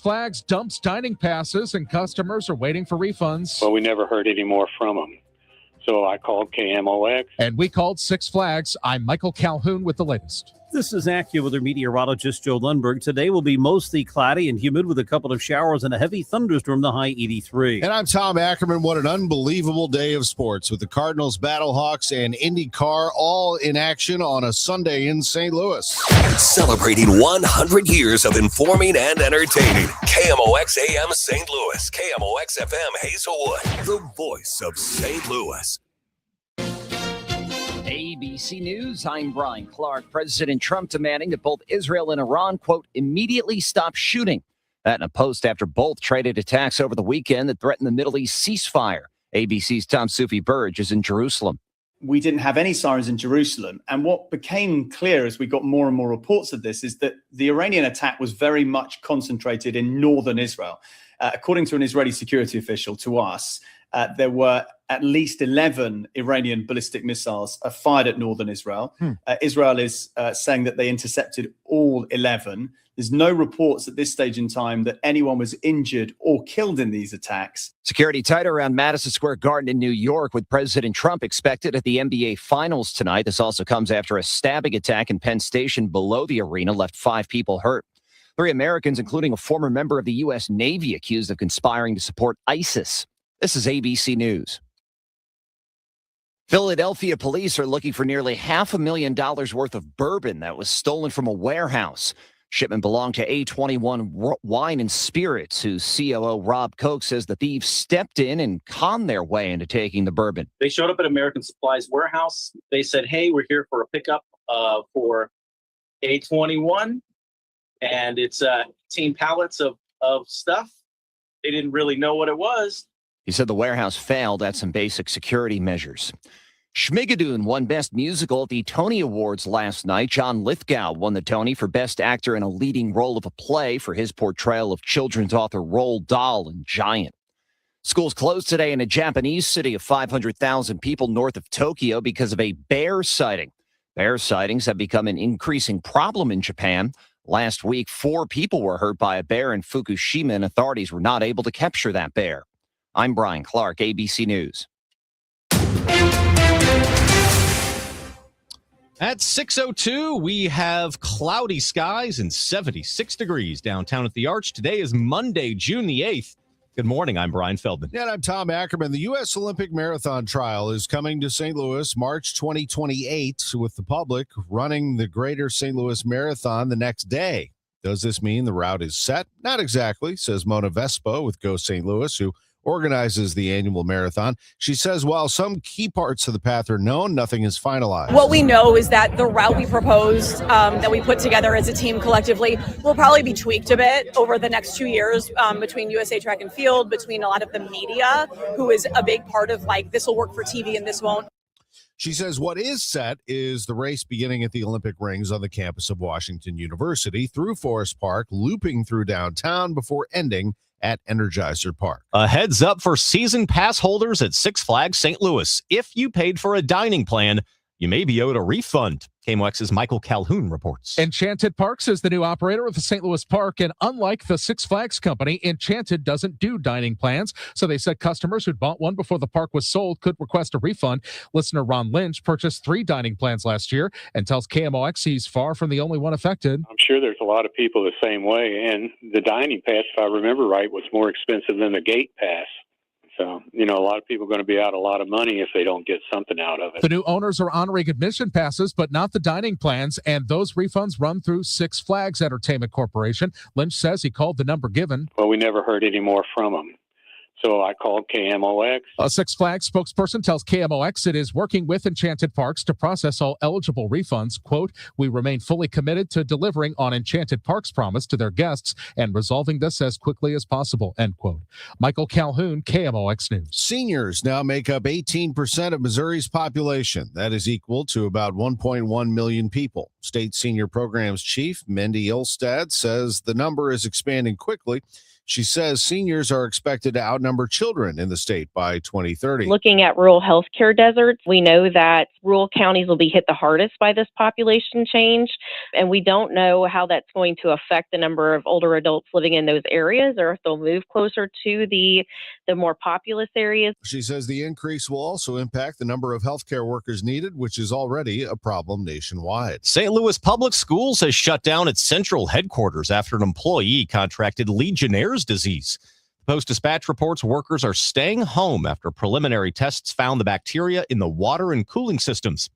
Flags dumps dining passes and customers are waiting for refunds. Well, we never heard any more from them. So I called KMOX. And we called Six Flags. I'm Michael Calhoun with the latest. This is AccuWeather meteorologist Joe Lundberg. Today will be mostly cloudy and humid with a couple of showers and a heavy thunderstorm, the high 83. And I'm Tom Ackerman. What an unbelievable day of sports with the Cardinals, Battlehawks, and IndyCar all in action on a Sunday in St. Louis. Celebrating 100 years of informing and entertaining. KMOX AM St. Louis. KMOX FM Hazelwood. The voice of St. Louis. ABC News, I'm Brian Clark. President Trump demanding that both Israel and Iran, quote, immediately stop shooting. That in a post after both traded attacks over the weekend that threatened the Middle East ceasefire. ABC's Tom Sufi-Burge is in Jerusalem. We didn't have any sirens in Jerusalem. And what became clear as we got more and more reports of this is that the Iranian attack was very much concentrated in northern Israel. According to an Israeli security official to us, there were at least 11 Iranian ballistic missiles fired at northern Israel. Israel is saying that they intercepted all 11. There's no reports at this stage in time that anyone was injured or killed in these attacks. Security tight around Madison Square Garden in New York with President Trump expected at the NBA Finals tonight. This also comes after a stabbing attack in Penn Station below the arena left 5 people hurt. 3 Americans, including a former member of the U.S. Navy, accused of conspiring to support ISIS. This is ABC News. Philadelphia police are looking for nearly $500,000 worth of bourbon that was stolen from a warehouse. Shipment belonged to A21 Wine and Spirits, whose COO Rob Koch says the thieves stepped in and conned their way into taking the bourbon. They showed up at American Supply's warehouse. They said, hey, we're here for a pickup for A21, and it's 18 pallets of stuff. They didn't really know what it was. He said the warehouse failed at some basic security measures. Schmigadoon won Best Musical at the Tony Awards last night. John Lithgow won the Tony for Best Actor in a Leading Role of a Play for his portrayal of children's author Roald Dahl in Giant. Schools closed today in a Japanese city of 500,000 people north of Tokyo because of a bear sighting. Bear sightings have become an increasing problem in Japan. Last week, 4 people were hurt by a bear in Fukushima, and authorities were not able to capture that bear. I'm Brian Clark, ABC News. At 6:02, we have cloudy skies and 76 degrees downtown at the Arch. Today is Monday, June the 8th. Good morning. I'm Brian Feldman. And I'm Tom Ackerman. The U.S. Olympic Marathon Trial is coming to St. Louis March 2028 with the public running the Greater St. Louis Marathon the next day. Does this mean the route is set? Not exactly, says Mona Vespo with Go St. Louis, who organizes the annual marathon. She says while some key parts of the path are known, nothing is finalized. What we know is that the route we proposed, that we put together as a team collectively, will probably be tweaked a bit over the next 2 years between USA Track and Field, between a lot of the media, who is a big part of like, this will work for TV and this won't. She says what is set is the race beginning at the Olympic Rings on the campus of Washington University through Forest Park, looping through downtown before ending at Energizer Park. A heads up for season pass holders at Six Flags St. Louis. If you paid for a dining plan, you may be owed a refund. KMOX's Michael Calhoun reports. Enchanted Parks is the new operator of the St. Louis Park, and unlike the Six Flags company, Enchanted doesn't do dining plans, so they said customers who'd bought one before the park was sold could request a refund. Listener Ron Lynch purchased 3 dining plans last year and tells KMOX he's far from the only one affected. I'm sure there's a lot of people the same way, and the dining pass, if I remember right, was more expensive than the gate pass. So, a lot of people are going to be out a lot of money if they don't get something out of it. The new owners are honoring admission passes, but not the dining plans, and those refunds run through Six Flags Entertainment Corporation. Lynch says he called the number given. Well, we never heard any more from them. So I called KMOX. A Six Flags spokesperson tells KMOX it is working with Enchanted Parks to process all eligible refunds. Quote, we remain fully committed to delivering on Enchanted Parks' promise to their guests and resolving this as quickly as possible, end quote. Michael Calhoun, KMOX News. Seniors now make up 18% of Missouri's population. That is equal to about 1.1 million people. State Senior Programs Chief Mindy Ilstad says the number is expanding quickly. She says seniors are expected to outnumber children in the state by 2030. Looking at rural healthcare deserts, we know that rural counties will be hit the hardest by this population change, and we don't know how that's going to affect the number of older adults living in those areas or if they'll move closer to the more populous areas. She says the increase will also impact the number of healthcare workers needed, which is already a problem nationwide. St. Louis Public Schools has shut down its central headquarters after an employee contracted Legionnaire's disease. The Post-Dispatch reports workers are staying home after preliminary tests found the bacteria in the water and cooling systems.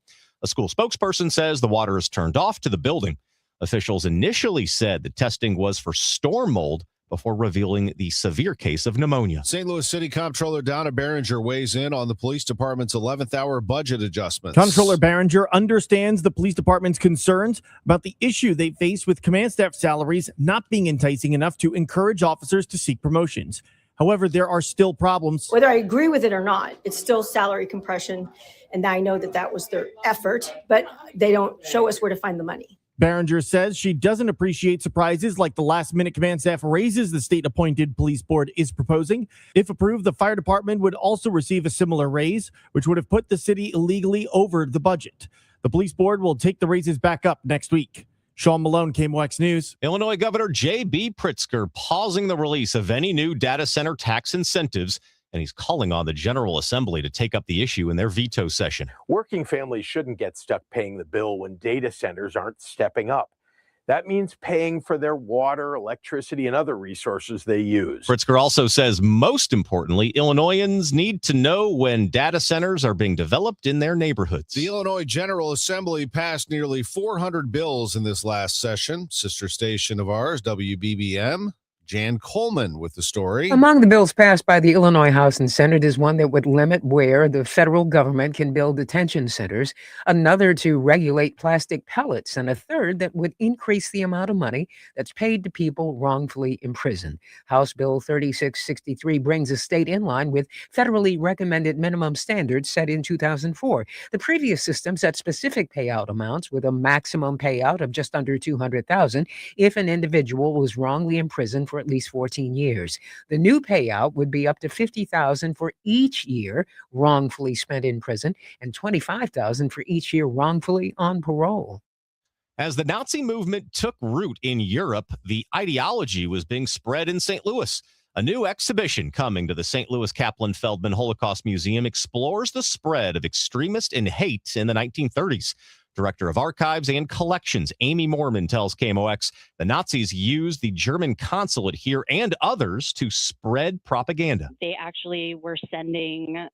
A school spokesperson says the water is turned off to the building. Officials initially said the testing was for storm mold before revealing the severe case of pneumonia. St. Louis City Comptroller Donna Behringer weighs in on the police department's 11th hour budget adjustments. Comptroller Behringer understands the police department's concerns about the issue they face with command staff salaries not being enticing enough to encourage officers to seek promotions. However, there are still problems. Whether I agree with it or not, it's still salary compression. And I know that was their effort, but they don't show us where to find the money. Behringer says she doesn't appreciate surprises like the last-minute command staff raises the state-appointed police board is proposing. If approved, the fire department would also receive a similar raise, which would have put the city illegally over the budget. The police board will take the raises back up next week. Sean Malone, KMOX News. Illinois Governor J.B. Pritzker pausing the release of any new data center tax incentives, and he's calling on the General Assembly to take up the issue in their veto session. Working families shouldn't get stuck paying the bill when data centers aren't stepping up. That means paying for their water, electricity, and other resources they use. Pritzker also says, most importantly, Illinoisans need to know when data centers are being developed in their neighborhoods. The Illinois General Assembly passed nearly 400 bills in this last session. Sister station of ours, WBBM. Jan Coleman with the story. Among the bills passed by the Illinois House and Senate is one that would limit where the federal government can build detention centers, another to regulate plastic pellets, and a third that would increase the amount of money that's paid to people wrongfully imprisoned. House Bill 3663 brings the state in line with federally recommended minimum standards set in 2004. The previous system set specific payout amounts with a maximum payout of just under $200,000 if an individual was wrongly imprisoned for at least 14 years. The new payout would be up to $50,000 for each year wrongfully spent in prison and $25,000 for each year wrongfully on parole. As the Nazi movement took root in Europe, the ideology was being spread in St. Louis. A new exhibition coming to the St. Louis Kaplan Feldman Holocaust Museum explores the spread of extremist and hate in the 1930s. Director of Archives and Collections, Amy Moorman, tells KMOX the Nazis used the German consulate here and others to spread propaganda. They actually were sending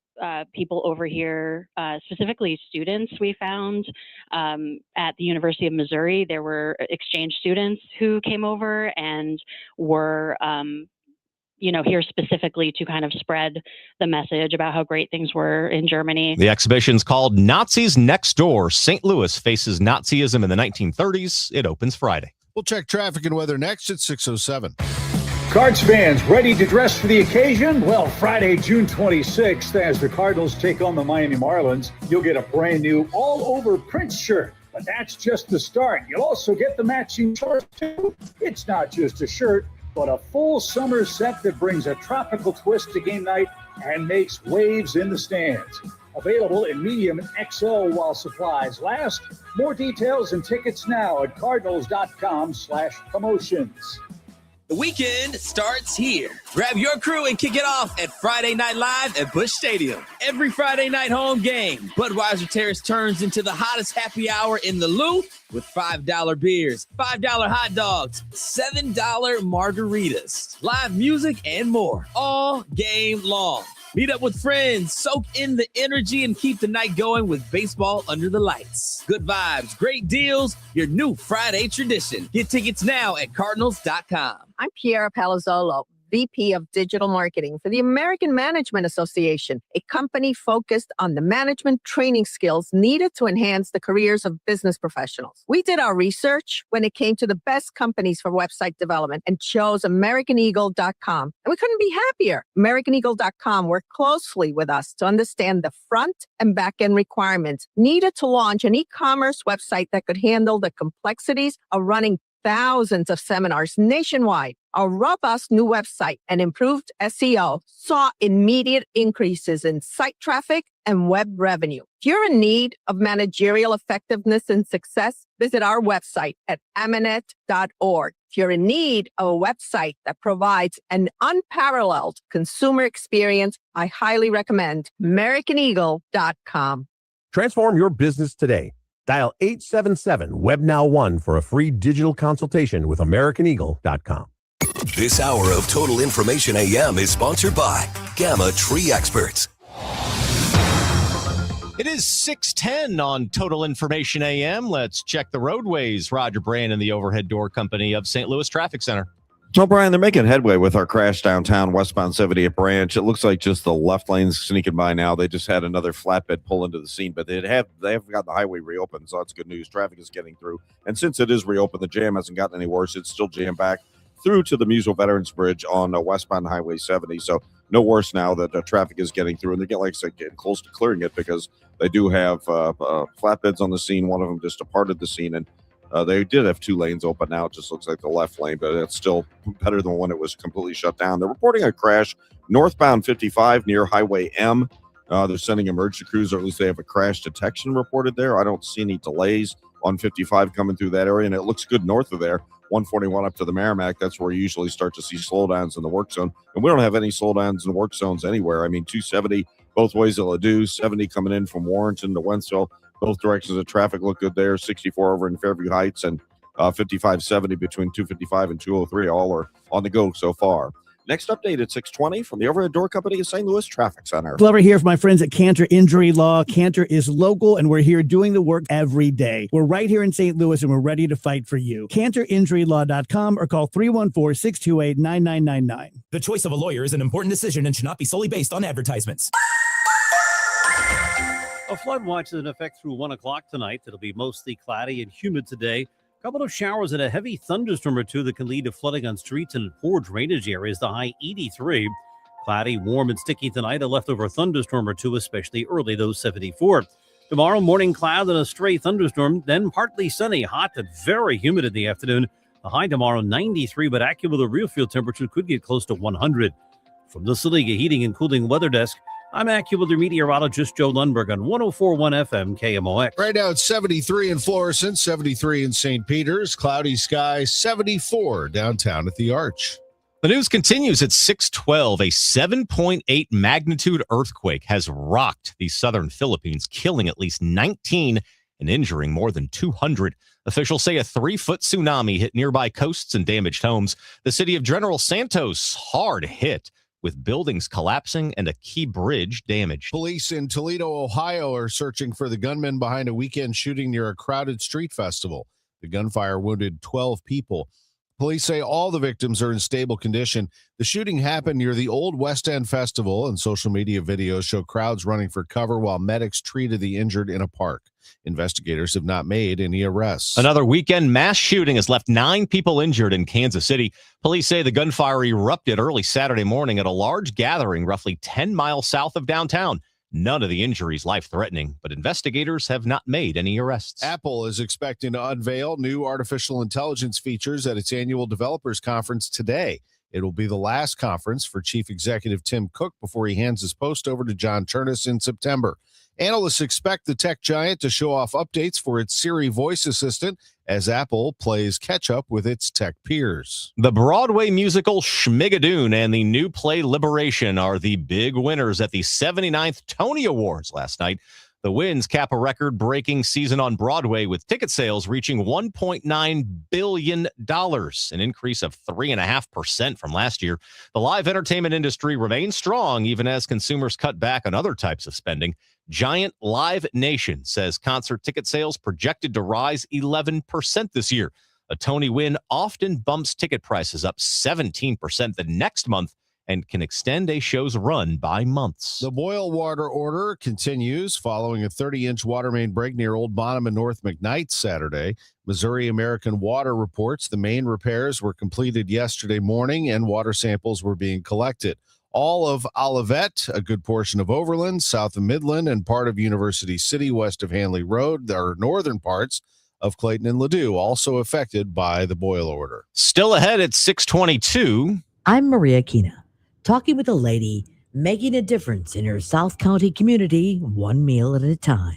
people over here, specifically students we found at the University of Missouri. There were exchange students who came over and were here specifically to kind of spread the message about how great things were in Germany. The exhibition's called Nazis Next Door. St. Louis faces Nazism in the 1930s. It opens Friday. We'll check traffic and weather next at 6:07. Cards fans ready to dress for the occasion? Well, Friday, June 26th, as the Cardinals take on the Miami Marlins, you'll get a brand new all-over Prince shirt. But that's just the start. You'll also get the matching shorts, too. It's not just a shirt, but a full summer set that brings a tropical twist to game night and makes waves in the stands. Available in medium and XL while supplies last. More details and tickets now at cardinals.com/promotions. The weekend starts here. Grab your crew and kick it off at Friday Night Live at Busch Stadium. Every Friday night home game, Budweiser Terrace turns into the hottest happy hour in the Lou with $5 beers, $5 hot dogs, $7 margaritas, live music, and more all game long. Meet up with friends, soak in the energy, and keep the night going with baseball under the lights. Good vibes, great deals, your new Friday tradition. Get tickets now at Cardinals.com. I'm Kiara Palazzolo, VP of Digital Marketing for the American Management Association, a company focused on the management training skills needed to enhance the careers of business professionals. We did our research when it came to the best companies for website development and chose AmericanEagle.com. And we couldn't be happier. AmericanEagle.com worked closely with us to understand the front and back end requirements needed to launch an e-commerce website that could handle the complexities of running thousands of seminars nationwide. Our robust new website and improved SEO saw immediate increases in site traffic and web revenue. If you're in need of managerial effectiveness and success, visit our website at amanet.org. If you're in need of a website that provides an unparalleled consumer experience, I highly recommend AmericanEagle.com. Transform your business today. Dial 877-WebNow1 for a free digital consultation with AmericanEagle.com. This hour of Total Information AM is sponsored by Gamma Tree Experts. It is 6:10 on Total Information AM. Let's check the roadways. Roger Brand and the Overhead Door Company of St. Louis Traffic Center. So, Brian, they're making headway with our crash downtown westbound 70th branch. It looks like just the left lane's sneaking by now. They just had another flatbed pull into the scene, but they haven't got the highway reopened, so that's good news. Traffic is getting through. And since it is reopened, the jam hasn't gotten any worse. It's still jammed back through to the Musel Veterans Bridge on westbound Highway 70. So no worse now that traffic is getting through. And they're getting, like I said, getting close to clearing it because they do have flatbeds on the scene. One of them just departed the scene, and they did have two lanes open now. It just looks like the left lane, but it's still better than when it was completely shut down. They're reporting a crash northbound 55 near Highway M. They're sending emergency crews, or at least they have a crash detection reported there. I don't see any delays on 55 coming through that area, and it looks good north of there. 141 up to the Merrimack, that's where you usually start to see slowdowns in the work zone. And we don't have any slowdowns in work zones anywhere. I mean, 270 both ways at Ladue, 70 coming in from Warrenton to Wentzville. Both directions of traffic look good there. 64 over in Fairview Heights and 5570 between 255 and 203 all are on the go so far. Next update at 6:20 from the Overhead Door Company of St. Louis Traffic Center. Glover here for my friends at Cantor Injury Law. Cantor is local, and we're here doing the work every day. We're right here in St. Louis, and we're ready to fight for you. CantorInjuryLaw.com or call 314-628-9999. The choice of a lawyer is an important decision and should not be solely based on advertisements. A flood watch is in effect through 1 o'clock tonight. It'll be mostly cloudy and humid today. A couple of showers and a heavy thunderstorm or two that can lead to flooding on streets and poor drainage areas. The high 83. Cloudy, warm, and sticky tonight. A leftover thunderstorm or two, especially early, though 74. Tomorrow, morning cloud and a stray thunderstorm. Then partly sunny, hot and very humid in the afternoon. The high tomorrow 93, but AccuWeather real field temperature could get close to 100. From the Saliga Heating and Cooling Weather Desk, I'm AccuWeather meteorologist Joe Lundberg on 104.1 FM KMOX. Right now it's 73 in Florissant, 73 in St. Peters, cloudy skies, 74 downtown at the Arch. The news continues at 6:12. A 7.8 magnitude earthquake has rocked the southern Philippines, killing at least 19 and injuring more than 200. Officials say a 3-foot tsunami hit nearby coasts and damaged homes. The city of General Santos hard hit, with buildings collapsing and a key bridge damaged. Police in Toledo, Ohio are searching for the gunman behind a weekend shooting near a crowded street festival. The gunfire wounded 12 people. Police say all the victims are in stable condition. The shooting happened near the Old West End Festival, and social media videos show crowds running for cover while medics treated the injured in a park. Investigators have not made any arrests. Another weekend mass shooting has left 9 people injured in Kansas City. Police say the gunfire erupted early Saturday morning at a large gathering roughly 10 miles south of downtown. None of the injuries life-threatening, but investigators have not made any arrests. Apple is expecting to unveil new artificial intelligence features at its annual developers conference today. It will be the last conference for Chief Executive Tim Cook before he hands his post over to John Ternus in September. Analysts expect the tech giant to show off updates for its Siri voice assistant as Apple plays catch-up with its tech peers. The Broadway musical Schmigadoon and the new play Liberation are the big winners at the 79th Tony Awards last night. The wins cap a record-breaking season on Broadway, with ticket sales reaching $1.9 billion, an increase of 3.5% from last year. The live entertainment industry remains strong even as consumers cut back on other types of spending. Giant Live Nation says concert ticket sales projected to rise 11% this year. A Tony win often bumps ticket prices up 17% the next month and can extend a show's run by months. The boil water order continues following a 30-inch water main break near Old Bonham and North McKnight Saturday. Missouri American Water reports the main repairs were completed yesterday morning and water samples were being collected. All of Olivet, a good portion of Overland, south of Midland, and part of University City west of Hanley Road, are northern parts of Clayton and Ladue, also affected by the boil order. Still ahead at 6:22. I'm Maria Kina, talking with a lady making a difference in her South County community, one meal at a time.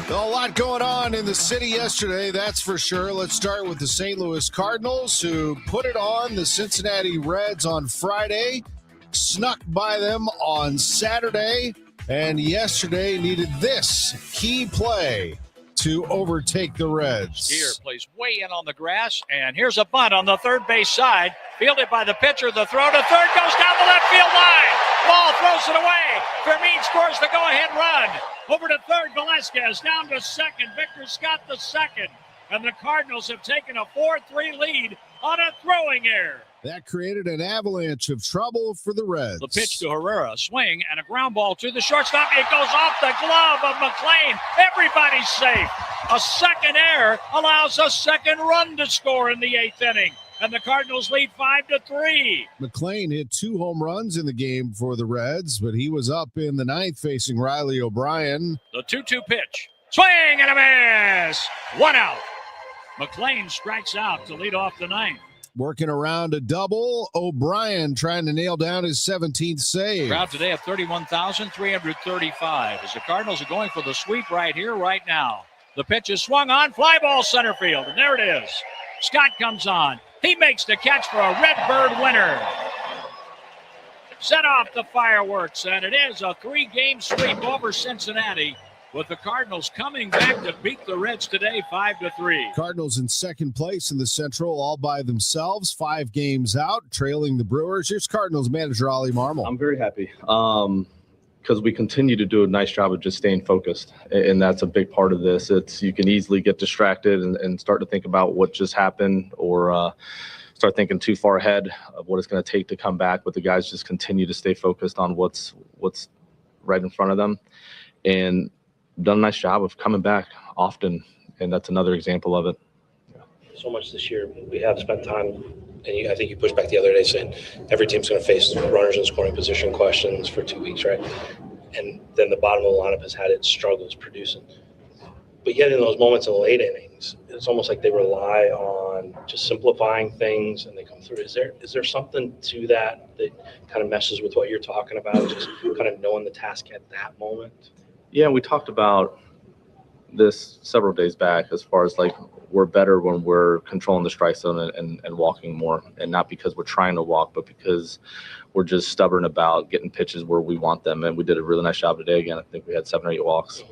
A lot going on in the city yesterday, that's for sure. Let's start with the St. Louis Cardinals, who put it on the Cincinnati Reds on Friday, snuck by them on Saturday, and yesterday needed this key play to overtake the Reds. Here plays way in on the grass, and here's a bunt on the third base side, fielded by the pitcher. The throw to third goes down the left field line. Ball throws it away. Fermin scores the go-ahead run. Over to third, Velasquez down to second. Victor Scott the second. And the Cardinals have taken a 4-3 lead on a throwing error. That created an avalanche of trouble for the Reds. The pitch to Herrera, swing, and a ground ball to the shortstop. It goes off the glove of McLean. Everybody's safe. A second error allows a second run to score in the eighth inning. And the Cardinals lead 5-3. McLean hit 2 home runs in the game for the Reds, but he was up in the ninth facing Riley O'Brien. The 2-2 pitch. Swing and a miss. 1 out. McLean strikes out to lead off the ninth. Working around a double, O'Brien trying to nail down his 17th save. Crowd today at 31,335 as the Cardinals are going for the sweep right here, right now. The pitch is swung on, fly ball center field, and there it is. Scott comes on. He makes the catch for a Redbird winner. Set off the fireworks, and it is a 3-game sweep over Cincinnati, with the Cardinals coming back to beat the Reds today 5-3. Cardinals in second place in the Central all by themselves, 5 games out, trailing the Brewers. Here's Cardinals manager Ollie Marmol. I'm very happy because we continue to do a nice job of just staying focused, and that's a big part of this. You can easily get distracted and start to think about what just happened, or start thinking too far ahead of what it's going to take to come back, but the guys just continue to stay focused on what's right in front of them, and done a nice job of coming back often, and that's another example of it. So much this year, we have spent time, and I think you pushed back the other day saying every team's going to face runners in scoring position questions for 2 weeks, right? And then the bottom of the lineup has had its struggles producing. But yet in those moments in the late innings, it's almost like they rely on just simplifying things and they come through. Is there something to that kind of messes with what you're talking about, just kind of knowing the task at that moment? Yeah, we talked about this several days back as far as like we're better when we're controlling the strike zone and walking more, and not because we're trying to walk, but because we're just stubborn about getting pitches where we want them. And we did a really nice job today. Again, I think we had 7 or 8 walks,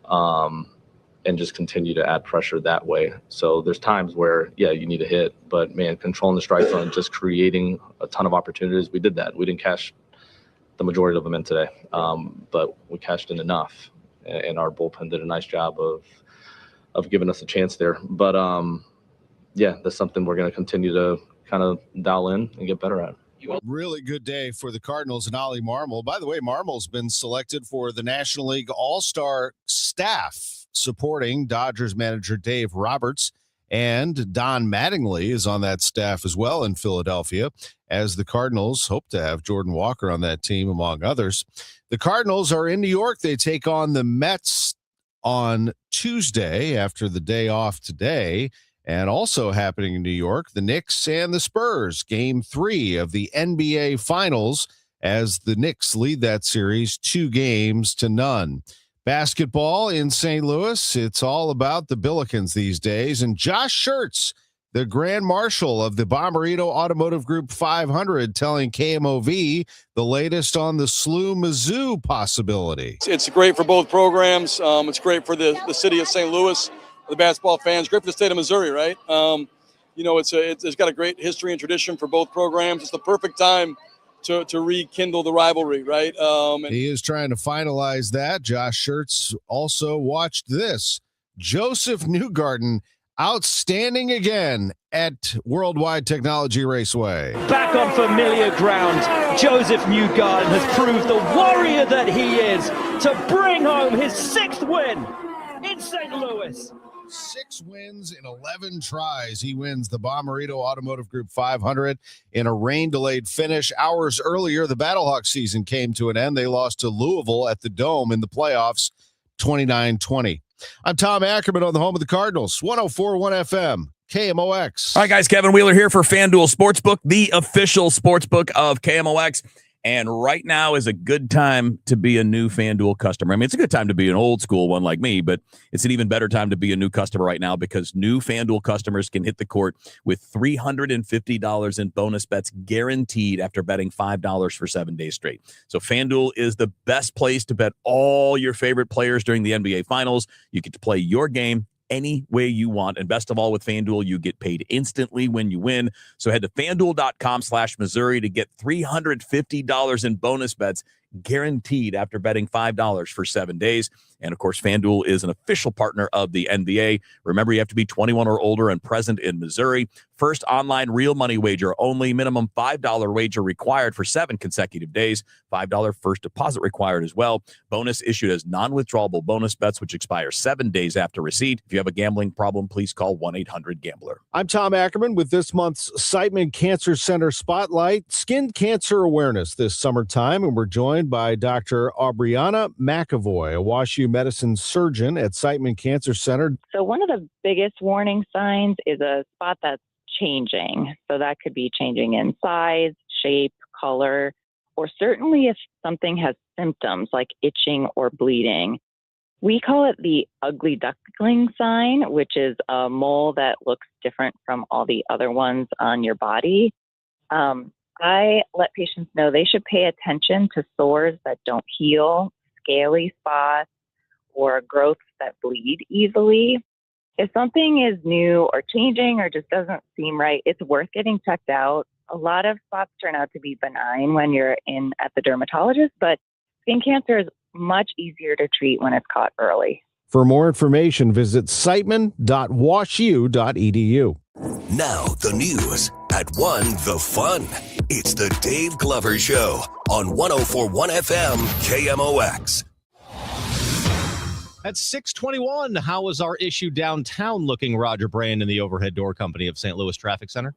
and just continue to add pressure that way. So there's times where, yeah, you need a hit, but man, controlling the strike zone and just creating a ton of opportunities. We did that. We didn't cash the majority of them in today, but we cashed in enough, and our bullpen did a nice job of giving us a chance there. But yeah, that's something we're going to continue to kind of dial in and get better at. Really good day for the Cardinals and Ollie Marmol. By the way, Marmol's been selected for the National League All-Star staff, supporting Dodgers manager Dave Roberts, and Don Mattingly is on that staff as well in Philadelphia, as the Cardinals hope to have Jordan Walker on that team, among others. The Cardinals are in New York. They take on the Mets on Tuesday after the day off today. And also happening in New York, the Knicks and the Spurs, Game 3 of the NBA Finals, as the Knicks lead that series 2-0. Basketball in St. Louis, it's all about the Billikens these days. And Josh Schertz, the Grand Marshal of the Bommarito Automotive Group 500, telling KMOV the latest on the SLU-Mizzou possibility. It's great for both programs. It's great for the city of St. Louis, the basketball fans, great for the state of Missouri, right? It's got a great history and tradition for both programs. It's the perfect time to rekindle the rivalry, right? He is trying to finalize that. Josh Schertz also watched this Joseph Newgarden outstanding again at Worldwide Technology Raceway. Back on familiar ground, Joseph Newgarden has proved the warrior that he is to bring home his 6th win in St. Louis. 6 wins in 11 tries. He wins the Bommarito Automotive Group 500 in a rain-delayed finish. Hours earlier, the Battlehawks season came to an end. They lost to Louisville at the Dome in the playoffs, 29-20. I'm Tom Ackerman on the home of the Cardinals, 104.1 FM, KMOX. All right, guys, Kevin Wheeler here for FanDuel Sportsbook, the official sportsbook of KMOX. And right now is a good time to be a new FanDuel customer. I mean, it's a good time to be an old school one like me, but it's an even better time to be a new customer right now because new FanDuel customers can hit the court with $350 in bonus bets guaranteed after betting $5 for 7 days straight. So FanDuel is the best place to bet all your favorite players during the NBA Finals. You get to play your game any way you want. And best of all, with FanDuel, you get paid instantly when you win. So head to FanDuel.com/Missouri to get $350 in bonus bets guaranteed after betting $5 for 7 days. And of course, FanDuel is an official partner of the NBA. Remember, you have to be 21 or older and present in Missouri. First online real money wager only. Minimum $5 wager required for 7 consecutive days. $5 first deposit required as well. Bonus issued as non-withdrawable bonus bets, which expire 7 days after receipt. If you have a gambling problem, please call 1-800-GAMBLER. I'm Tom Ackerman with this month's Siteman Cancer Center Spotlight, Skin Cancer Awareness this summertime, and we're joined by Dr. Aubriana McAvoy, a WashU medicine surgeon at Siteman Cancer Center. So one of the biggest warning signs is a spot that's changing. So that could be changing in size, shape, color, or certainly if something has symptoms like itching or bleeding. We call it the ugly duckling sign, which is a mole that looks different from all the other ones on your body. I let patients know they should pay attention to sores that don't heal, scaly spots, or growths that bleed easily. If something is new or changing or just doesn't seem right, it's worth getting checked out. A lot of spots turn out to be benign when you're in at the dermatologist, but skin cancer is much easier to treat when it's caught early. For more information, visit siteman.washu.edu. Now the news at 1 the fun. It's the Dave Glover Show on 104.1 FM KMOX. At 6:21, how is our issue downtown looking, Roger Brand and the Overhead Door Company of St. Louis Traffic Center?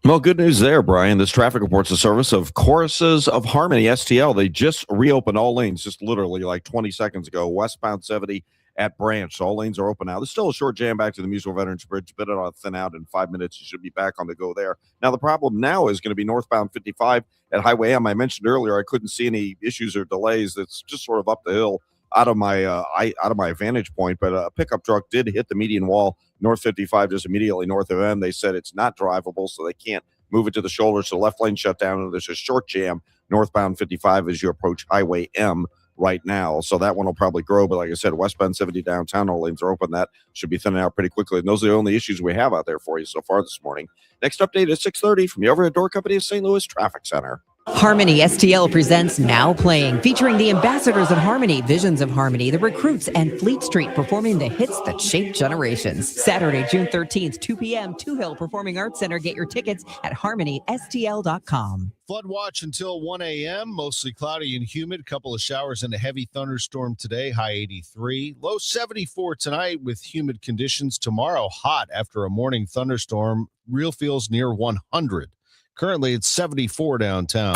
Well, good news there, Brian. This traffic reports the service of Choruses of Harmony, STL. They just reopened all lanes just literally like 20 seconds ago, westbound 70 at Branch. So all lanes are open now. There's still a short jam back to the Mutual Veterans Bridge, but it'll thin out in 5 minutes. You should be back on the go there. Now, the problem now is going to be northbound 55 at Highway M. I mentioned earlier I couldn't see any issues or delays. It's just sort of up the hill out of my vantage point, but a pickup truck did hit the median wall north 55 just immediately north of M. They said it's not drivable, so they can't move it to the shoulder. So the left lane shut down, and there's a short jam northbound 55 as you approach Highway M right now. So that one will probably grow, but like I said, westbound 70 downtown, all lanes are open. That should be thinning out pretty quickly, and those are the only issues we have out there for you so far this morning. Next update is 6:30 from the Overhead Door Company of St. Louis Traffic Center. Harmony STL presents Now Playing, featuring the ambassadors of Harmony, Visions of Harmony, the Recruits, and Fleet Street performing the hits that shape generations. Saturday, June 13th, 2 p.m., Two Hill Performing Arts Center. Get your tickets at harmonystl.com. Flood watch until 1 a.m., mostly cloudy and humid. Couple of showers and a heavy thunderstorm today, high 83. Low 74 tonight with humid conditions. Tomorrow, hot after a morning thunderstorm. Real feels near 100. Currently, it's 74 downtown.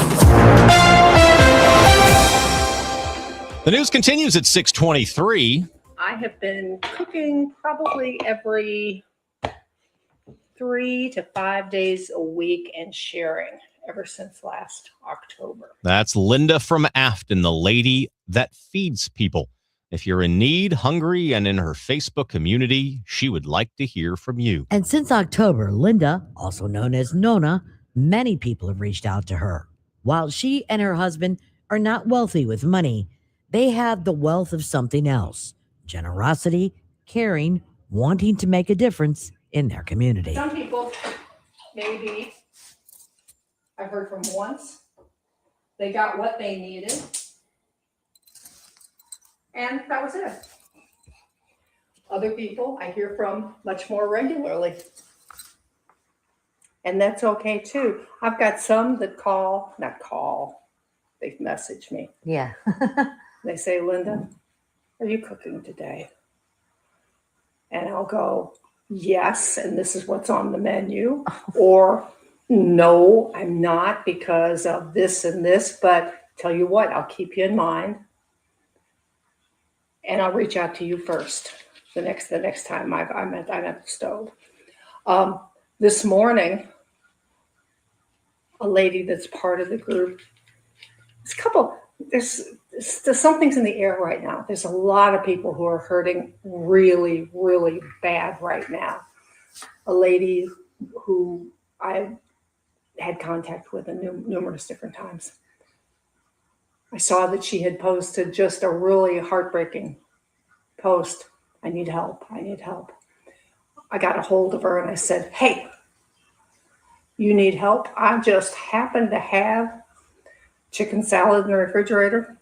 The news continues at 6:23. I have been cooking probably every 3 to 5 days a week and sharing ever since last October. That's Linda from Afton, the lady that feeds people. If you're in need, hungry, and in her Facebook community, she would like to hear from you. And since October, Linda, also known as Nona, many people have reached out to her. While she and her husband are not wealthy with money, they have the wealth of something else: generosity, caring, wanting to make a difference in their community. Some people, maybe, I've heard from once, they got what they needed, and that was it. Other people I hear from much more regularly. And that's okay too. I've got some that they message me. Yeah. They say, Linda, are you cooking today? And I'll go, yes, and this is what's on the menu. Or, no, I'm not because of this and this, but tell you what, I'll keep you in mind. And I'll reach out to you first the next time I'm at the stove. This morning, a lady that's part of the group, there's something's in the air right now. There's a lot of people who are hurting really, really bad right now. A lady who I had contact with numerous different times. I saw that she had posted just a really heartbreaking post. I need help. I need help. I got a hold of her and I said, hey, you need help? I just happen to have chicken salad in the refrigerator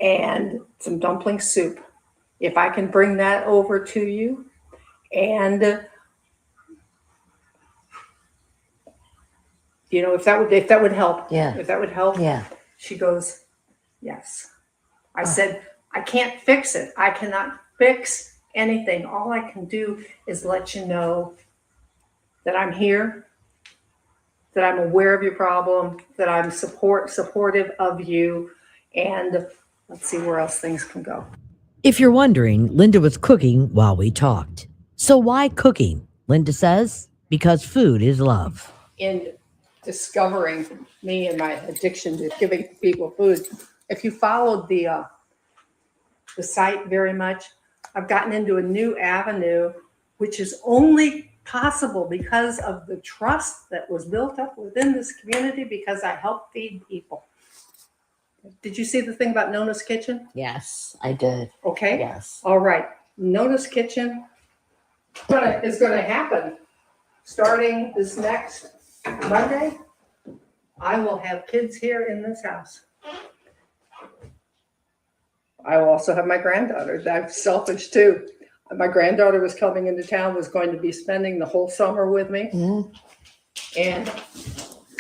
and some dumpling soup. If I can bring that over to you, and if that would help. Yeah. If that would help. Yeah. She goes, yes. I said, I can't fix it. I cannot fix anything. All I can do is let you know that I'm here, that I'm aware of your problem, that I'm supportive of you, and let's see where else things can go. If you're wondering, Linda was cooking while we talked. So why cooking? Linda says, because food is love. In discovering me and my addiction to giving people food, if you followed the site very much, I've gotten into a new avenue, which is only possible because of the trust that was built up within this community because I help feed people. Did you see the thing about Nona's Kitchen? Yes, I did. Okay. Yes. All right. Nona's Kitchen is going to happen starting this next Monday. I will have kids here in this house. I will also have my granddaughter. I'm selfish too. My granddaughter was coming into town, was going to be spending the whole summer with me. Mm-hmm. And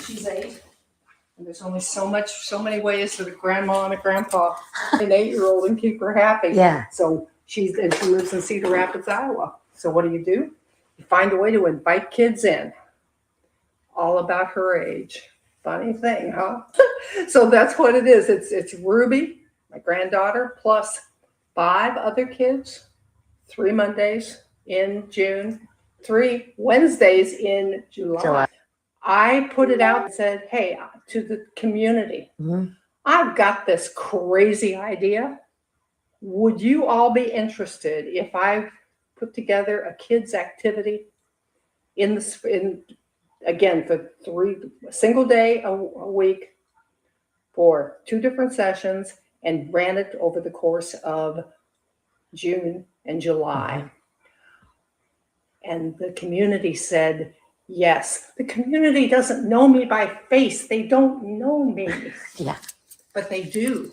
she's 8. And there's only so many ways that a grandma and a grandpa, an 8-year-old, and keep her happy. Yeah. So she lives in Cedar Rapids, Iowa. So what do? You find a way to invite kids in, all about her age. Funny thing, huh? So that's what it is. It's Ruby, my granddaughter, plus 5 other kids, 3 Mondays in June, 3 Wednesdays in July. I put it out and said, hey, to the community, I've got this crazy idea. Would you all be interested if I put together a kids activity again, for 3 single day a week for 2 different sessions and ran it over the course of June and July? And the community said, yes. The community doesn't know me by face. They don't know me. Yeah. But they do.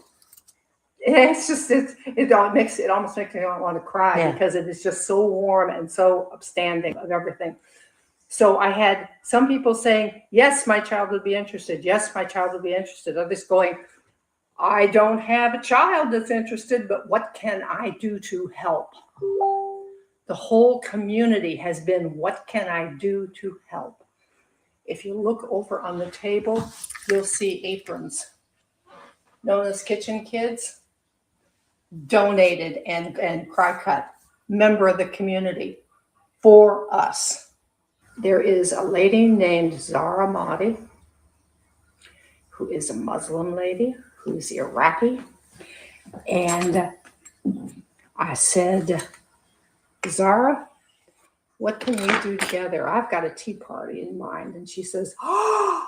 It almost makes me want to cry because it is just so warm and so upstanding of everything. So I had some people saying, yes, my child would be interested. Yes, my child would be interested. Others going, I don't have a child that's interested, but what can I do to help? The whole community has been, what can I do to help? If you look over on the table, you'll see aprons. Nona's Kitchen kids donated and cry cut, member of the community for us. There is a lady named Zara Mahdi, who is a Muslim lady, who's Iraqi. And I said, Zara, what can we do together? I've got a tea party in mind. And she says, oh,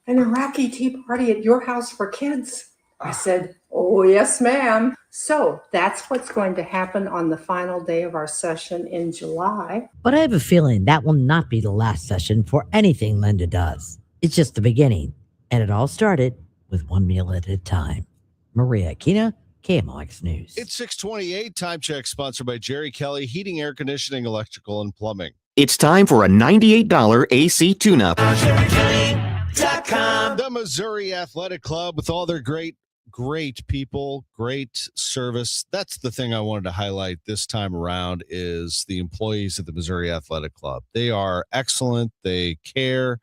an Iraqi tea party at your house for kids? I said, oh, yes, ma'am. So that's what's going to happen on the final day of our session in July. But I have a feeling that will not be the last session for anything Linda does. It's just the beginning. And it all started with one meal at a time. Maria Aquina, KMOX News. It's 6:28. Time check sponsored by Jerry Kelly Heating, Air Conditioning, Electrical, and Plumbing. It's time for a $98 AC tune-up. The Missouri Athletic Club with all their great people, great service. That's the thing I wanted to highlight this time around is the employees at the Missouri Athletic Club. They are excellent. They care.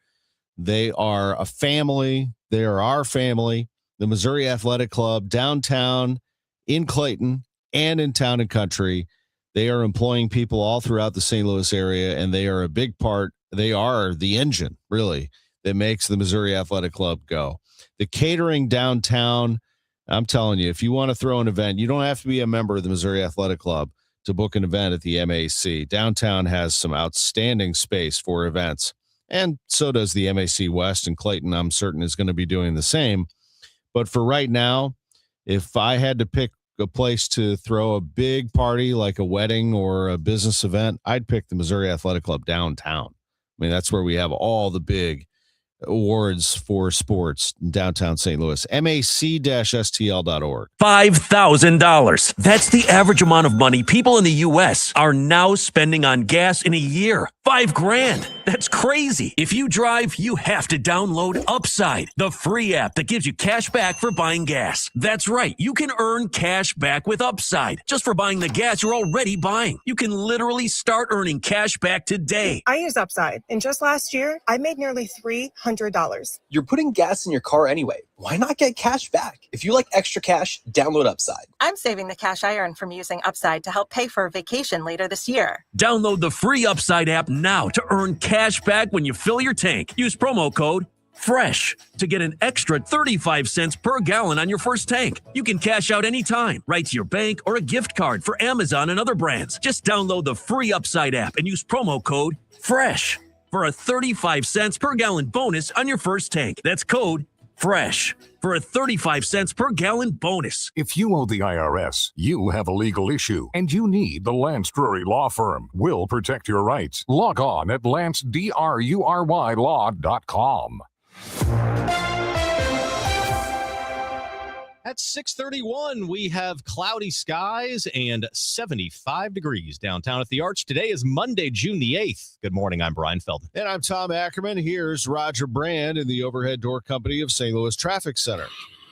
They are a family. They are our family. The Missouri Athletic Club downtown in Clayton and in Town and Country. They are employing people all throughout the St. Louis area, and they are a big part. They are the engine, really, that makes the Missouri Athletic Club go. The catering downtown, I'm telling you, if you want to throw an event, you don't have to be a member of the Missouri Athletic Club to book an event at the MAC. Downtown has some outstanding space for events, and so does the MAC West, and Clayton, I'm certain, is going to be doing the same. But for right now, if I had to pick a place to throw a big party like a wedding or a business event, I'd pick the Missouri Athletic Club downtown. I mean, that's where we have all the big awards for sports in downtown St. Louis. mac-stl.org. $5,000. That's the average amount of money people in the U.S. are now spending on gas in a year. $5,000. That's crazy. If you drive, you have to download Upside, the free app that gives you cash back for buying gas. That's right. You can earn cash back with Upside just for buying the gas you're already buying. You can literally start earning cash back today. I use Upside, and just last year, I made nearly $300. You're putting gas in your car anyway. Why not get cash back? If you like extra cash, download Upside. I'm saving the cash I earn from using Upside to help pay for a vacation later this year. Download the free Upside app now to earn cash back when you fill your tank. Use promo code FRESH to get an extra 35 cents per gallon on your first tank. You can cash out anytime, right to your bank or a gift card for Amazon and other brands. Just download the free Upside app and use promo code FRESH for a 35 cents per gallon bonus on your first tank. That's code FRESH for a 35 cents per gallon bonus. If you owe the IRS, you have a legal issue, and you need the Lance Drury Law Firm. We'll protect your rights. Log on at lancedrurylaw.com. At 6:31, we have cloudy skies and 75 degrees downtown at the Arch. Today is Monday, June the 8th. Good morning. I'm Brian Feldman. And I'm Tom Ackerman. Here's Roger Brand in the Overhead Door Company of St. Louis Traffic Center.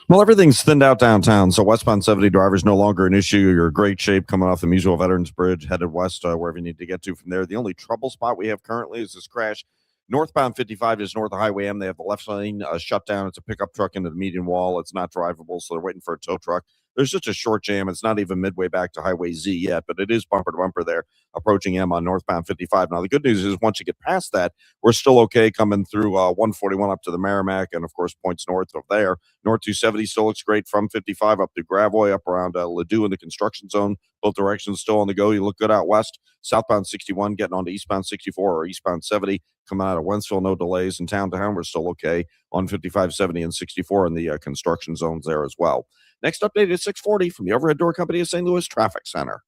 Well, everything's thinned out downtown, so westbound 70 drivers no longer an issue. You're in great shape coming off the Musial Veterans Bridge, headed west, wherever you need to get to from there. The only trouble spot we have currently is this crash. Northbound 55 is north of Highway M. They have the left lane shut down. It's a pickup truck into the median wall. It's not drivable, so they're waiting for a tow truck. There's just a short jam. It's not even midway back to Highway Z yet, but it is bumper to bumper there, approaching M on northbound 55. Now, the good news is once you get past that, we're still okay coming through 141 up to the Merrimack and, of course, points north of there. North 270 still looks great from 55 up to Gravois, up around Ladue in the construction zone. Both directions still on the go. You look good out west. Southbound 61 getting onto eastbound 64 or eastbound 70 coming out of Wentzville. No delays in town to town. We're still okay on 55, 70, and 64 in the construction zones there as well. Next update is 6:40 from the Overhead Door Company of St. Louis Traffic Center.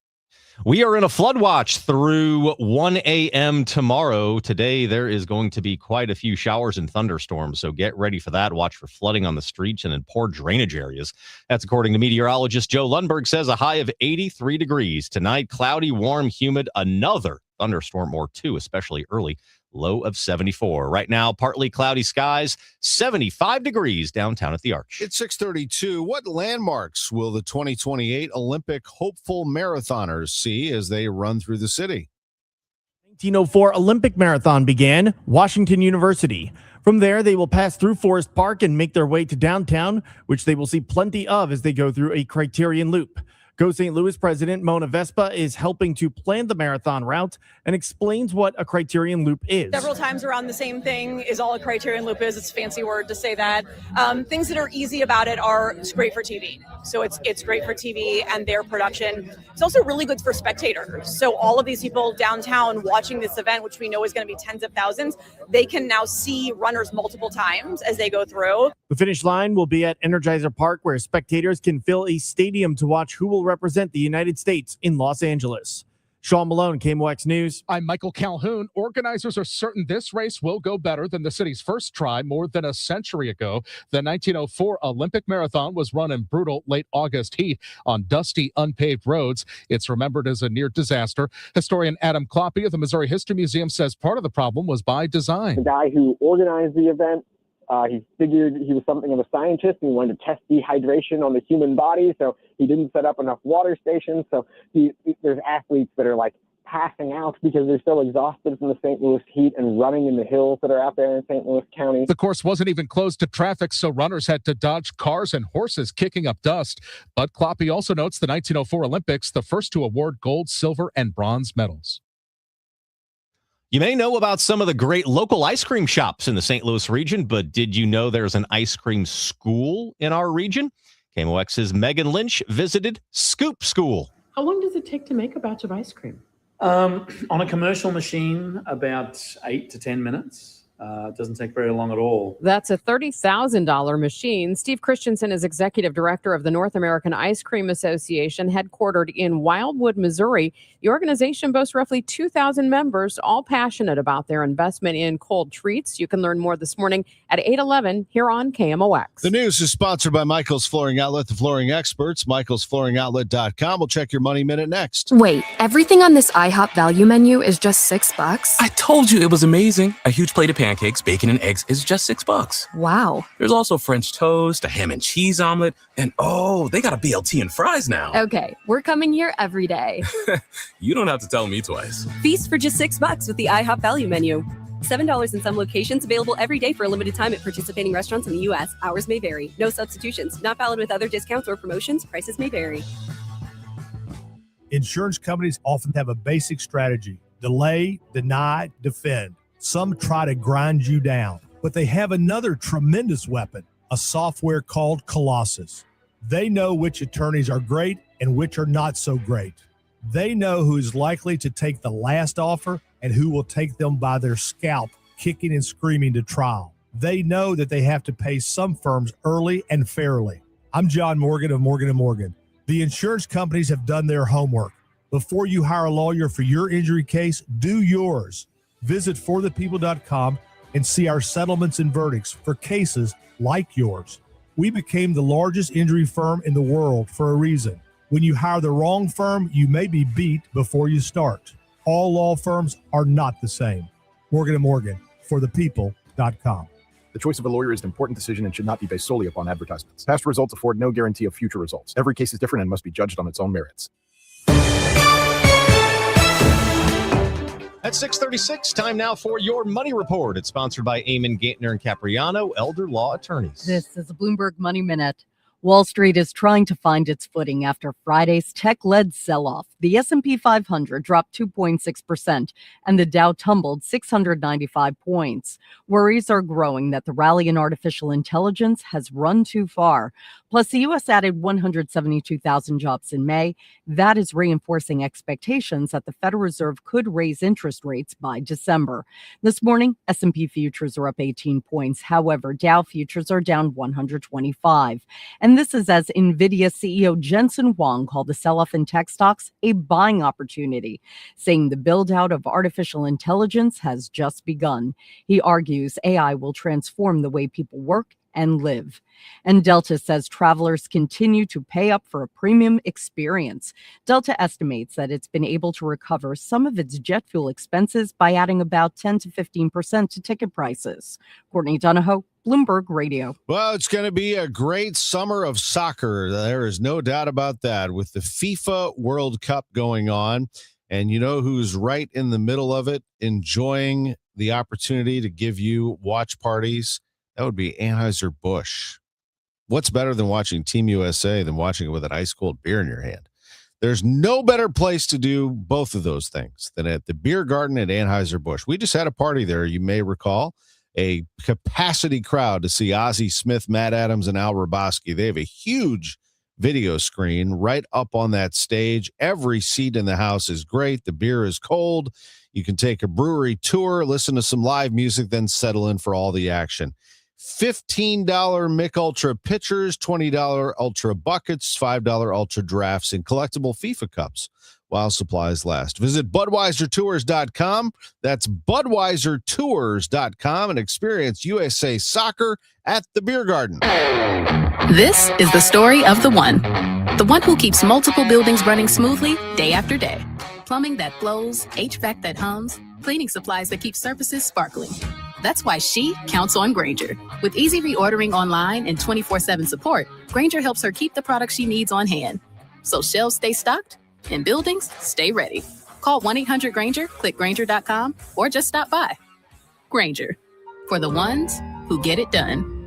We are in a flood watch through 1 a.m. tomorrow. Today, there is going to be quite a few showers and thunderstorms, so get ready for that. Watch for flooding on the streets and in poor drainage areas. That's according to meteorologist Joe Lundberg, says a high of 83 degrees. Tonight, cloudy, warm, humid, another thunderstorm or two, especially early. Low of 74. Right now, partly cloudy skies, 75 degrees downtown at the Arch. It's 6:32. What landmarks will the 2028 Olympic hopeful marathoners see as they run through the city? 1904 Olympic Marathon began, Washington University. From there, they will pass through Forest Park and make their way to downtown, which they will see plenty of as they go through a Criterion Loop. Go St. Louis President Mona Vespa is helping to plan the marathon route and explains what a Criterion Loop is. Several times around the same thing is all a Criterion Loop is. It's a fancy word to say that. Things that are easy about it are it's great for TV. So it's great for TV and their production. It's also really good for spectators. So all of these people downtown watching this event, which we know is going to be tens of thousands, they can now see runners multiple times as they go through. The finish line will be at Energizer Park, where spectators can fill a stadium to watch who will represent the United States in Los Angeles. Sean Malone, KMOX News. I'm Michael Calhoun. Organizers are certain this race will go better than the city's first try more than a century ago. The 1904 Olympic Marathon was run in brutal late August heat on dusty, unpaved roads. It's remembered as a near disaster. Historian Adam Kloppe of the Missouri History Museum says part of the problem was by design. The guy who organized the event, he figured he was something of a scientist and he wanted to test dehydration on the human body, so he didn't set up enough water stations. So there's athletes that are like passing out because they're so exhausted from the St. Louis heat and running in the hills that are out there in St. Louis County. The course wasn't even closed to traffic, so runners had to dodge cars and horses kicking up dust. But Kloppe also notes the 1904 Olympics, the first to award gold, silver, and bronze medals. You may know about some of the great local ice cream shops in the St. Louis region, but did you know there's an ice cream school in our region? KMOX's Megan Lynch visited Scoop School. How long does it take to make a batch of ice cream? On a commercial machine, about 8 to 10 minutes. It doesn't take very long at all. That's a $30,000 machine. Steve Christensen is executive director of the North American Ice Cream Association, headquartered in Wildwood, Missouri. The organization boasts roughly 2,000 members, all passionate about their investment in cold treats. You can learn more this morning at 8:11 here on KMOX. The news is sponsored by Michael's Flooring Outlet, the flooring experts. michaelsflooringoutlet.com. We'll check your money minute next. Wait, everything on this IHOP value menu is just $6? I told you it was amazing. A huge plate of pancakes, bacon, and eggs is just $6. Wow. There's also French toast, a ham and cheese omelet, and oh, they got a BLT and fries now. Okay, we're coming here every day. You don't have to tell me twice. Feast for just $6 with the IHOP value menu. $7 in some locations, available every day for a limited time at participating restaurants in the U.S. Hours may vary. No substitutions. Not valid with other discounts or promotions. Prices may vary. Insurance companies often have a basic strategy: delay, deny, defend. Some try to grind you down, but they have another tremendous weapon, a software called Colossus. They know which attorneys are great and which are not so great. They know who is likely to take the last offer and who will take them by their scalp, kicking and screaming to trial. They know that they have to pay some firms early and fairly. I'm John Morgan of Morgan & Morgan. The insurance companies have done their homework. Before you hire a lawyer for your injury case, do yours. Visit forthepeople.com and see our settlements and verdicts for cases like yours. We became the largest injury firm in the world for a reason. When you hire the wrong firm, you may be beat before you start. All law firms are not the same. Morgan & Morgan, forthepeople.com. The choice of a lawyer is an important decision and should not be based solely upon advertisements. Past results afford no guarantee of future results. Every case is different and must be judged on its own merits. At 6:36, time now for your Money Report. It's sponsored by Eamon Gantner and Capriano, Elder Law Attorneys. This is a Bloomberg Money Minute. Wall Street is trying to find its footing after Friday's tech-led sell-off. The S&P 500 dropped 2.6%, and the Dow tumbled 695 points. Worries are growing that the rally in artificial intelligence has run too far. Plus, the U.S. added 172,000 jobs in May. That is reinforcing expectations that the Federal Reserve could raise interest rates by December. This morning, S&P futures are up 18 points. However, Dow futures are down 125. And this is as NVIDIA CEO Jensen Huang called the sell-off in tech stocks a buying opportunity, saying the build-out of artificial intelligence has just begun. He argues AI will transform the way people work and live. And Delta says travelers continue to pay up for a premium experience. Delta estimates that it's been able to recover some of its jet fuel expenses by adding about 10 to 15% to ticket prices. Courtney Donahoe, Bloomberg Radio. Well, it's going to be a great summer of soccer. There is no doubt about that, with the FIFA World Cup going on. And you know who's right in the middle of it, enjoying the opportunity to give you watch parties? That would be Anheuser-Busch. What's better than watching Team USA than watching it with an ice-cold beer in your hand? There's no better place to do both of those things than at the Beer Garden at Anheuser-Busch. We just had a party there, you may recall, a capacity crowd to see Ozzie Smith, Matt Adams, and Al Raboski. They have a huge video screen right up on that stage. Every seat in the house is great. The beer is cold. You can take a brewery tour, listen to some live music, then settle in for all the action. $15 Mick Ultra pitchers, $20 Ultra buckets, $5 Ultra drafts, and collectible FIFA cups. while supplies last. Visit BudweiserTours.com. That's BudweiserTours.com and experience USA Soccer at the Beer Garden. This is the story of the one who keeps multiple buildings running smoothly day after day. Plumbing that flows, HVAC that hums, cleaning supplies that keep surfaces sparkling. That's why she counts on Grainger. With easy reordering online and 24/7 support, Grainger helps her keep the products she needs on hand. So shelves stay stocked and buildings stay ready. Call 1-800-GRAINGER, click Grainger.com, or just stop by. Grainger, for the ones who get it done.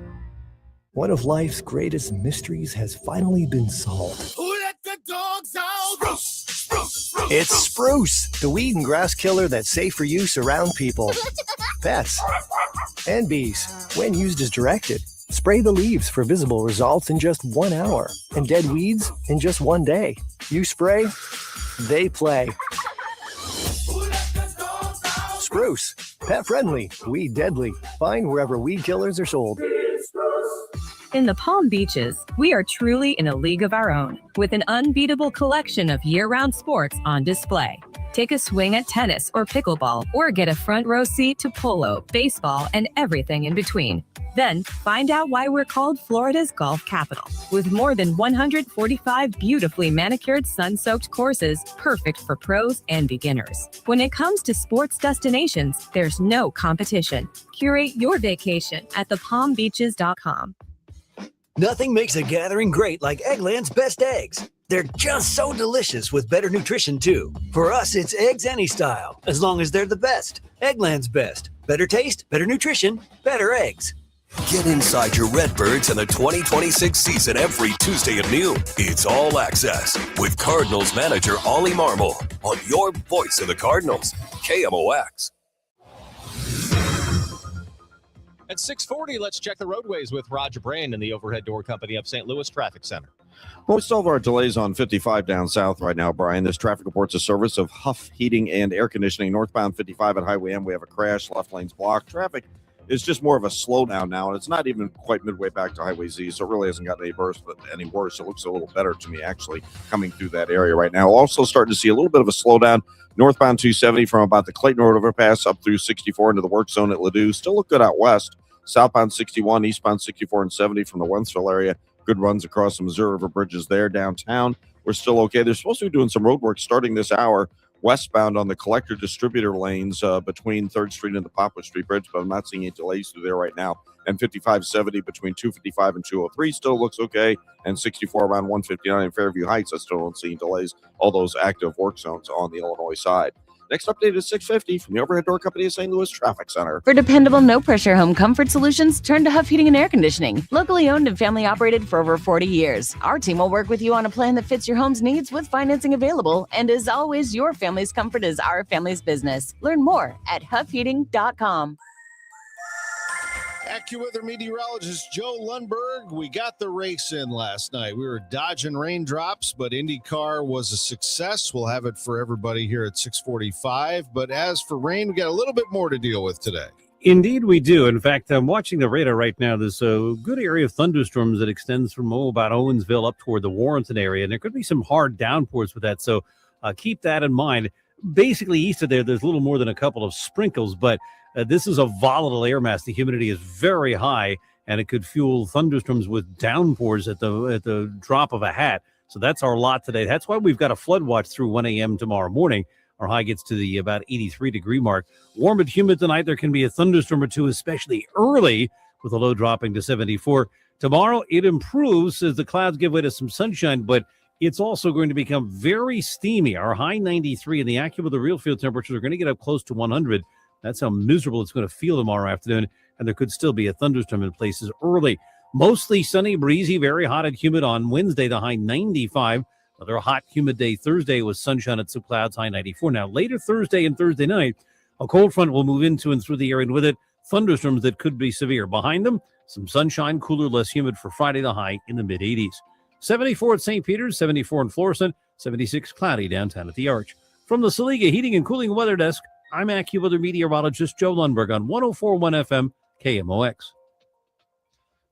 One of life's greatest mysteries has finally been solved. Who let the dogs out? Spruce, spruce, spruce. It's spruce, the weed and grass killer that's safe for use around people, pets, and bees when used as directed. Spray the leaves for visible results in just 1 hour and dead weeds in just 1 day. You spray, they play. Spruce, pet friendly, weed deadly. Find wherever weed killers are sold. In the Palm Beaches, we are truly in a league of our own, with an unbeatable collection of year-round sports on display. Take a swing at tennis or pickleball, or get a front row seat to polo, baseball, and everything in between. Then, find out why we're called Florida's golf capital, with more than 145 beautifully manicured sun-soaked courses, perfect for pros and beginners. When it comes to sports destinations, there's no competition. Curate your vacation at thepalmbeaches.com. Nothing makes a gathering great like Eggland's Best Eggs. They're just so delicious with better nutrition, too. For us, it's eggs any style, as long as they're the best. Eggland's Best. Better taste, better nutrition, better eggs. Get inside your Redbirds in the 2026 season every Tuesday at noon. It's All Access with Cardinals manager Ollie Marmol on your voice of the Cardinals, KMOX. At 6:40, let's check the roadways with Roger Brand in the Overhead Door Company of St. Louis Traffic Center. Most of our delays on 55 down south right now, Brian. This traffic reports a service of Huff Heating and Air Conditioning. Northbound 55 at Highway M, we have a crash. Left lane's blocked. Traffic is just more of a slowdown now, and it's not even quite midway back to Highway Z, so it really hasn't gotten any worse. It looks a little better to me, actually, coming through that area right now. Also starting to see a little bit of a slowdown. Northbound 270 from about the Clayton Road overpass up through 64 into the work zone at Ladue. Still look good out west. Southbound 61, eastbound 64 and 70 from the Wentzville area. Good runs across the Missouri River bridges there. Downtown, we're still okay. They're supposed to be doing some road work starting this hour westbound on the collector distributor lanes between 3rd Street and the Poplar Street Bridge, but I'm not seeing any delays through there right now. And 5570 between 255 and 203 still looks okay. And 64 around 159 in Fairview Heights, I still don't see any delays. All those active work zones on the Illinois side. Next update is 6:50 from the Overhead Door Company of St. Louis Traffic Center. For dependable, no-pressure home comfort solutions, turn to Huff Heating and Air Conditioning. Locally owned and family operated for over 40 years. Our team will work with you on a plan that fits your home's needs with financing available. And as always, your family's comfort is our family's business. Learn more at huffheating.com. AccuWeather meteorologist Joe Lundberg. We got the race in last night. We were dodging raindrops, but IndyCar was a success. We'll have it for everybody here at 6:45. But as for rain, we got a little bit more to deal with today. Indeed, we do. In fact, I'm watching the radar right now. There's a good area of thunderstorms that extends from about Owensville up toward the Warrenton area, and there could be some hard downpours with that. So keep that in mind. Basically, east of there's a little more than a couple of sprinkles, but this is a volatile air mass. The humidity is very high, and it could fuel thunderstorms with downpours at the drop of a hat. So that's our lot today. That's why we've got a flood watch through 1 a.m. tomorrow morning. Our high gets to the about 83-degree mark. Warm but humid tonight. There can be a thunderstorm or two, especially early, with a low dropping to 74. Tomorrow, it improves as the clouds give way to some sunshine, but it's also going to become very steamy. Our high 93 and the AccuWeather real field temperatures are going to get up close to 100. That's how miserable it's going to feel tomorrow afternoon, and there could still be a thunderstorm in places early. Mostly sunny, breezy, very hot and humid on Wednesday, the high 95. Another hot, humid day Thursday with sunshine and some clouds, high 94. Now, later Thursday and Thursday night, a cold front will move into and through the area, and with it, thunderstorms that could be severe. Behind them, some sunshine, cooler, less humid for Friday, the high in the mid-80s. 74 at St. Peter's, 74 in Florissant, 76 cloudy downtown at the Arch. From the Saliga Heating and Cooling Weather Desk, I'm AccuWeather meteorologist Joe Lundberg on 104.1 FM KMOX.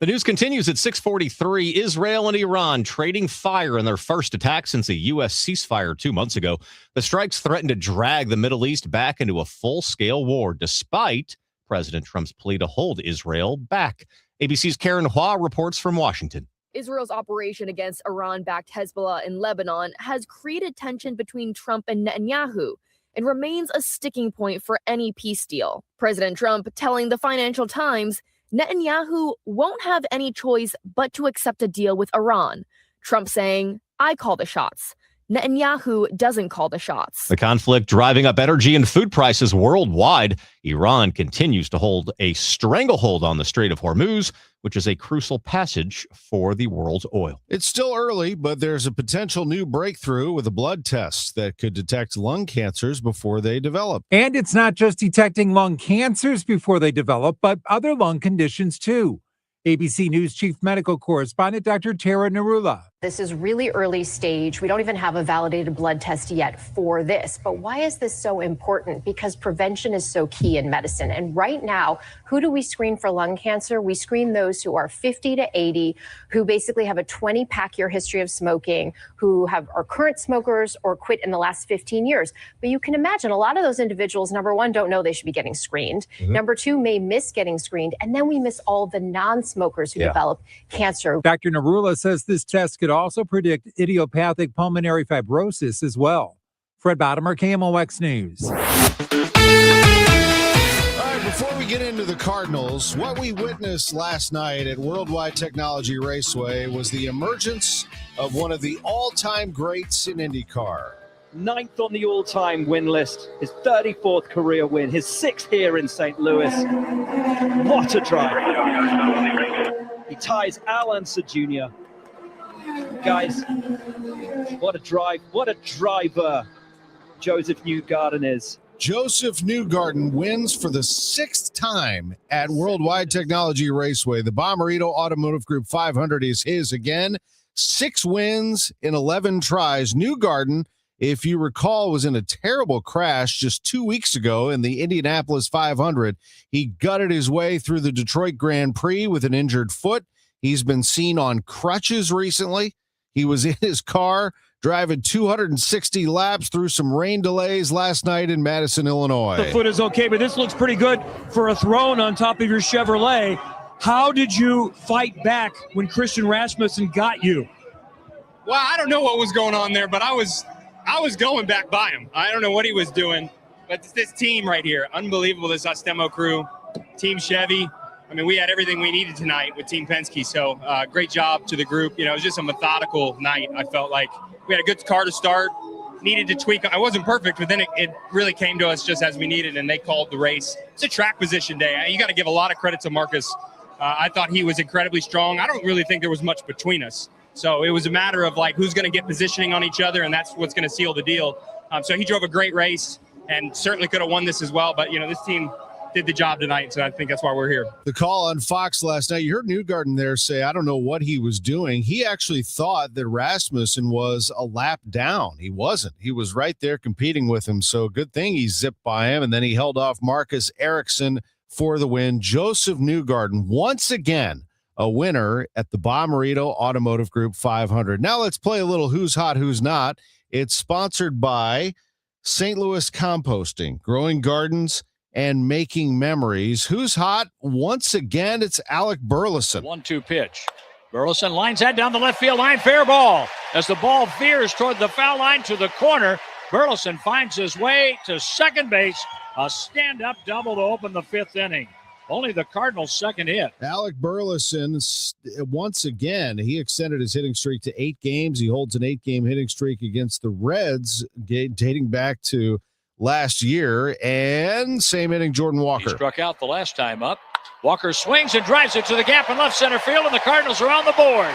The news continues at 6:43. Israel and Iran trading fire in their first attack since a U.S. ceasefire 2 months ago. The strikes threaten to drag the Middle East back into a full-scale war, despite President Trump's plea to hold Israel back. ABC's Karen Hua reports from Washington. Israel's operation against Iran-backed Hezbollah in Lebanon has created tension between Trump and Netanyahu and remains a sticking point for any peace deal. President Trump telling the Financial Times Netanyahu won't have any choice but to accept a deal with Iran. Trump saying, I call the shots. Netanyahu doesn't call the shots. The conflict driving up energy and food prices worldwide. Iran continues to hold a stranglehold on the Strait of Hormuz, which is a crucial passage for the world's oil. It's still early, but there's a potential new breakthrough with a blood test that could detect lung cancers before they develop. And it's not just detecting lung cancers before they develop, but other lung conditions too. ABC News Chief Medical Correspondent Dr. Tara Narula. This is really early stage. We don't even have a validated blood test yet for this. But why is this so important? Because prevention is so key in medicine. And right now, who do we screen for lung cancer? We screen those who are 50 to 80, who basically have a 20-pack year history of smoking, who are current smokers or quit in the last 15 years. But you can imagine a lot of those individuals, number one, don't know they should be getting screened. Number two, may miss getting screened. And then we miss all the non-smokers who develop cancer. Dr. Narula says this test could also predict idiopathic pulmonary fibrosis as well. Fred Bottomer, KMOX News. All right, before we get into the Cardinals, what we witnessed last night at Worldwide Technology Raceway was the emergence of one of the all-time greats in IndyCar. 9th on the all-time win list, his 34th career win, his 6th here in St. Louis. What a drive. He ties Al Unser Jr. Guys, what a drive, what a driver Joseph Newgarden is. Joseph Newgarden wins for the 6th time at Worldwide Technology Raceway. The Bommarito Automotive Group 500 is his again. 6 wins in 11 tries. Newgarden, if you recall, was in a terrible crash just 2 weeks ago in the Indianapolis 500. He gutted his way through the Detroit Grand Prix with an injured foot. He's been seen on crutches recently. He was in his car driving 260 laps through some rain delays last night in Madison, Illinois. The foot is okay, but this looks pretty good for a throne on top of your Chevrolet. How did you fight back when Christian Rasmussen got you? Well, I don't know what was going on there, but I was going back by him. I don't know what he was doing, but this team right here, unbelievable, this Ostemo crew, Team Chevy. I mean, we had everything we needed tonight with Team Penske, so great job to the group. You know, it was just a methodical night. I felt like we had a good car to start, needed to tweak. I wasn't perfect, but then it really came to us just as we needed, and they called the race. It's a track position day. You got to give a lot of credit to Marcus. I thought he was incredibly strong. I don't really think there was much between us. So it was a matter of like who's going to get positioning on each other, and that's what's going to seal the deal. So he drove a great race and certainly could have won this as well. But, you know, this team did the job tonight, so I think that's why we're here. The call on Fox last night, you heard Newgarden there say, I don't know what he was doing. He actually thought that Rasmussen was a lap down. He wasn't. He was right there competing with him. So good thing he zipped by him, and then he held off Marcus Ericsson for the win. Joseph Newgarden, once again, a winner at the Bommarito Automotive Group 500. Now let's play a little Who's Hot, Who's Not. It's sponsored by St. Louis Composting, growing gardens and making memories. Who's hot? Once again, it's Alec Burleson. 1-2 pitch. Burleson lines that down the left field line. Fair ball. As the ball veers toward the foul line to the corner, Burleson finds his way to second base. A stand-up double to open the 5th inning. Only the Cardinals' second hit. Alec Burleson, once again, he extended his hitting streak to 8 games. He holds an 8-game hitting streak against the Reds, dating back to last year. And same inning, Jordan Walker. He struck out the last time up. Walker swings and drives it to the gap in left center field, and the Cardinals are on the board.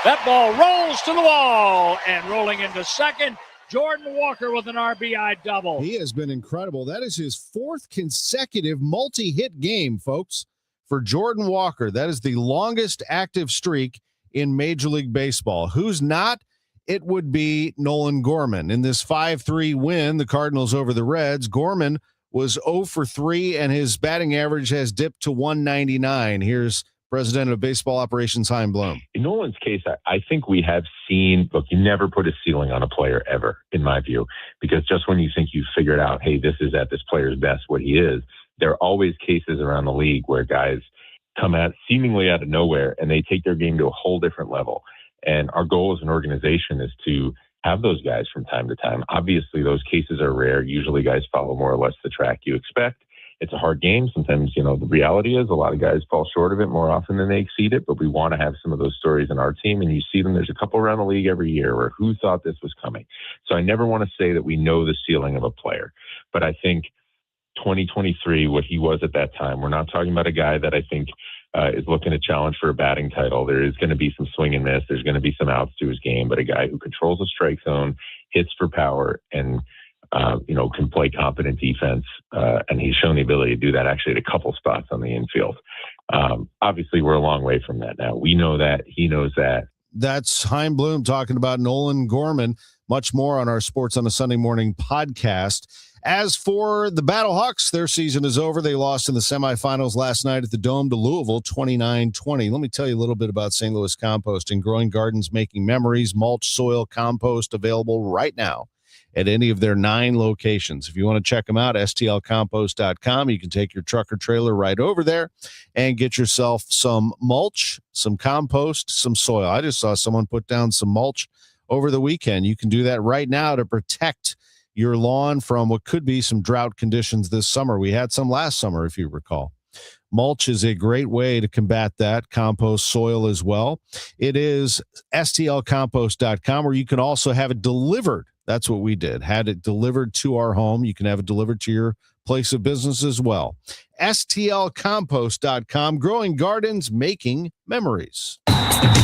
That ball rolls to the wall, and rolling into second, Jordan Walker with an RBI double. He has been incredible. That is his 4th consecutive multi-hit game, folks, for Jordan Walker. That is the longest active streak in Major League Baseball. Who's not? It would be Nolan Gorman. In this 5-3 win, the Cardinals over the Reds, Gorman was 0 for 3, and his batting average has dipped to 199. Here's president of baseball operations, Chaim Bloom. In Nolan's case, I think we have seen, look, you never put a ceiling on a player ever, in my view, because just when you think you've figured out, hey, this is at this player's best, what he is, there are always cases around the league where guys come out seemingly out of nowhere and they take their game to a whole different level. And our goal as an organization is to have those guys from time to time. Obviously, those cases are rare. Usually guys follow more or less the track you expect. It's a hard game. Sometimes, the reality is a lot of guys fall short of it more often than they exceed it, but we want to have some of those stories in our team. And you see them, there's a couple around the league every year where who thought this was coming? So I never want to say that we know the ceiling of a player, but I think 2023, what he was at that time, we're not talking about a guy that I think is looking to challenge for a batting title. There is going to be some swing and miss. There's going to be some outs to his game, but a guy who controls the strike zone, hits for power, and can play competent defense. And he's shown the ability to do that actually at a couple spots on the infield. Obviously, we're a long way from that now. We know that. He knows that. That's Chaim Bloom talking about Nolan Gorman. Much more on our Sports on a Sunday Morning podcast. As for the Battlehawks, their season is over. They lost in the semifinals last night at the Dome to Louisville, 29-20. Let me tell you a little bit about St. Louis Composting. Growing gardens, making memories, mulch, soil, compost available right now at any of their 9 locations. If you want to check them out, stlcompost.com. You can take your truck or trailer right over there and get yourself some mulch, some compost, some soil. I just saw someone put down some mulch over the weekend. You can do that right now to protect your lawn from what could be some drought conditions this summer. We had some last summer, if you recall. Mulch is a great way to combat that. Compost soil as well. It is stlcompost.com, where you can also have it delivered. That's what we did. Had it delivered to our home. You can have it delivered to your place of business as well. stlcompost.com. Growing gardens, making memories.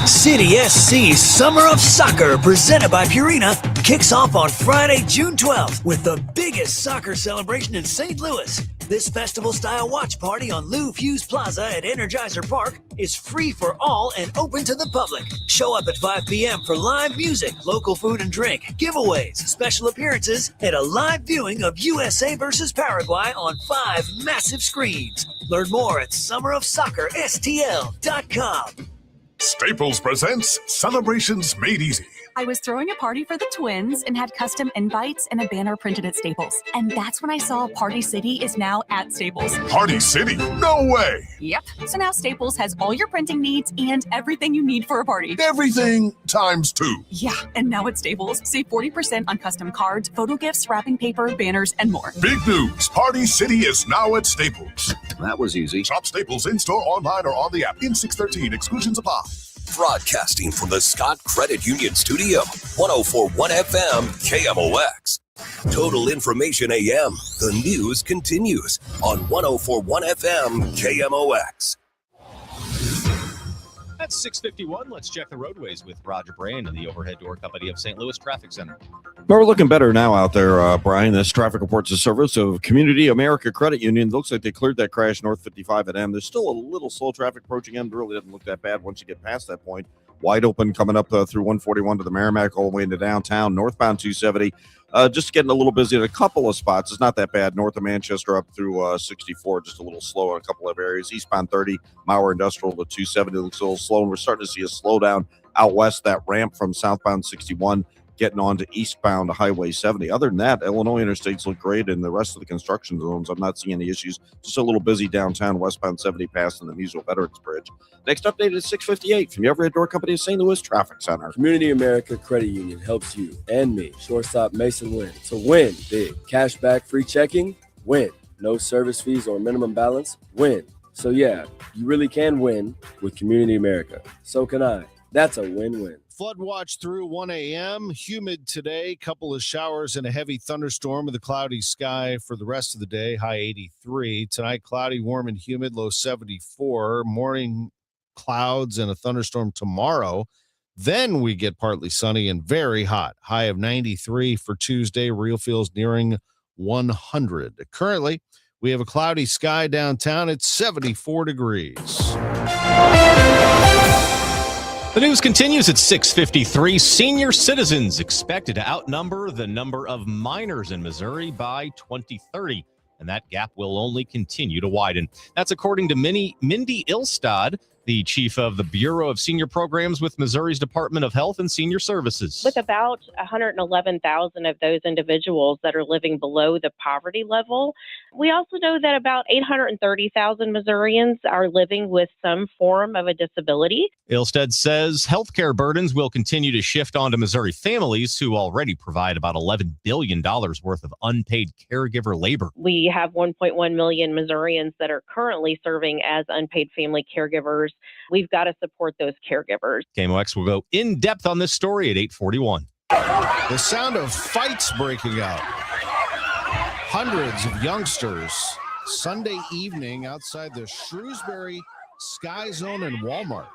City SC Summer of Soccer, presented by Purina, kicks off on Friday, June 12th with the biggest soccer celebration in St. Louis. This festival-style watch party on Lou Hughes Plaza at Energizer Park is free for all and open to the public. Show up at 5 p.m. for live music, local food and drink, giveaways, special appearances, and a live viewing of USA versus Paraguay on 5 massive screens. Learn more at summerofsoccerstl.com. Staples presents Celebrations Made Easy. I was throwing a party for the twins and had custom invites and a banner printed at Staples. And that's when I saw Party City is now at Staples. Party City? No way! Yep. So now Staples has all your printing needs and everything you need for a party. Everything times 2. Yeah, and now at Staples, save 40% on custom cards, photo gifts, wrapping paper, banners, and more. Big news! Party City is now at Staples. That was easy. Shop Staples in-store, online, or on the app. In 613, exclusions apply. Broadcasting from the Scott Credit Union Studio, 104.1 FM KMOX. Total Information AM. The news continues on 104.1 FM KMOX. That's 6:51. Let's check the roadways with Roger Brand and the Overhead Door Company of St. Louis Traffic Center. We're looking better now out there, Brian. This traffic reports a service of Community America Credit Union. Looks like they cleared that crash north 55 at M. There's still a little slow traffic approaching M. It really doesn't look that bad once you get past that point. Wide open coming up through 141 to the Merrimack, all the way into downtown. Northbound 270, just getting a little busy at a couple of spots. It's not that bad. North of Manchester up through 64, just a little slow in a couple of areas. Eastbound 30, Mauer Industrial to 270 looks a little slow. And we're starting to see a slowdown out west, that ramp from southbound 61 getting on to eastbound Highway 70. Other than that, Illinois interstates look great, and the rest of the construction zones, I'm not seeing any issues. Just a little busy downtown, westbound 70 past the Musial Veterans Bridge. Next update is 6:58 from the Overhead Door Company of St. Louis Traffic Center. Community America Credit Union helps you and me, shortstop Mason win. So win big. Cash back, free checking, win. No service fees or minimum balance, win. So yeah, you really can win with Community America. So can I. That's a win-win. Flood watch through 1 a.m. Humid today. Couple of showers and a heavy thunderstorm with a cloudy sky for the rest of the day. High 83. Tonight, cloudy, warm, and humid. Low 74. Morning clouds and a thunderstorm tomorrow. Then we get partly sunny and very hot. High of 93 for Tuesday. Real feels nearing 100. Currently, we have a cloudy sky downtown. It's 74 degrees. The news continues at 6:53. Senior citizens expected to outnumber the number of minors in Missouri by 2030, and that gap will only continue to widen. That's according to Mindy Ilstad, the chief of the Bureau of Senior Programs with Missouri's Department of Health and Senior Services. With about 111,000 of those individuals that are living below the poverty level, we also know that about 830,000 Missourians are living with some form of a disability. Ilstead says healthcare burdens will continue to shift onto Missouri families who already provide about $11 billion worth of unpaid caregiver labor. We have 1.1 million Missourians that are currently serving as unpaid family caregivers. We've got to support those caregivers. KMOX will go in depth on this story at 8:41. The sound of fights breaking out. Hundreds of youngsters Sunday evening outside the Shrewsbury Sky Zone and Walmart.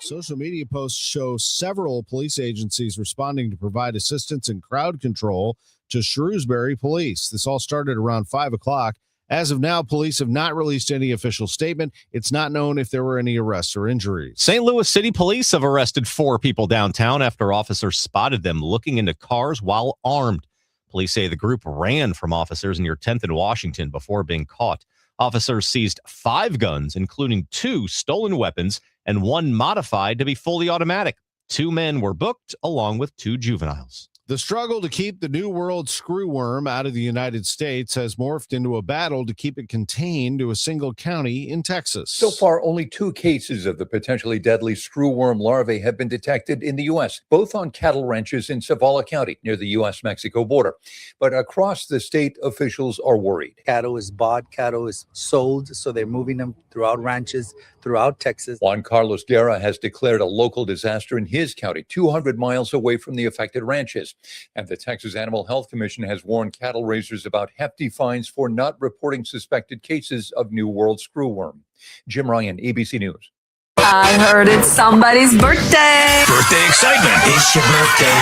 Social media posts show several police agencies responding to provide assistance and crowd control to Shrewsbury police. This all started around 5 o'clock. As of now, police have not released any official statement. It's not known if there were any arrests or injuries. St. Louis City Police have arrested 4 people downtown after officers spotted them looking into cars while armed. Police say the group ran from officers near 10th and Washington before being caught. Officers seized 5 guns, including 2 stolen weapons and 1 modified to be fully automatic. 2 men were booked along with 2 juveniles. The struggle to keep the New World screwworm out of the United States has morphed into a battle to keep it contained to a single county in Texas. So far, only 2 cases of the potentially deadly screwworm larvae have been detected in the U.S., both on cattle ranches in Zavala County near the U.S.-Mexico border. But across the state, officials are worried. Cattle is bought, cattle is sold, so they're moving them throughout ranches, throughout Texas. Juan Carlos Guerra has declared a local disaster in his county, 200 miles away from the affected ranches. And the Texas Animal Health Commission has warned cattle raisers about hefty fines for not reporting suspected cases of New World screwworm. Jim Ryan, ABC News. I heard it's somebody's birthday. Birthday excitement. It's your birthday.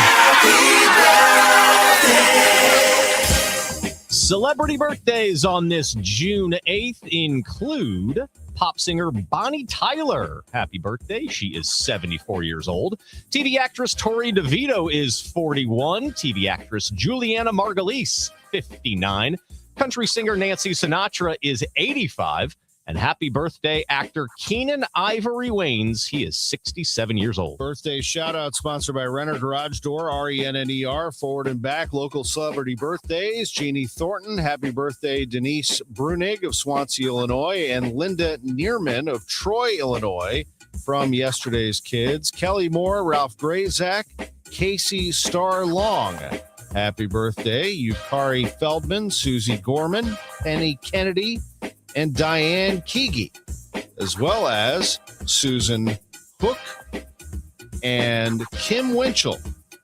Celebrity birthdays on this June 8th include pop singer Bonnie Tyler. Happy birthday. She is 74 years old. TV actress Tori DeVito is 41. TV actress Juliana Margulies, 59. Country singer Nancy Sinatra is 85. And happy birthday, actor Keenan Ivory Waynes. He is 67 years old. Birthday shout out sponsored by Renner Garage Door, RENNER, forward and back. Local celebrity birthdays. Jeannie Thornton. Happy birthday, Denise Brunig of Swansea, Illinois. And Linda Neerman of Troy, Illinois, from yesterday's kids. Kelly Moore, Ralph Grazak, Casey Starr Long. Happy birthday, Yukari Feldman, Susie Gorman, Penny Kennedy, and Diane Keegi, as well as Susan Hook and Kim Winchell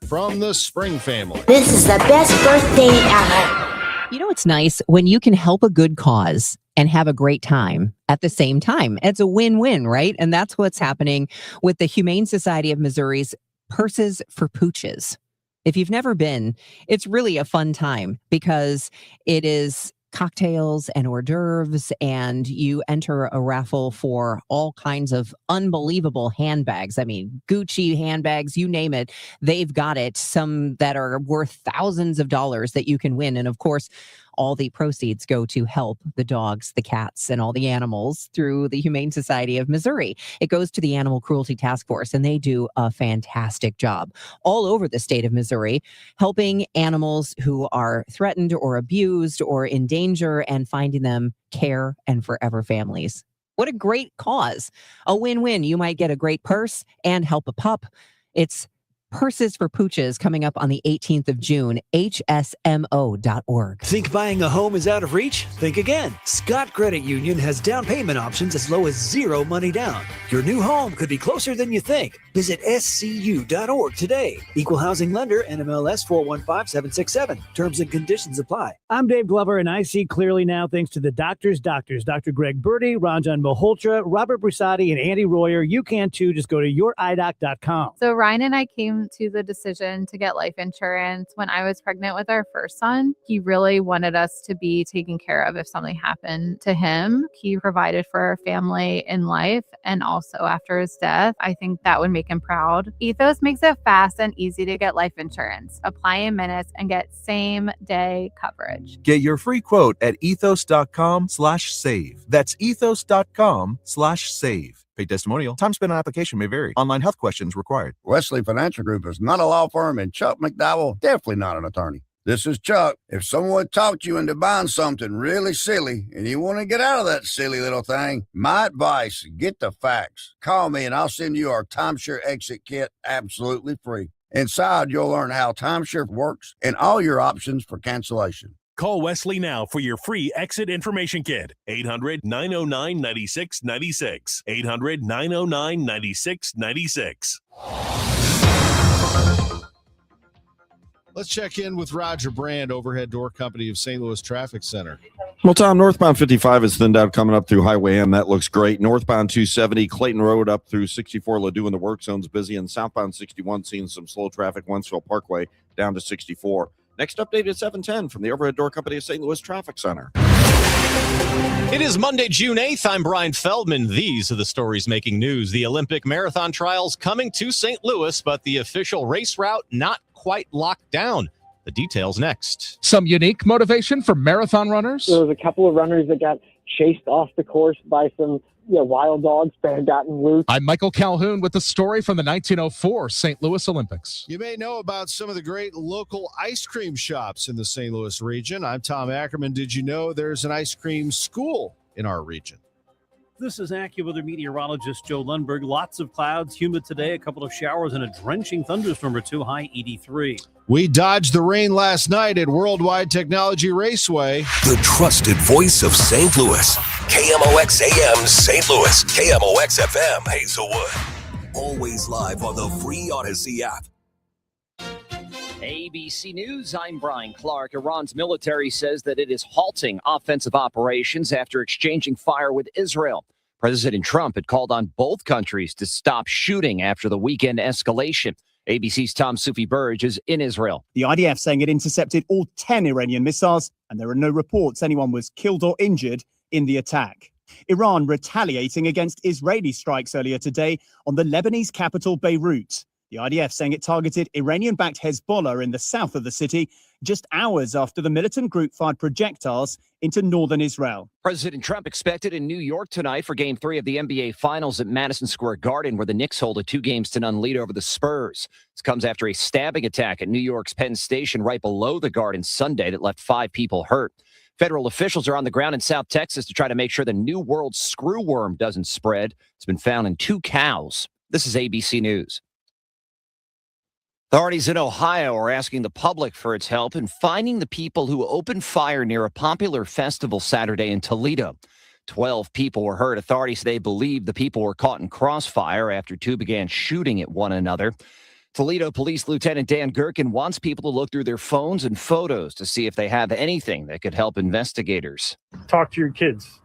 from the Spring family. This is the best birthday ever. You know, it's nice when you can help a good cause and have a great time at the same time. It's a win-win, right? And that's what's happening with the Humane Society of Missouri's Purses for Pooches. If you've never been, it's really a fun time because it is cocktails and hors d'oeuvres, and you enter a raffle for all kinds of unbelievable handbags. I mean, Gucci handbags, you name it, they've got it. Some that are worth thousands of dollars that you can win. And of course, all the proceeds go to help the dogs, the cats, and all the animals through the Humane Society of Missouri. It goes to the Animal Cruelty Task Force, and they do a fantastic job all over the state of Missouri, helping animals who are threatened or abused or in danger and finding them care and forever families. What a great cause. A win-win. You might get a great purse and help a pup. It's Purses for Pooches coming up on the 18th of June, hsmo.org. Think buying a home is out of reach? Think again. Scott Credit Union has down payment options as low as 0 money down. Your new home could be closer than you think. Visit scu.org today. Equal housing lender, NMLS 415767. Terms and conditions apply. I'm Dave Glover, and I see clearly now thanks to the doctors, Dr. Greg Birdie, Ranjan Malhotra, Robert Brusati, and Andy Royer. You can too. Just go to youridoc.com. So Ryan and I came come to the decision to get life insurance when I was pregnant with our first son. He really wanted us to be taken care of if something happened to him. He provided for our family in life and also after his death. I think that would make him proud. Ethos makes it fast and easy to get life insurance. Apply in minutes and get same-day coverage. Get your free quote at ethos.com/save. That's ethos.com/save. Paid testimonial. Time spent on application may vary. Online health questions required. Wesley Financial Group is not a law firm, and Chuck McDowell definitely not an attorney. This is Chuck. If someone talked you into buying something really silly and you want to get out of that silly little thing, my advice, get the facts. Call me and I'll send you our timeshare exit kit absolutely free. Inside, you'll learn how timeshare works and all your options for cancellation. Call Wesley now for your free exit information kit. 800-909-9696. 800-909-9696. Let's check in with Roger Brand, overhead door company of St. Louis Traffic Center. Well, Tom, northbound 55 is thinned out coming up through Highway M. That looks great. Northbound 270, Clayton Road up through 64, Ladue in the work zone's busy. And southbound 61, seeing some slow traffic, Wentzville Parkway down to 64. Next update at 7:10 from the overhead door company of St. Louis Traffic Center. It is Monday, June 8th. I'm Brian Feldman. These are the stories making news. The Olympic marathon trials coming to St. Louis, but the official race route not quite locked down. The details next. Some unique motivation for marathon runners. There was a couple of runners that got chased off the course by some wild dogs that had gotten loose. I'm Michael Calhoun with the story from the 1904 St. Louis Olympics. You may know about some of the great local ice cream shops in the St. Louis region. I'm Tom Ackerman. Did you know there's an ice cream school in our region? This is AccuWeather meteorologist Joe Lundberg. Lots of clouds, humid today, a couple of showers, and a drenching thunderstorm or two, high 83. We dodged the rain last night at Worldwide Technology Raceway. The trusted voice of St. Louis. KMOX AM St. Louis. KMOX FM Hazelwood. Always live on the free Odyssey app. ABC News, I'm Brian Clark. Iran's military says that it is halting offensive operations after exchanging fire with Israel. President Trump had called on both countries to stop shooting after the weekend escalation. ABC's Tom Sufi Burge is in Israel. The IDF saying it intercepted all 10 Iranian missiles, and there are no reports anyone was killed or injured in the attack. Iran retaliating against Israeli strikes earlier today on the Lebanese capital, Beirut. The IDF saying it targeted Iranian-backed Hezbollah in the south of the city just hours after the militant group fired projectiles into northern Israel. President Trump expected in New York tonight for Game 3 of the NBA Finals at Madison Square Garden, where the Knicks hold a 2-0 lead over the Spurs. This comes after a stabbing attack at New York's Penn Station right below the Garden Sunday that left 5 people hurt. Federal officials are on the ground in South Texas to try to make sure the New World screwworm doesn't spread. It's been found in 2 cows. This is ABC News. Authorities in Ohio are asking the public for its help in finding the people who opened fire near a popular festival Saturday in Toledo. 12 people were hurt. Authorities say they believe the people were caught in crossfire after 2 began shooting at one another. Toledo Police Lieutenant Dan Gherkin wants people to look through their phones and photos to see if they have anything that could help investigators. Talk to your kids.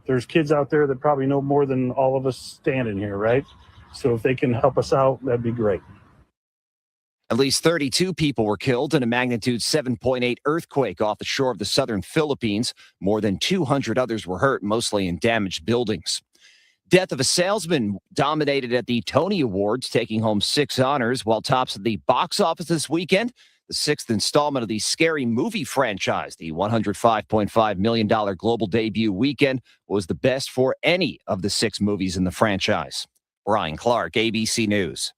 There's kids out there that probably know more than all of us standing here, right? So if they can help us out, that'd be great. At least 32 people were killed in a magnitude 7.8 earthquake off the shore of the southern Philippines. More than 200 others were hurt, mostly in damaged buildings. Death of a salesman dominated at the Tony Awards, taking home 6 honors, while tops at the box office this weekend. The 6th installment of the Scary Movie franchise, the $105.5 million global debut weekend, was the best for any of the 6 movies in the franchise. Brian Clark, ABC News.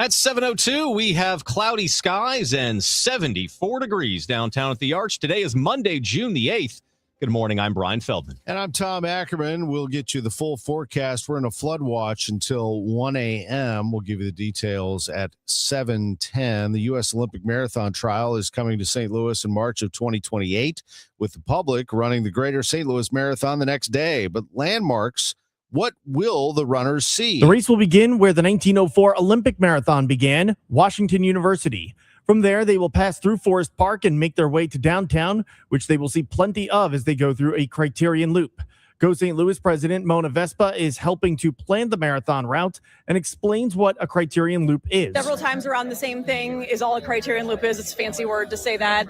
At 7:02, we have cloudy skies and 74 degrees downtown at the Arch. Today is Monday, June the 8th. Good morning. I'm Brian Feldman. And I'm Tom Ackerman. We'll get you the full forecast. We're in a flood watch until 1 a.m. We'll give you the details at 7:10. The U.S. Olympic Marathon Trial is coming to St. Louis in March of 2028, with the public running the Greater St. Louis Marathon the next day. But landmarks, what will the runners see? The race will begin where the 1904 Olympic Marathon began, Washington University. From there, they will pass through Forest Park and make their way to downtown, which they will see plenty of as they go through a Criterion Loop. Go St. Louis president Mona Vespa is helping to plan the marathon route and explains what a criterion loop is. Several times around the same thing is all a criterion loop is. It's a fancy word to say that.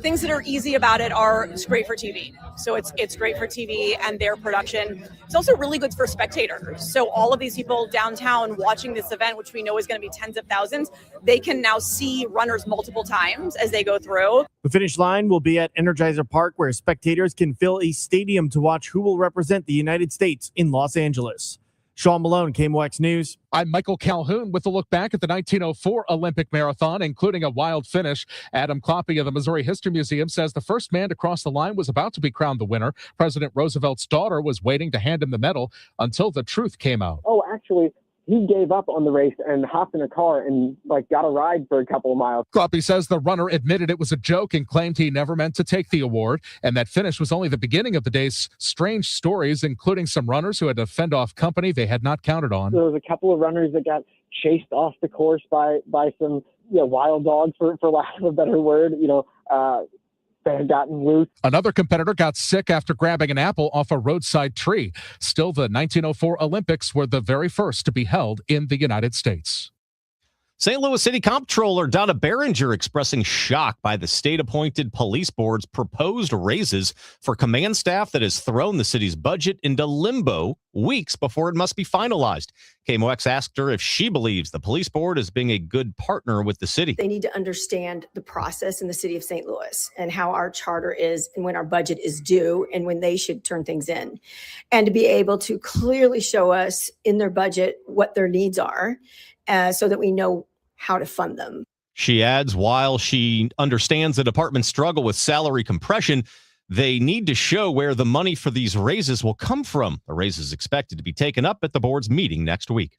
Things that are easy about it are it's great for TV. So it's great for TV and their production. It's also really good for spectators. So all of these people downtown watching this event, which we know is going to be tens of thousands, they can now see runners multiple times as they go through. The finish line will be at Energizer Park, where spectators can fill a stadium to watch who will represent the United States in Los Angeles. Sean Malone, KMOX News. I'm Michael Calhoun with a look back at the 1904 Olympic Marathon, including a wild finish. Adam Kloppe of the Missouri History Museum says the first man to cross the line was about to be crowned the winner. President Roosevelt's daughter was waiting to hand him the medal until the truth came out. Oh, actually, he gave up on the race and hopped in a car and got a ride for a couple of miles. Kloppe says the runner admitted it was a joke and claimed he never meant to take the award, and that finish was only the beginning of the day's strange stories, including some runners who had to fend off company they had not counted on. There was a couple of runners that got chased off the course by some wild dogs, for lack of a better word. They had gotten loose. Another competitor got sick after grabbing an apple off a roadside tree. Still, the 1904 Olympics were the very first to be held in the United States. St. Louis City Comptroller Donna Behringer expressing shock by the state-appointed police board's proposed raises for command staff that has thrown the city's budget into limbo weeks before it must be finalized. KMOX asked her if she believes the police board is being a good partner with the city. They need to understand the process in the city of St. Louis and how our charter is and when our budget is due and when they should turn things in. And to be able to clearly show us in their budget what their needs are so that we know how to fund them. She adds, while she understands the department's struggle with salary compression, they need to show where the money for these raises will come from. The raise is expected to be taken up at the board's meeting next week.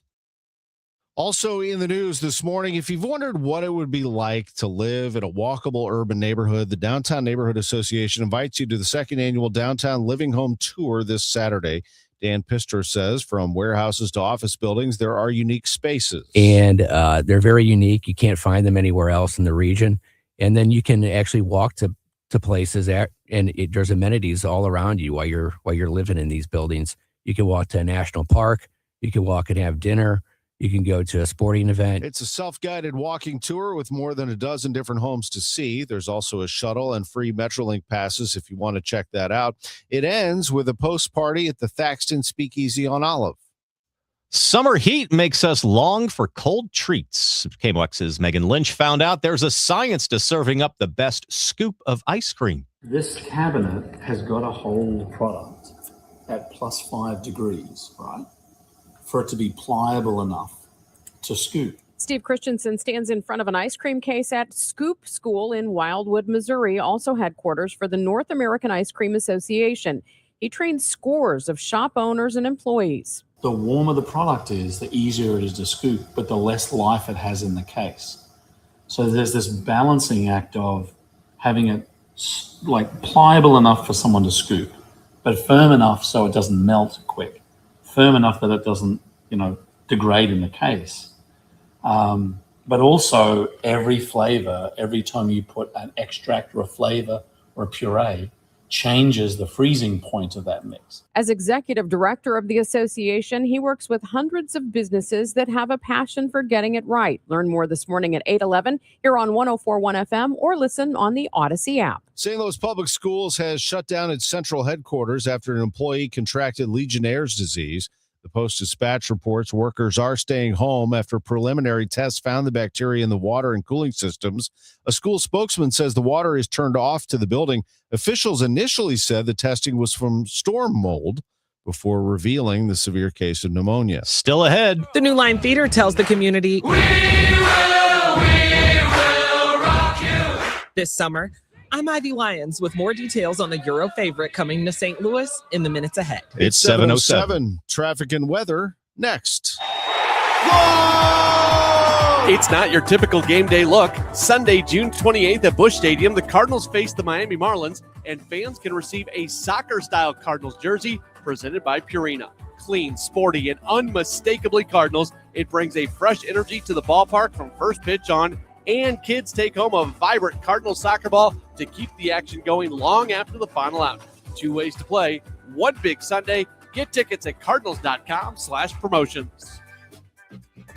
Also in the news this morning, if you've wondered what it would be like to live in a walkable urban neighborhood, the Downtown Neighborhood Association invites you to the second annual Downtown Living Home Tour this Saturday. Dan Pister says from warehouses to office buildings, there are unique spaces. And they're very unique. You can't find them anywhere else in the region. And then you can actually walk to places there's amenities all around you while you're living in these buildings. You can walk to a national park. You can walk and have dinner. You can go to a sporting event. It's a self-guided walking tour with more than a dozen different homes to see. There's also a shuttle and free Metrolink passes if you want to check that out. It ends with a post-party at the Thaxton Speakeasy on Olive. Summer heat makes us long for cold treats. KMOX's Megan Lynch found out there's a science to serving up the best scoop of ice cream. This cabinet has got a whole product at +5 degrees, right? For it to be pliable enough to scoop. Steve Christensen stands in front of an ice cream case at Scoop School in Wildwood, Missouri, also headquarters for the North American Ice Cream Association. He trains scores of shop owners and employees. The warmer the product is, the easier it is to scoop, but the less life it has in the case. So there's this balancing act of having it pliable enough for someone to scoop, but firm enough so it doesn't melt quick. Firm enough that it doesn't, degrade in the case. But also every flavor, every time you put an extract or a flavor or a puree, changes the freezing point of that mix. As executive director of the association, he works with hundreds of businesses that have a passion for getting it right. Learn more this morning at 8:11 here on 104.1 FM or listen on the Odyssey app. St. Louis Public Schools has shut down its central headquarters after an employee contracted Legionnaire's disease. The Post-Dispatch reports workers are staying home after preliminary tests found the bacteria in the water and cooling systems. A school spokesman says the water is turned off to the building. Officials initially said the testing was from storm mold before revealing the severe case of pneumonia. Still ahead. The New Line Theater tells the community, we will rock you. This summer, I'm Ivy Lyons with more details on the Euro favorite coming to St. Louis in the minutes ahead. It's 7:07. Traffic and weather next. It's not your typical game day look. Sunday, June 28th at Busch Stadium, the Cardinals face the Miami Marlins, and fans can receive a soccer-style Cardinals jersey presented by Purina. Clean, sporty, and unmistakably Cardinals, it brings a fresh energy to the ballpark from first pitch on, and kids take home a vibrant Cardinals soccer ball to keep the action going long after the final out. 2 ways to play. one big Sunday. Get tickets at cardinals.com/promotions.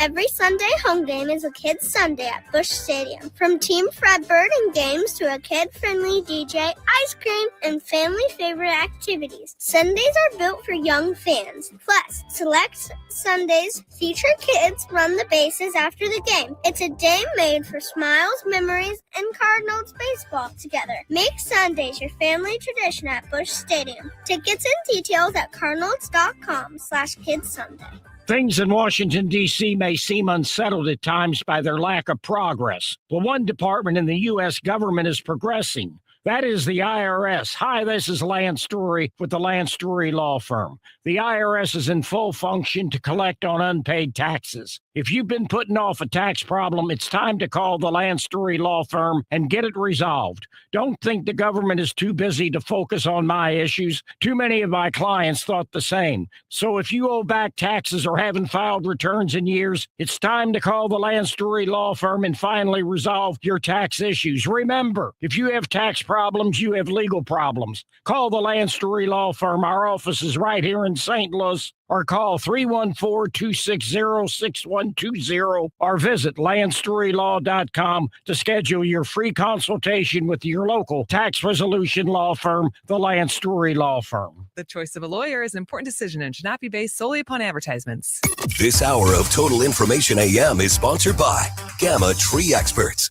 Every Sunday home game is a Kids Sunday at Busch Stadium. From Team Fredbird and games to a kid-friendly DJ, ice cream, and family favorite activities. Sundays are built for young fans. Plus, select Sundays feature kids run the bases after the game. It's a day made for smiles, memories, and Cardinals baseball together. Make Sundays your family tradition at Busch Stadium. Tickets and details at cardinals.com/KidsSunday. Things in Washington, D.C. may seem unsettled at times by their lack of progress. But one department in the U.S. government is progressing. That is the IRS. Hi, this is Lance Story with the Lance Story Law Firm. The IRS is in full function to collect on unpaid taxes. If you've been putting off a tax problem, it's time to call the Lance Story Law Firm and get it resolved. Don't think the government is too busy to focus on my issues. Too many of my clients thought the same. So if you owe back taxes or haven't filed returns in years, it's time to call the Lance Story Law Firm and finally resolve your tax issues. Remember, if you have tax problems, you have legal problems. Call the Lance Story Law Firm. Our office is right here in St. Louis. Or call 314-260-6120 or visit LandStoryLaw.com to schedule your free consultation with your local tax resolution law firm, the Lance Story Law Firm. The choice of a lawyer is an important decision and should not be based solely upon advertisements. This hour of Total Information AM is sponsored by Gamma Tree Experts.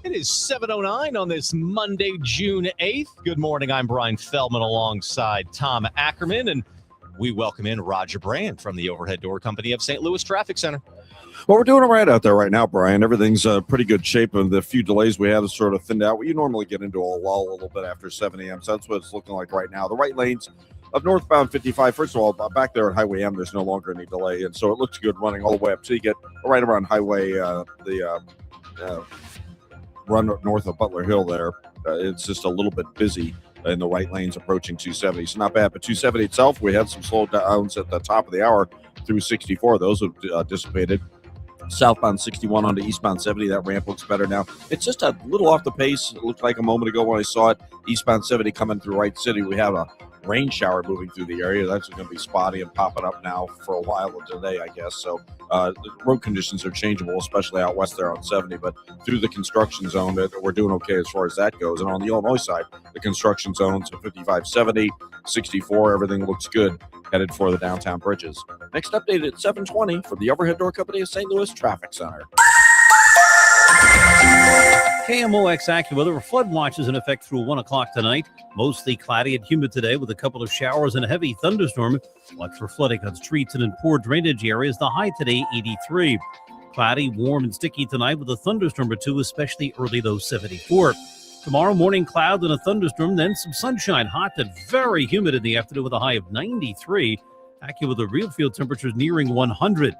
It is 7:09 on this Monday, June 8th. Good morning. I'm Brian Feldman alongside Tom Ackerman, and we welcome in Roger Brand from the Overhead Door Company of St. Louis Traffic Center. Well, we're doing all right out there right now, Brian. Everything's pretty good shape, and the few delays we have is sort of thinned out. You normally get into a lull a little bit after 7 a.m., so that's what it's looking like right now. The right lanes of northbound 55, first of all, back there at Highway M, there's no longer any delay, and so it looks good running all the way up till you get right around Highway, run north of Butler Hill there. It's just a little bit busy in the right lanes approaching 270. So not bad, but 270 itself, we had some slow downs at the top of the hour through 64. Those have dissipated. Southbound 61 onto eastbound 70, that ramp looks better now. It's just a little off the pace. It looked like a moment ago when I saw it. Eastbound 70 coming through Wright City. We have a rain shower moving through the area. That's going to be spotty and popping up now for a while today, I guess. So the road conditions are changeable, especially out west there on 70. But through the construction zone, we're doing okay as far as that goes. And on the Illinois side, the construction zone to 55, 70, 64, everything looks good headed for the downtown bridges. Next update at 7:20 from the Overhead Door Company of St. Louis Traffic Center. KMOX AccuWeather, flood watches in effect through 1 o'clock tonight. Mostly cloudy and humid today with a couple of showers and a heavy thunderstorm. Watch for flooding on streets and in poor drainage areas. The high today, 83. Cloudy, warm, and sticky tonight with a thunderstorm or two, especially early, though, 74. Tomorrow morning, cloud and a thunderstorm, then some sunshine. Hot and very humid in the afternoon with a high of 93. AccuWeather real field temperatures nearing 100.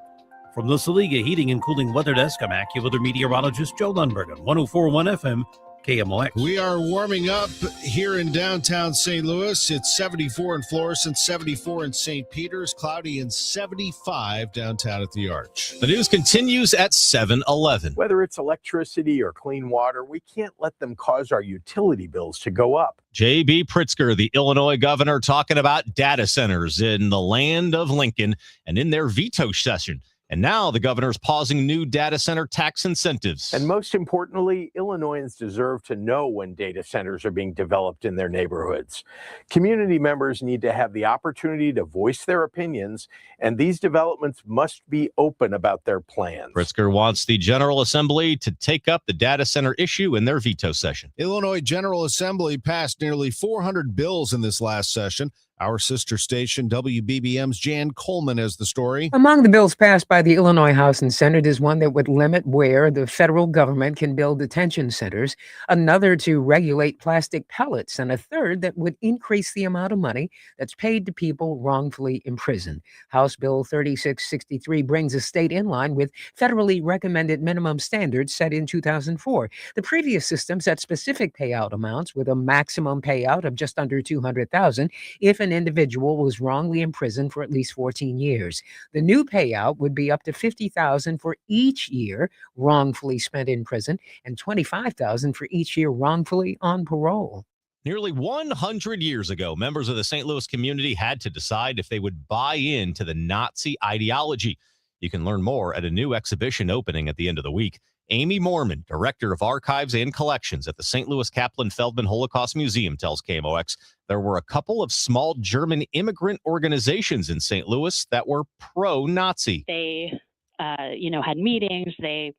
From the Saliga Heating and Cooling Weather Desk, I'm AccuWeather meteorologist Joe Lundberg on 104.1 FM KMOX. We are warming up here in downtown St. Louis. It's 74 in Florissant, 74 in St. Peters, cloudy and 75 downtown at the Arch. The news continues at 7:11. Whether it's electricity or clean water, we can't let them cause our utility bills to go up. J.B. Pritzker, the Illinois governor, talking about data centers in the land of Lincoln and in their veto session. And now the governor's pausing new data center tax incentives. And most importantly, Illinoisans deserve to know when data centers are being developed in their neighborhoods. Community members need to have the opportunity to voice their opinions, and these developments must be open about their plans. Pritzker wants the General Assembly to take up the data center issue in their veto session. Illinois General Assembly passed nearly 400 bills in this last session. Our sister station, WBBM's Jan Coleman, has the story. Among the bills passed by the Illinois House and Senate is one that would limit where the federal government can build detention centers, another to regulate plastic pellets, and a third that would increase the amount of money that's paid to people wrongfully imprisoned. House Bill 3663 brings the state in line with federally recommended minimum standards set in 2004. The previous system set specific payout amounts with a maximum payout of just under $200,000 if an individual was wrongly imprisoned for at least 14 years. The new payout would be up to $50,000 for each year wrongfully spent in prison and $25,000 for each year wrongfully on parole. Nearly 100 years ago, members of the St. Louis community had to decide if they would buy into the Nazi ideology. You can learn more at a new exhibition opening at the end of the week. Amy Mormon, Director of Archives and Collections at the St. Louis Kaplan Feldman Holocaust Museum, tells KMOX there were a couple of small German immigrant organizations in St. Louis that were pro-Nazi. They, had meetings. They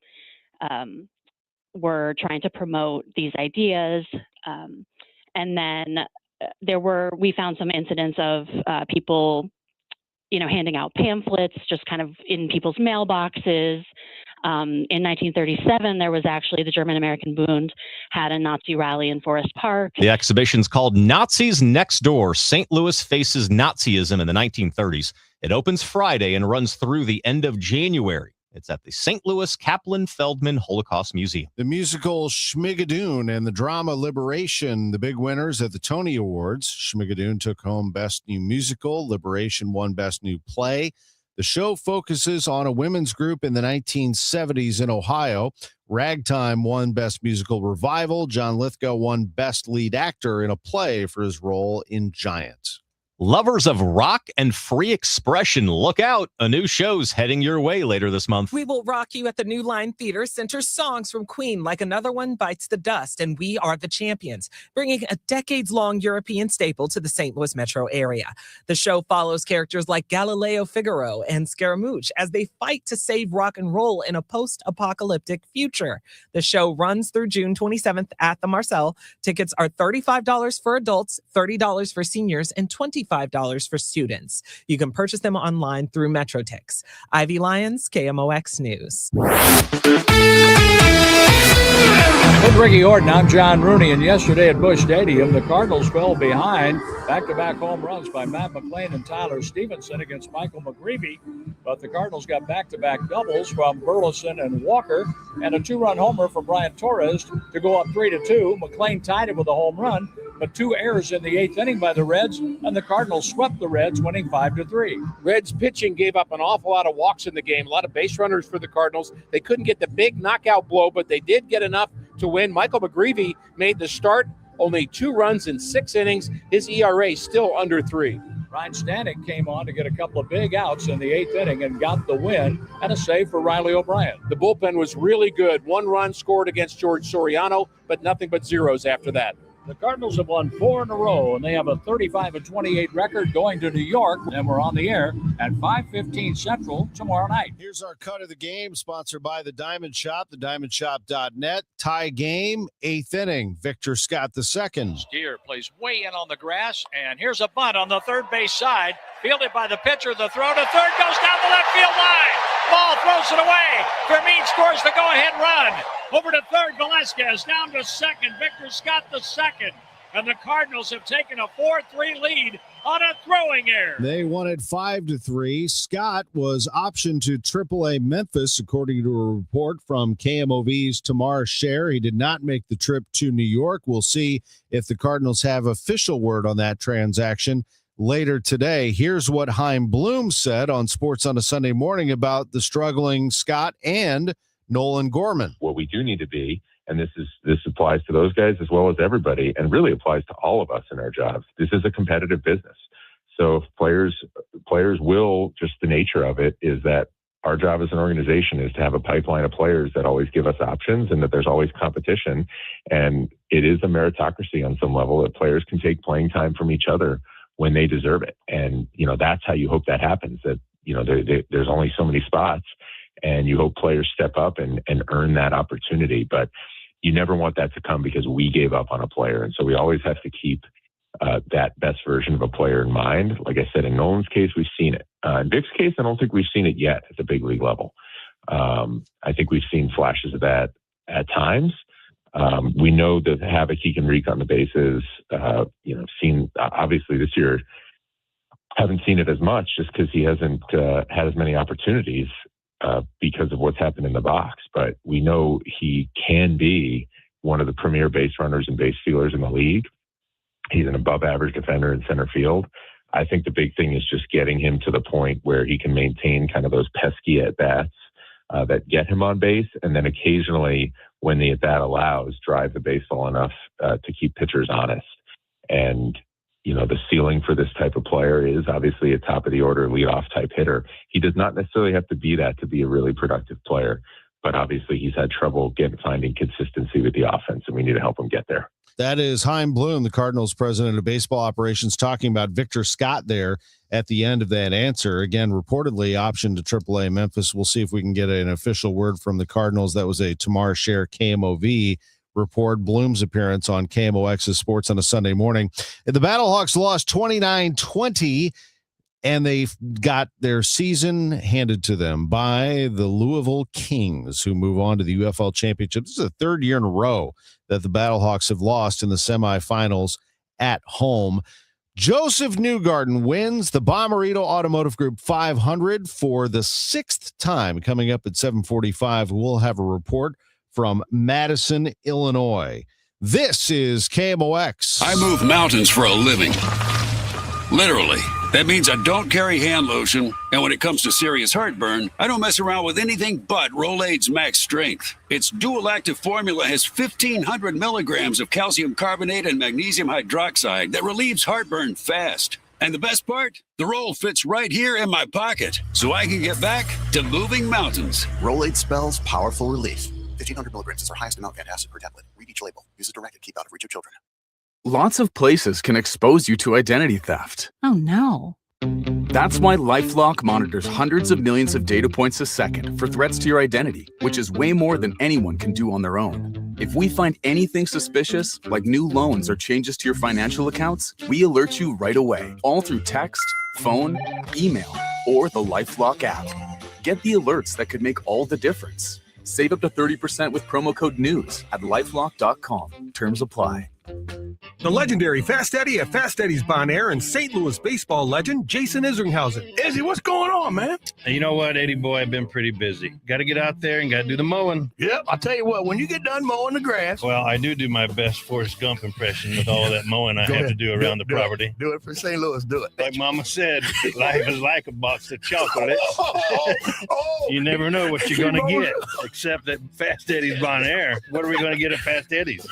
were trying to promote these ideas. And then we found some incidents of people, handing out pamphlets just kind of in people's mailboxes. In 1937, there was actually the German-American Bund had a Nazi rally in Forest Park. The exhibition's called Nazis Next Door, St. Louis Faces Nazism in the 1930s. It opens Friday and runs through the end of January. It's at the St. Louis Kaplan Feldman Holocaust Museum. The musical Schmigadoon and the drama Liberation, the big winners at the Tony Awards. Schmigadoon took home Best New Musical. Liberation won Best New Play. The show focuses on a women's group in the 1970s in Ohio. Ragtime won Best Musical Revival. John Lithgow won Best Lead Actor in a Play for his role in Giant. Lovers of rock and free expression, look out. A new show's heading your way later this month. We will rock you at the New Line Theater Center. Songs from Queen, Like Another One, Bites the Dust, and We Are the Champions, bringing a decades-long European staple to the St. Louis metro area. The show follows characters like Galileo Figaro and Scaramouche as they fight to save rock and roll in a post-apocalyptic future. The show runs through June 27th at the Marcel. Tickets are $35 for adults, $30 for seniors, and $25 for students. You can purchase them online through MetroTix. Ivy Lyons, KMOX News. With Ricky Orton, I'm John Rooney, and yesterday at Busch Stadium, the Cardinals fell behind. Back-to-back home runs by Matt McLean and Tyler Stevenson against Michael McGreevy, but the Cardinals got back-to-back doubles from Burleson and Walker, and a two-run homer from Brian Torres to go up 3-2. McLean tied it with a home run, but two errors in the eighth inning by the Reds, and the Cardinals swept the Reds, winning 5-3. Reds pitching gave up an awful lot of walks in the game, a lot of base runners for the Cardinals. They couldn't get the big knockout blow, but they did get enough to win. Michael McGreevy made the start, only 2 runs in 6 innings. His ERA still under 3. Ryan Stanek came on to get a couple of big outs in the eighth inning and got the win, and a save for Riley O'Brien. The bullpen was really good. 1 run scored against George Soriano, but nothing but zeros after that. The Cardinals have won 4 in a row, and they have a 35-28 record going to New York. And we're on the air at 5:15 Central tomorrow night. Here's our cut of the game, sponsored by the Diamond Shop, thediamondshop.net. Tie game, 8th inning. Victor Scott II. Steer plays way in on the grass, and here's a bunt on the third base side. Fielded by the pitcher. The throw to third goes down the left field line. Ball throws it away. Fermin scores the go-ahead run. Over to third, Velasquez. Down to second, Victor Scott II. And the Cardinals have taken a 4-3 lead on a throwing error. They won it 5-3. Scott was optioned to AAA Memphis, according to a report from KMOV's Tamar Scher. He did not make the trip to New York. We'll see if the Cardinals have official word on that transaction later today. Here's what Chaim Bloom said on Sports on a Sunday Morning about the struggling Scott and Nolan Gorman. What we do need to be, and this applies to those guys as well as everybody, and really applies to all of us in our jobs. This is a competitive business. So if players will, just the nature of it is that our job as an organization is to have a pipeline of players that always give us options and that there's always competition. And it is a meritocracy on some level that players can take playing time from each other when they deserve it. And, that's how you hope that happens, that, there's only so many spots, and you hope players step up and earn that opportunity. But you never want that to come because we gave up on a player. And so we always have to keep that best version of a player in mind. Like I said, in Nolan's case, we've seen it. In Vic's case, I don't think we've seen it yet at the big league level. I think we've seen flashes of that at times. We know the havoc he can wreak on the bases. Seen obviously this year, haven't seen it as much just because he hasn't had as many opportunities because of what's happened in the box. But we know he can be one of the premier base runners and base stealers in the league. He's an above average defender in center field. I think the big thing is just getting him to the point where he can maintain kind of those pesky at-bats that get him on base, and then occasionally, when the at-bat allows, drive the baseball enough to keep pitchers honest. And, the ceiling for this type of player is obviously a top of the order leadoff type hitter. He does not necessarily have to be that to be a really productive player, but obviously he's had trouble finding consistency with the offense, and we need to help him get there. That is Chaim Bloom, the Cardinals president of baseball operations, talking about Victor Scott there at the end of that answer. Again, reportedly optioned to AAA Memphis. We'll see if we can get an official word from the Cardinals. That was a Tamar Scher KMOV report. Bloom's appearance on KMOX's Sports on a Sunday morning. The Battlehawks lost 29-20, and they got their season handed to them by the Louisville Kings, who move on to the UFL Championship. This is the third year in a row that the Battlehawks have lost in the semifinals at home. Joseph Newgarden wins the Bommarito Automotive Group 500 for the sixth time. Coming up at 7:45, we'll have a report from Madison, Illinois. This is KMOX. I move mountains for a living. Literally. That means I don't carry hand lotion, and when it comes to serious heartburn, I don't mess around with anything but Rolaids Max Strength. Its dual-active formula has 1,500 milligrams of calcium carbonate and magnesium hydroxide that relieves heartburn fast. And the best part? The roll fits right here in my pocket, so I can get back to moving mountains. Rolaids spells powerful relief. 1,500 milligrams is our highest amount of antacid per tablet. Read each label. Use as directed. Keep out of reach of children. Lots of places can expose you to identity theft. Oh, no. That's why LifeLock monitors hundreds of millions of data points a second for threats to your identity, which is way more than anyone can do on their own. If we find anything suspicious, like new loans or changes to your financial accounts, we alert you right away, all through text, phone, email, or the LifeLock app. Get the alerts that could make all the difference. Save up to 30% with promo code NEWS at lifelock.com. Terms apply. The legendary Fast Eddie at Fast Eddie's Bon Air and St. Louis baseball legend Jason Isringhausen. Izzy, what's going on, man? You know what, Eddie boy, I've been pretty busy. Got to get out there and got to do the mowing. Yep, I'll tell you what, when you get done mowing the grass. Well, I do my best Forrest Gump impression with all of that mowing I have to do around the property. Do it for St. Louis, do it. Like Mama said, life is like a box of chocolates. You never know what you're going to get, except at Fast Eddie's Bon Air. What are we going to get at Fast Eddie's?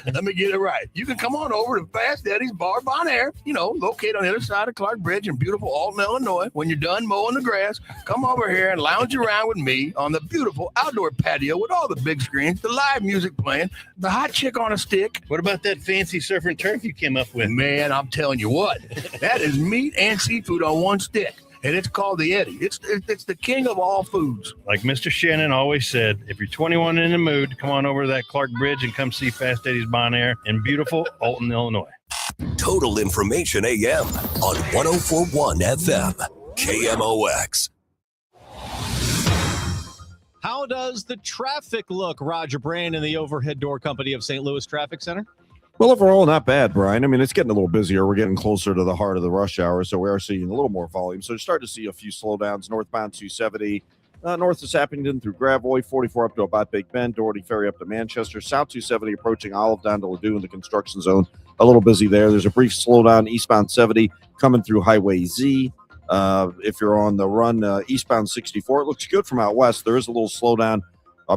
Let me get it right. You can come on over to Fast Eddie's Bar Bon Air, located on the other side of Clark Bridge in beautiful Alton, Illinois. When you're done mowing the grass, come over here and lounge around with me on the beautiful outdoor patio with all the big screens, the live music playing, the hot chick on a stick. What about that fancy surf and turf you came up with? Man, I'm telling you what, that is meat and seafood on one stick. And it's called the Eddie. It's the king of all foods. Like Mr. Shannon always said, if you're 21 and in the mood, come on over to that Clark Bridge and come see Fast Eddie's Bon Air in beautiful Alton, Illinois. Total Information AM on 104.1 FM, KMOX. How does the traffic look, Roger Brand, in the overhead door company of St. Louis Traffic Center? Well, overall, not bad, Brian. I mean, it's getting a little busier. We're getting closer to the heart of the rush hour, so we are seeing a little more volume. So you're starting to see a few slowdowns. Northbound 270, north of Sappington through Gravois, 44 up to about Big Bend, Doherty Ferry up to Manchester, South 270 approaching Olive down to Ladue in the construction zone. A little busy there. There's a brief slowdown eastbound 70 coming through Highway Z. If you're on the run eastbound 64, it looks good from out west. There is a little slowdown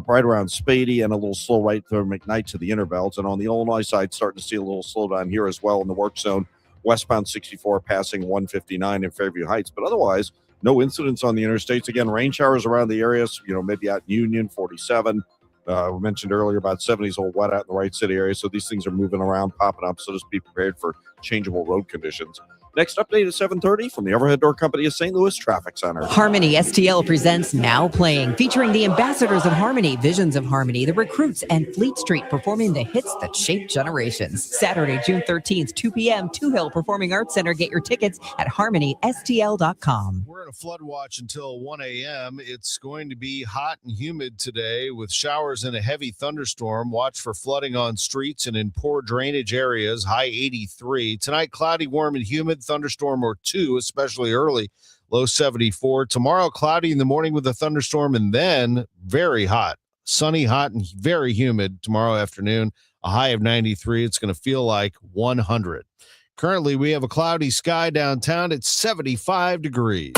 right around Spady and a little slow right through McKnight to the inner belts. And on the Illinois side, starting to see a little slowdown here as well in the work zone. Westbound 64 passing 159 in Fairview Heights. But otherwise, no incidents on the interstates. Again, rain showers around the areas, maybe out in Union, 47. We mentioned earlier about 70s old wet out in the Wright City area. So these things are moving around, popping up. So just be prepared for changeable road conditions. Next update at 7:30 from the Overhead Door Company of St. Louis Traffic Center. Harmony STL presents Now Playing, featuring the ambassadors of Harmony, Visions of Harmony, the Recruits, and Fleet Street performing the hits that shape generations. Saturday, June 13th, 2 p.m., Two Hill Performing Arts Center. Get your tickets at harmonystl.com. We're in a flood watch until 1 a.m. It's going to be hot and humid today with showers and a heavy thunderstorm. Watch for flooding on streets and in poor drainage areas, high 83. Tonight, cloudy, warm, and humid. Thunderstorm or two, especially early, low 74. Tomorrow, cloudy in the morning with a thunderstorm, and then very hot, sunny, hot, and very humid tomorrow afternoon, a high of 93. It's going to feel like 100. Currently, we have a cloudy sky downtown. It's 75 degrees.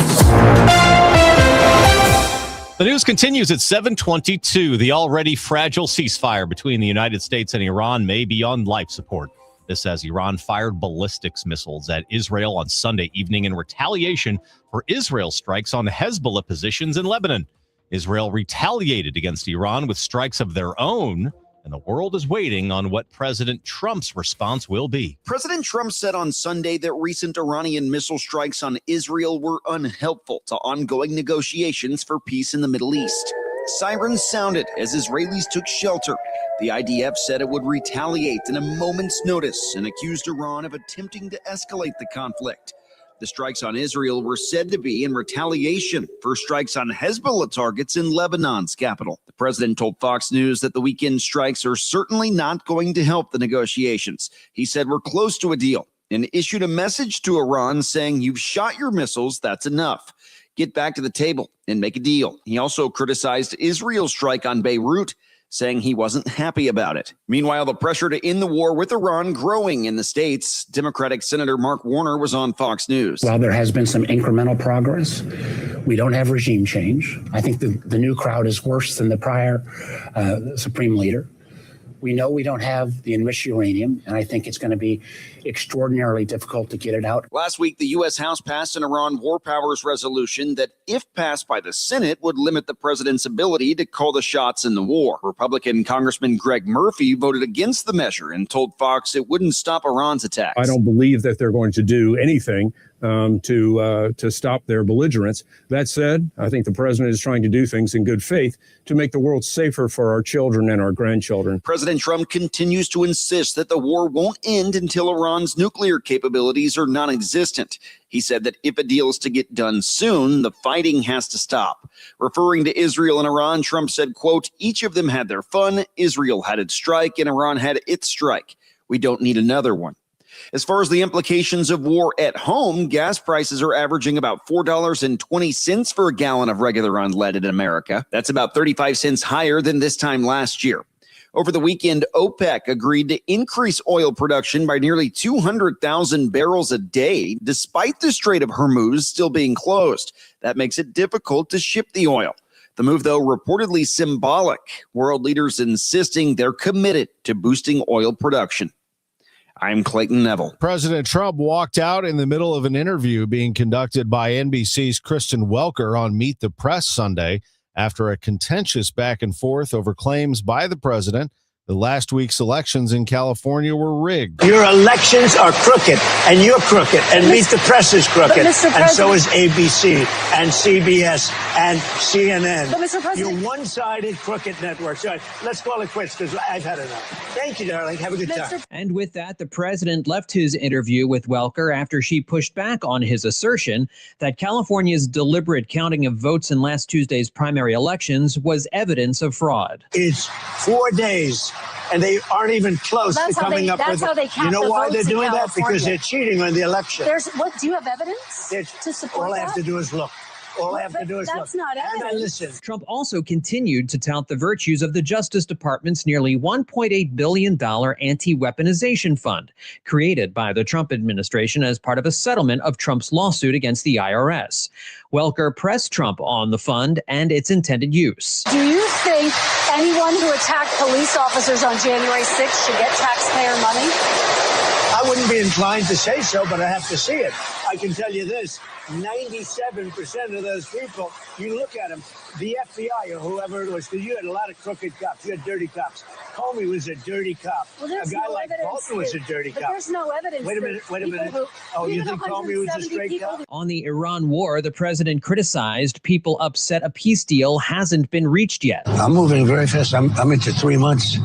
The news continues at 7:22. The already fragile ceasefire between the United States and Iran may be on life support. This as Iran fired ballistics missiles at Israel on Sunday evening in retaliation for Israel strikes on Hezbollah positions in Lebanon. Israel retaliated against Iran with strikes of their own, and the world is waiting on what President Trump's response will be. President Trump said on Sunday that recent Iranian missile strikes on Israel were unhelpful to ongoing negotiations for peace in the Middle East. Sirens sounded as Israelis took shelter. The IDF said it would retaliate in a moment's notice and accused Iran of attempting to escalate the conflict. The strikes on Israel were said to be in retaliation for strikes on Hezbollah targets in Lebanon's capital. The president told Fox News that the weekend strikes are certainly not going to help the negotiations. He said we're close to a deal and issued a message to Iran saying, "You've shot your missiles, that's enough. Get back to the table and make a deal." He also criticized Israel's strike on Beirut, saying he wasn't happy about it. Meanwhile, the pressure to end the war with Iran growing in the States. Democratic Senator Mark Warner was on Fox News. While there has been some incremental progress, we don't have regime change. I think the new crowd is worse than the prior Supreme Leader. We know we don't have the enriched uranium, and I think it's going to be extraordinarily difficult to get it out. Last week, the U.S. House passed an Iran war powers resolution that, if passed by the Senate, would limit the president's ability to call the shots in the war. Republican Congressman Greg Murphy voted against the measure and told Fox it wouldn't stop Iran's attacks. I don't believe that they're going to do anything to stop their belligerence. That said, I think the president is trying to do things in good faith to make the world safer for our children and our grandchildren. President Trump continues to insist that the war won't end until Iran's nuclear capabilities are non-existent. He said that if a deal is to get done soon, the fighting has to stop. Referring to Israel and Iran, Trump said, quote, "Each of them had their fun. Israel had its strike and Iran had its strike. We don't need another one." As far as the implications of war at home, gas prices are averaging about $4.20 for a gallon of regular unleaded in America. That's about 35 cents higher than this time last year. Over the weekend, OPEC agreed to increase oil production by nearly 200,000 barrels a day, despite the Strait of Hormuz still being closed. That makes it difficult to ship the oil. The move, though, reportedly symbolic. World leaders insisting they're committed to boosting oil production. I'm Clayton Neville. President Trump walked out in the middle of an interview being conducted by NBC's Kristen Welker on Meet the Press Sunday after a contentious back and forth over claims by the president that last week's elections in California were rigged. Your elections are crooked, and you're crooked, and Meet the Press is crooked, and so is ABC, and CBS, and CNN. But Mr. President, you're one-sided crooked networks. All right, let's call it quits because I've had enough. Thank you, darling. Have a good time. And with that, the president left his interview with Welker after she pushed back on his assertion that California's deliberate counting of votes in last Tuesday's primary elections was evidence of fraud. It's 4 days. And they aren't even close to coming up with it. You know why they're doing that? Because they're cheating on the election. Do you have evidence to support all that? I have to do is look. All I have to do is look. That's not And I evidence. listen. Trump also continued to tout the virtues of the Justice Department's nearly $1.8 billion anti-weaponization fund, created by the Trump administration as part of a settlement of Trump's lawsuit against the IRS. Welker pressed Trump on the fund and its intended use. Do you think anyone who attacked police officers on January 6th should get taxpayer money? I wouldn't be inclined to say so, but I have to see it. I can tell you this, 97% of those people, you look at them, the FBI or whoever it was, because you had a lot of crooked cops, you had dirty cops. Comey was a dirty cop. Well, A there's guy no like evidence Bolton was a that- dirty but cop. there's no evidence Wait a that minute, wait a people minute. who- Oh, you even think Comey was a 170 straight people cop? On the Iran war, the president criticized people upset a peace deal hasn't been reached yet. I'm moving very fast. I'm into 3 months.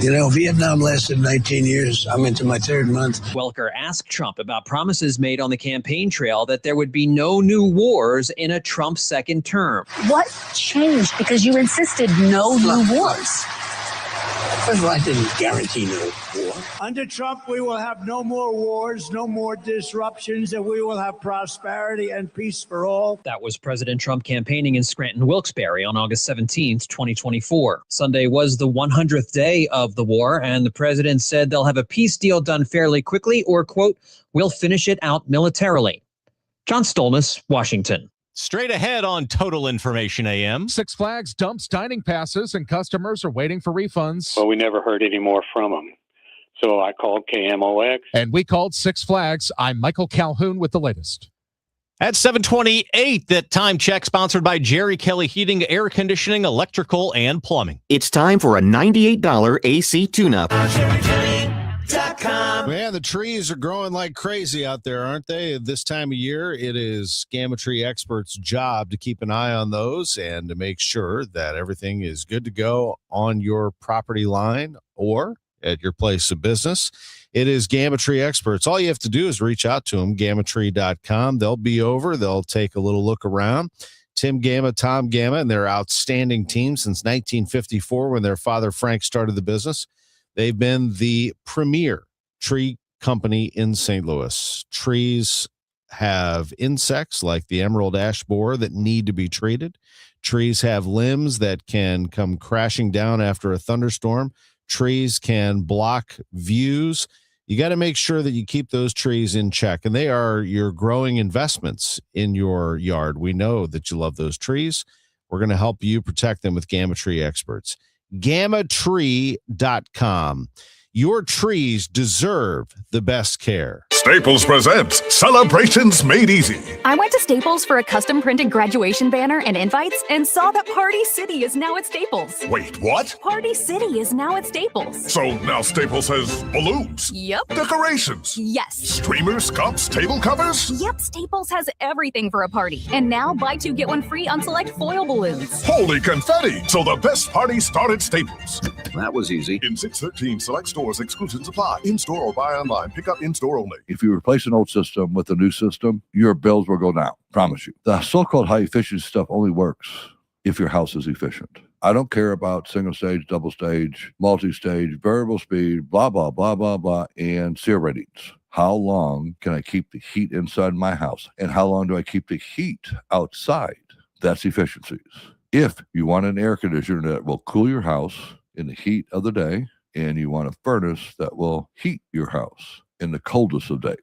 You know, Vietnam lasted 19 years. I'm into my 3rd month. Welker asked Trump about promises made on the campaign trail that there would be no new wars in a Trump second term. What changed? Because you insisted no new wars. First of all, I didn't guarantee no war. Under Trump, we will have no more wars, no more disruptions, and we will have prosperity and peace for all. That was President Trump campaigning in Scranton-Wilkes-Barre on August 17th, 2024. Sunday was the 100th day of the war, and the president said they'll have a peace deal done fairly quickly or, quote, we'll finish it out militarily. John Stolnis, Washington. Straight ahead on Total Information AM. Six Flags dumps dining passes and customers are waiting for refunds. Well, we never heard any more from them. So I called KMOX. And we called Six Flags. I'm Michael Calhoun with the latest. At 7:28, that time check sponsored by Jerry Kelly Heating, Air Conditioning, Electrical, and Plumbing. It's time for a $98 AC tune-up. Man, the trees are growing like crazy out there, aren't they? This time of year, it is Gamma Tree Experts' job to keep an eye on those and to make sure that everything is good to go on your property line or at your place of business. It is Gamma Tree Experts. All you have to do is reach out to them, gammatree.com. They'll be over. They'll take a little look around. Tim Gamma, Tom Gamma, and their outstanding team since 1954 when their father Frank started the business. They've been the premier tree company in St. Louis. Trees have insects like the emerald ash borer that need to be treated. Trees have limbs that can come crashing down after a thunderstorm. Trees can block views. You got to make sure that you keep those trees in check, and they are your growing investments in your yard. We know that you love those trees. We're going to help you protect them with Gamma Tree Experts. GammaTree.com. Your trees deserve the best care. Staples presents Celebrations Made Easy. I went to Staples for a custom printed graduation banner and invites and saw that Party City is now at Staples. Wait, what? Party City is now at Staples. So now Staples has balloons. Yep. Decorations. Yes. Streamers, cups, table covers. Yep, Staples has everything for a party. And now buy two, get one free on select foil balloons. Holy confetti. So the best parties start at Staples. That was easy. In 613 select stores, exclusions apply. In-store or buy online. Pick up in-store only. If you replace an old system with a new system, your bills will go down. Promise you. The so-called high efficiency stuff only works if your house is efficient. I don't care about single stage, double stage, multi-stage, variable speed, blah, blah, blah, blah, blah, and SEER ratings. How long can I keep the heat inside my house? And how long do I keep the heat outside? That's efficiencies. If you want an air conditioner that will cool your house in the heat of the day, and you want a furnace that will heat your house in the coldest of days,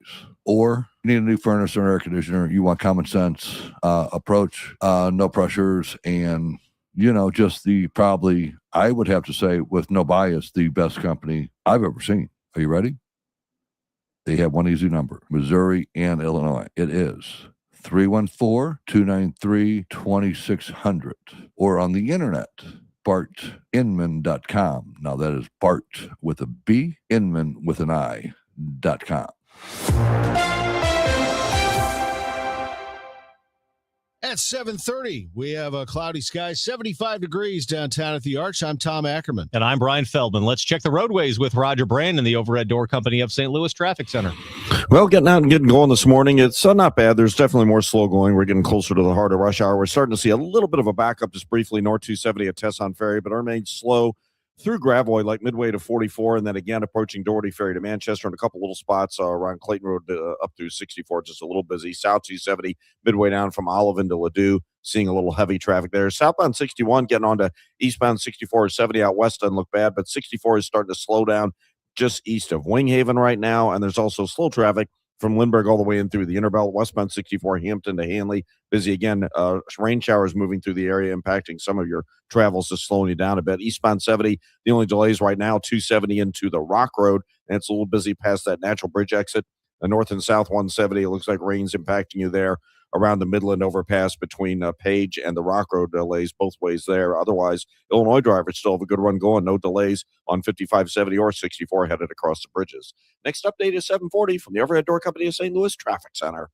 or you need a new furnace or air conditioner, you want common sense approach, no pressures, and just the probably, I would have to say with no bias, the best company I've ever seen. Are you ready? They have one easy number, Missouri and Illinois. It is 314-293-2600, or on the internet, BartInman.com. Now that is Bart with a B, Inman with an I.com. At 7:30, we have a cloudy sky, 75 degrees downtown at the Arch. I'm Tom Ackerman. And I'm Brian Feldman. Let's check the roadways with Roger Brandon, the Overhead Door Company of St. Louis Traffic Center. Well, getting out and getting going this morning. It's not bad. There's definitely more slow going. We're getting closer to the heart of rush hour. We're starting to see a little bit of a backup just briefly, North 270 at Tesson Ferry, but it remains slow through Gravois, like midway to 44, and then again approaching Doherty Ferry to Manchester, and a couple little spots around Clayton Road up through 64, just a little busy. South 270, midway down from Olive into Ladue, seeing a little heavy traffic there. Southbound 61, getting on to eastbound 64 or 70 out west doesn't look bad, but 64 is starting to slow down just east of Winghaven right now, and there's also slow traffic from Lindbergh all the way in through the Interbelt, westbound 64, Hampton to Hanley. Busy again. Rain showers moving through the area, impacting some of your travels, just slowing you down a bit. Eastbound 70, the only delays right now, 270 into the Rock Road, and it's a little busy past that Natural Bridge exit. The north and south 170, it looks like rain's impacting you there around the Midland overpass between Page and the Rock Road. Delays both ways there. Otherwise, Illinois drivers still have a good run going. No delays on 5570 or 64 headed across the bridges. Next update is 740 from the Overhead Door Company of St. Louis Traffic Center.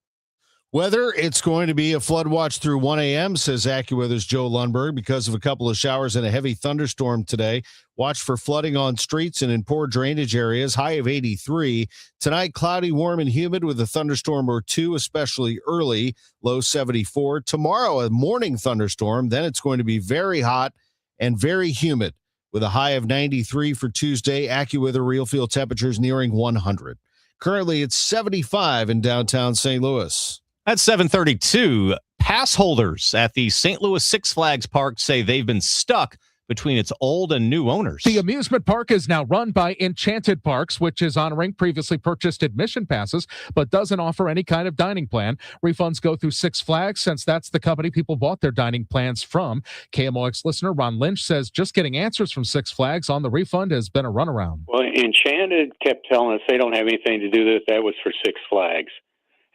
Weather, it's going to be a flood watch through 1 a.m., says AccuWeather's Joe Lundberg, because of a couple of showers and a heavy thunderstorm today. Watch for flooding on streets and in poor drainage areas, high of 83. Tonight, cloudy, warm, and humid with a thunderstorm or two, especially early, low 74. Tomorrow, a morning thunderstorm. Then it's going to be very hot and very humid with a high of 93 for Tuesday. AccuWeather real field temperatures nearing 100. Currently, it's 75 in downtown St. Louis. At 7:32, pass holders at the St. Louis Six Flags Park say they've been stuck between its old and new owners. The amusement park is now run by Enchanted Parks, which is honoring previously purchased admission passes, but doesn't offer any kind of dining plan. Refunds go through Six Flags, since that's the company people bought their dining plans from. KMOX listener Ron Lynch says just getting answers from Six Flags on the refund has been a runaround. Well, Enchanted kept telling us they don't have anything to do with that. That was for Six Flags.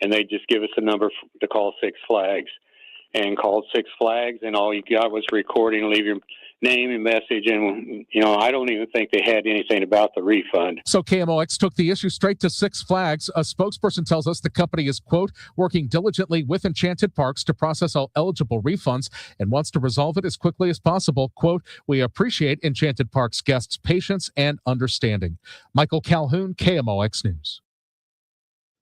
And they just give us a number to call Six Flags. And called Six Flags, and all you got was recording, leave your name and message. And, I don't even think they had anything about the refund. So KMOX took the issue straight to Six Flags. A spokesperson tells us the company is, quote, working diligently with Enchanted Parks to process all eligible refunds and wants to resolve it as quickly as possible. Quote, we appreciate Enchanted Parks guests' patience and understanding. Michael Calhoun, KMOX News.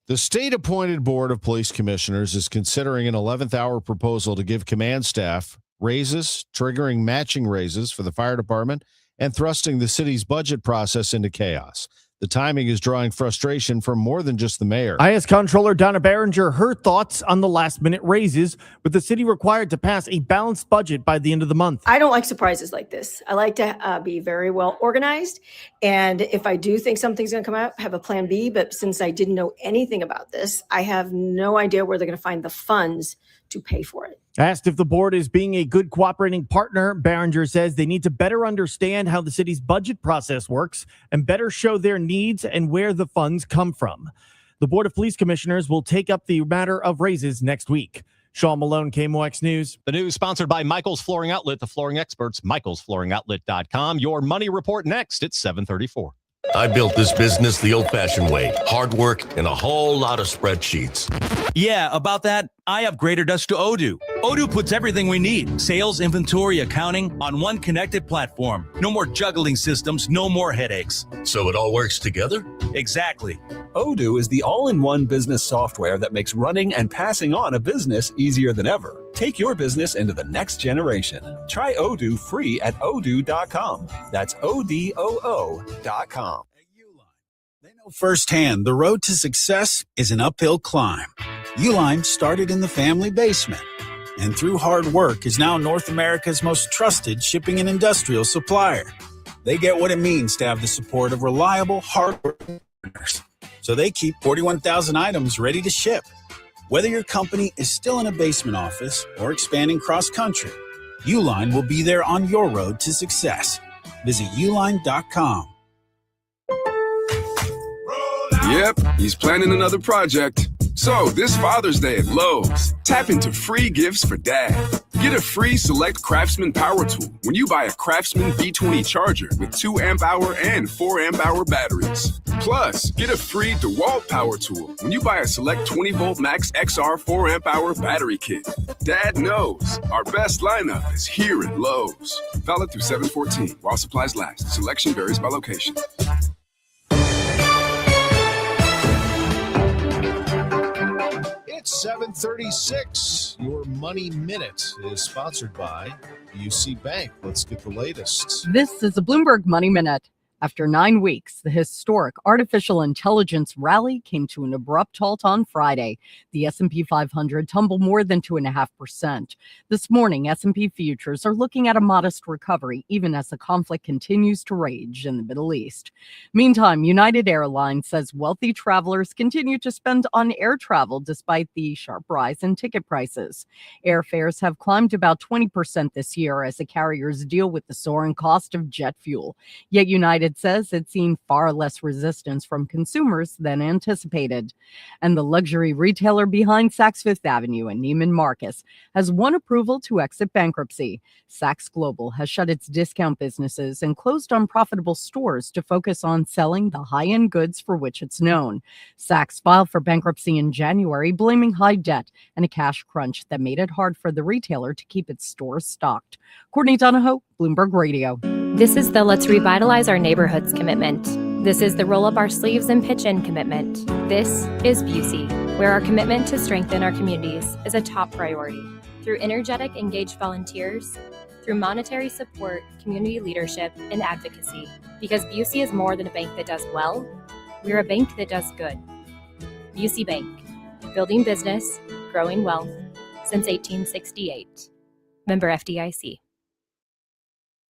The state-appointed Board of Police Commissioners is considering an 11th hour proposal to give command staff raises, triggering matching raises for the fire department, and thrusting the city's budget process into chaos. The timing is drawing frustration from more than just the mayor. I asked Comptroller Donna Behringer her thoughts on the last-minute raises, with the city required to pass a balanced budget by the end of the month. I don't like surprises like this. I like to be very well organized. And if I do think something's going to come out, have a plan B. But since I didn't know anything about this, I have no idea where they're going to find the funds to pay for it. Asked if the board is being a good cooperating partner, Behringer says they need to better understand how the city's budget process works and better show their needs and where the funds come from. The Board of Police Commissioners will take up the matter of raises next week. Sean Malone, KMOX News. The news sponsored by Michael's Flooring Outlet, the flooring experts, michaelsflooringoutlet.com. Your money report next at 7:34. I built this business the old-fashioned way. Hard work and a whole lot of spreadsheets. Yeah, about that, I upgraded us to Odoo. Odoo puts everything we need, sales, inventory, accounting, on one connected platform. No more juggling systems, no more headaches. So it all works together? Exactly. Odoo is the all-in-one business software that makes running and passing on a business easier than ever. Take your business into the next generation. Try Odoo free at odoo.com. That's ODOO.com. Firsthand, the road to success is an uphill climb. Uline started in the family basement, and through hard work is now North America's most trusted shipping and industrial supplier. They get what it means to have the support of reliable, hard-working partners, so they keep 41,000 items ready to ship. Whether your company is still in a basement office or expanding cross-country, Uline will be there on your road to success. Visit uline.com. Yep, he's planning another project. So, this Father's Day at Lowe's, tap into free gifts for Dad. Get a free Select Craftsman power tool when you buy a Craftsman B20 charger with 2 amp-hour and 4 amp-hour batteries. Plus, get a free DeWalt power tool when you buy a Select 20-volt Max XR 4 amp-hour battery kit. Dad knows our best lineup is here at Lowe's. Valid through 7/14 while supplies last. Selection varies by location. It's 7:36. Your Money Minute is sponsored by UC Bank. Let's get the latest. This is a Bloomberg Money Minute. After 9 weeks, the historic artificial intelligence rally came to an abrupt halt on Friday. The S&P 500 tumbled more than 2.5%. This morning, S&P futures are looking at a modest recovery, even as the conflict continues to rage in the Middle East. Meantime, United Airlines says wealthy travelers continue to spend on air travel despite the sharp rise in ticket prices. Airfares have climbed about 20% this year as the carriers deal with the soaring cost of jet fuel. Yet United says it's seen far less resistance from consumers than anticipated. And the luxury retailer behind Saks Fifth Avenue and Neiman Marcus has won approval to exit bankruptcy. Saks Global has shut its discount businesses and closed unprofitable stores to focus on selling the high-end goods for which it's known. Saks filed for bankruptcy in January, blaming high debt and a cash crunch that made it hard for the retailer to keep its stores stocked. Courtney Donahoe, Bloomberg Radio. This is the Let's Revitalize Our Neighborhoods commitment. This is the Roll Up Our Sleeves and Pitch In commitment. This is Busey, where our commitment to strengthen our communities is a top priority. Through energetic, engaged volunteers, through monetary support, community leadership, and advocacy. Because Busey is more than a bank that does well, we're a bank that does good. Busey Bank, building business, growing wealth, since 1868. Member FDIC.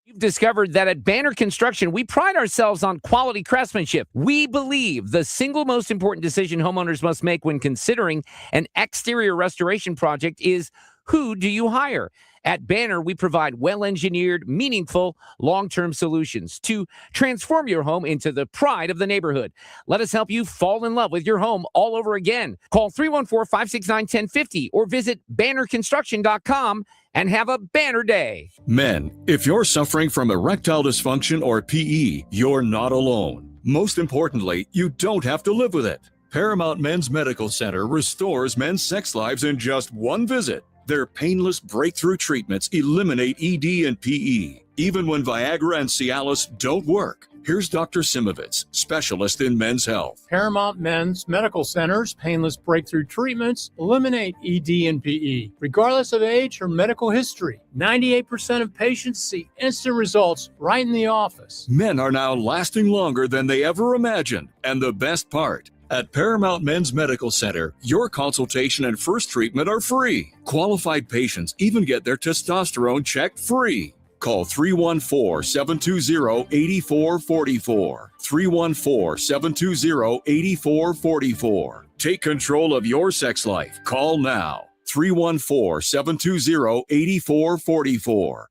You've discovered that at Banner Construction, we pride ourselves on quality craftsmanship. We believe the single most important decision homeowners must make when considering an exterior restoration project is, who do you hire? At Banner, we provide well-engineered, meaningful, long-term solutions to transform your home into the pride of the neighborhood. Let us help you fall in love with your home all over again. Call 314-569-1050 or visit bannerconstruction.com and have a banner day. Men, if you're suffering from erectile dysfunction or PE, you're not alone. Most importantly, you don't have to live with it. Paramount Men's Medical Center restores men's sex lives in just one visit. Their painless breakthrough treatments eliminate ED and PE, even when Viagra and Cialis don't work. Here's Dr. Simovitz, specialist in men's health. Paramount Men's Medical Center's painless breakthrough treatments eliminate ED and PE, regardless of age or medical history. 98% of patients see instant results right in the office. Men are now lasting longer than they ever imagined. And the best part, at Paramount Men's Medical Center, your consultation and first treatment are free. Qualified patients even get their testosterone checked free. Call 314-720-8444. 314-720-8444. Take control of your sex life. Call now. 314-720-8444.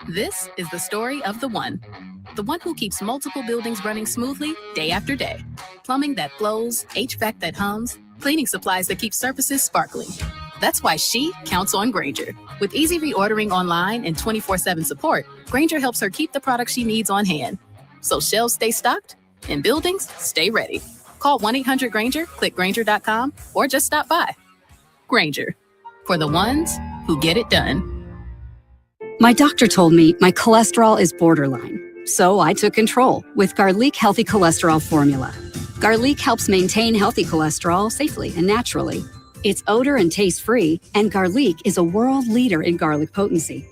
This is the story of the one who keeps multiple buildings running smoothly day after day. Plumbing that flows, HVAC that hums, cleaning supplies that keep surfaces sparkling. That's why she counts on Grainger. With easy reordering online and 24/7 support, Grainger helps her keep the products she needs on hand. So shelves stay stocked and buildings stay ready. Call 1-800-GRAINGER, click Grainger.com, or just stop by. Grainger, for the ones who get it done. My doctor told me my cholesterol is borderline, so I took control with Garlic Healthy Cholesterol Formula. Garlic helps maintain healthy cholesterol safely and naturally. It's odor and taste-free, and Garlic is a world leader in garlic potency.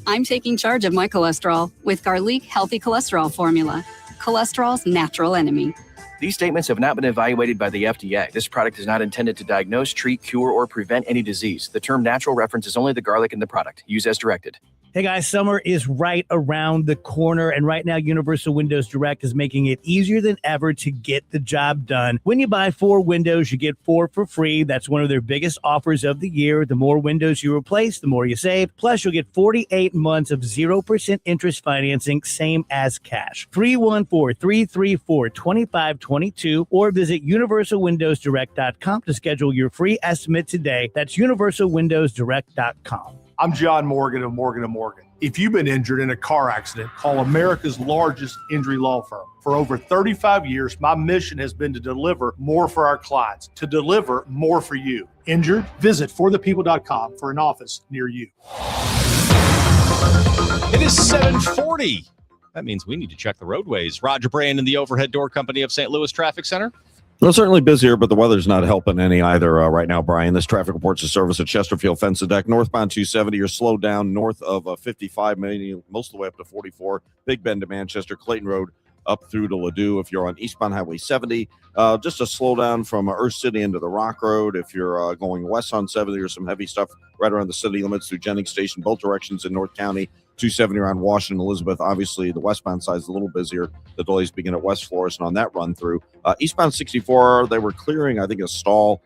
I'm taking charge of my cholesterol with Garlic Healthy Cholesterol Formula, cholesterol's natural enemy. These statements have not been evaluated by the FDA. This product is not intended to diagnose, treat, cure, or prevent any disease. The term natural references only the garlic in the product. Use as directed. Hey guys, summer is right around the corner, and right now Universal Windows Direct is making it easier than ever to get the job done. When you buy 4 windows, you get 4 for free. That's one of their biggest offers of the year. The more windows you replace, the more you save. Plus, you'll get 48 months of 0% interest financing, same as cash. 314-334-2522 or visit universalwindowsdirect.com to schedule your free estimate today. That's universalwindowsdirect.com. I'm John Morgan of Morgan & Morgan. If you've been injured in a car accident, call America's largest injury law firm. For over 35 years, my mission has been to deliver more for our clients, to deliver more for you. Injured? Visit forthepeople.com for an office near you. It is 7:40. That means we need to check the roadways. Roger Brand in the Overhead Door Company of St. Louis Traffic Center. Well, certainly busier, but the weather's not helping any either right now, Brian. This traffic reports a service at Chesterfield Fence and Deck. Northbound 270, you're slowed down north of 55, maybe most of the way up to 44. Big Bend to Manchester, Clayton Road up through to Ladue. If you're on eastbound Highway 70, just a slowdown from Earth City into the Rock Road. If you're going west on 70, there's some heavy stuff right around the city limits through Jennings Station, both directions in North County. 270 around Washington, Elizabeth. Obviously, the westbound side is a little busier. The delays begin at West Florissant on that run through. Eastbound 64, they were clearing, I think, a stall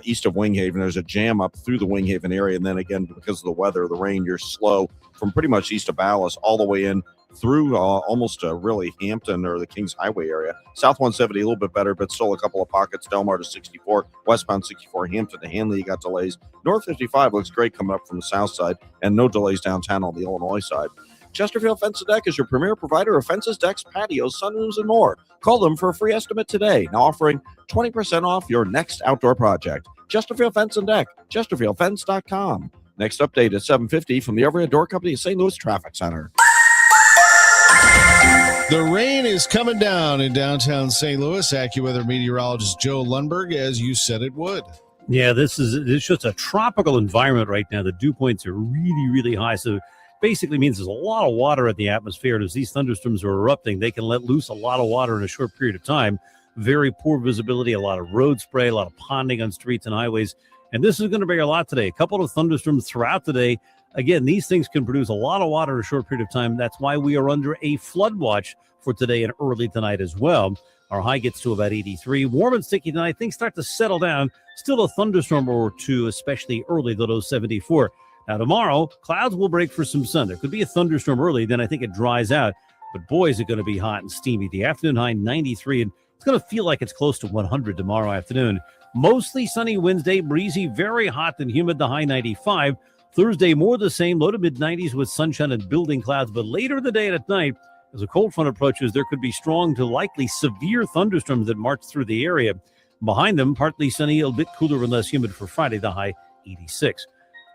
east of Winghaven. There's a jam up through the Winghaven area. And then again, because of the weather, the rain, you're slow from pretty much east of Ballas all the way in through almost really Hampton or the Kings Highway area. South 170 a little bit better, but still a couple of pockets. Delmar to 64, westbound 64, Hampton to Hanley, you got delays. North 55 looks great coming up from the south side, and no delays downtown on the Illinois side. Chesterfield Fence and Deck is your premier provider of fences, decks, patios, sunrooms, and more. Call them for a free estimate today. Now offering 20% off your next outdoor project. Chesterfield Fence and Deck, chesterfieldfence.com. Next update at 7:50 from the Overhead Door Company of St. Louis Traffic Center. The rain is coming down in downtown St. Louis. AccuWeather meteorologist Joe Lundberg, as you said it would. Yeah, it's just a tropical environment right now. The dew points are really, really high. So basically means there's a lot of water in the atmosphere. And as these thunderstorms are erupting, they can let loose a lot of water in a short period of time. Very poor visibility, a lot of road spray, a lot of ponding on streets and highways. And this is going to bring a lot today. A couple of thunderstorms throughout the day. Again, these things can produce a lot of water in a short period of time. That's why we are under a flood watch for today and early tonight as well. Our high gets to about 83. Warm and sticky tonight. Things start to settle down. Still a thunderstorm or two, especially early, though 74. Now, tomorrow, clouds will break for some sun. There could be a thunderstorm early, then I think it dries out. But boy, is it going to be hot and steamy. The afternoon high, 93, and it's going to feel like it's close to 100 tomorrow afternoon. Mostly sunny Wednesday, breezy, very hot and humid, the high 95. Thursday, more the same, low to mid-90s with sunshine and building clouds. But later in the day and at night, as a cold front approaches, there could be strong to likely severe thunderstorms that march through the area. Behind them, partly sunny, a bit cooler and less humid for Friday, the high 86.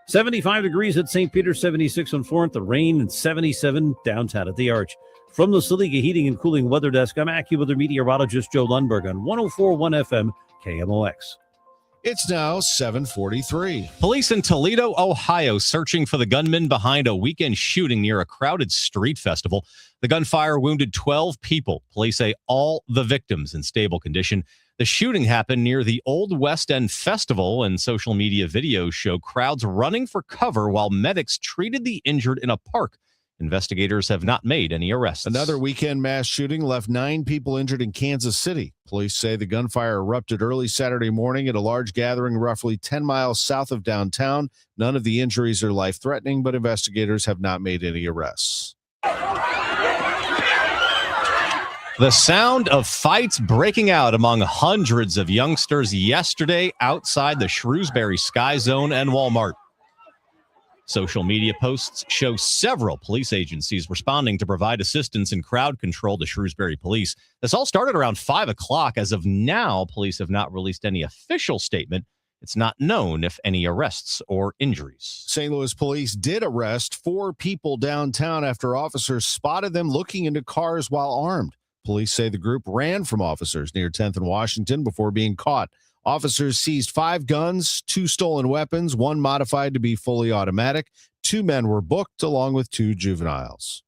75 degrees at St. Peter's, 76 on Florence, the rain, and 77 downtown at the Arch. From the Saliga Heating and Cooling Weather Desk, I'm AccuWeather meteorologist Joe Lundberg on 104.1 FM KMOX. It's now 7:43. Police in Toledo, Ohio, searching for the gunman behind a weekend shooting near a crowded street festival. The gunfire wounded 12 people. Police say all the victims in stable condition. The shooting happened near the Old West End Festival, and social media videos show crowds running for cover while medics treated the injured in a park. Investigators have not made any arrests. Another weekend mass shooting left 9 people injured in Kansas City. Police say the gunfire erupted early Saturday morning at a large gathering roughly 10 miles south of downtown. None of the injuries are life-threatening, but investigators have not made any arrests. The sound of fights breaking out among hundreds of youngsters yesterday outside the Shrewsbury Sky Zone and Walmart. Social media posts show several police agencies responding to provide assistance in crowd control to Shrewsbury police. This all started around 5 o'clock. As of now, police have not released any official statement. It's not known if any arrests or injuries. St. Louis police did arrest 4 people downtown after officers spotted them looking into cars while armed. Police say the group ran from officers near 10th and Washington before being caught. Officers seized 5 guns, 2 stolen weapons, 1 modified to be fully automatic. 2 men were booked along with 2 juveniles.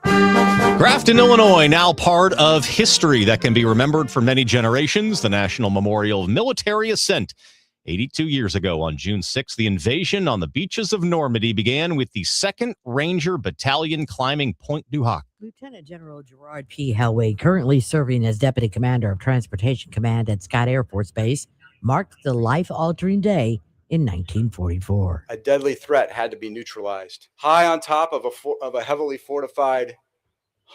Grafton, Illinois, now part of history that can be remembered for many generations. The National Memorial of Military Ascent. 82 years ago on June 6th, the invasion on the beaches of Normandy began with the 2nd Ranger Battalion climbing Point du Hoc. Lieutenant General Gerard P. Helwig, currently serving as Deputy Commander of Transportation Command at Scott Air Force Base, marked the life-altering day in 1944. A deadly threat had to be neutralized. High on top of a heavily fortified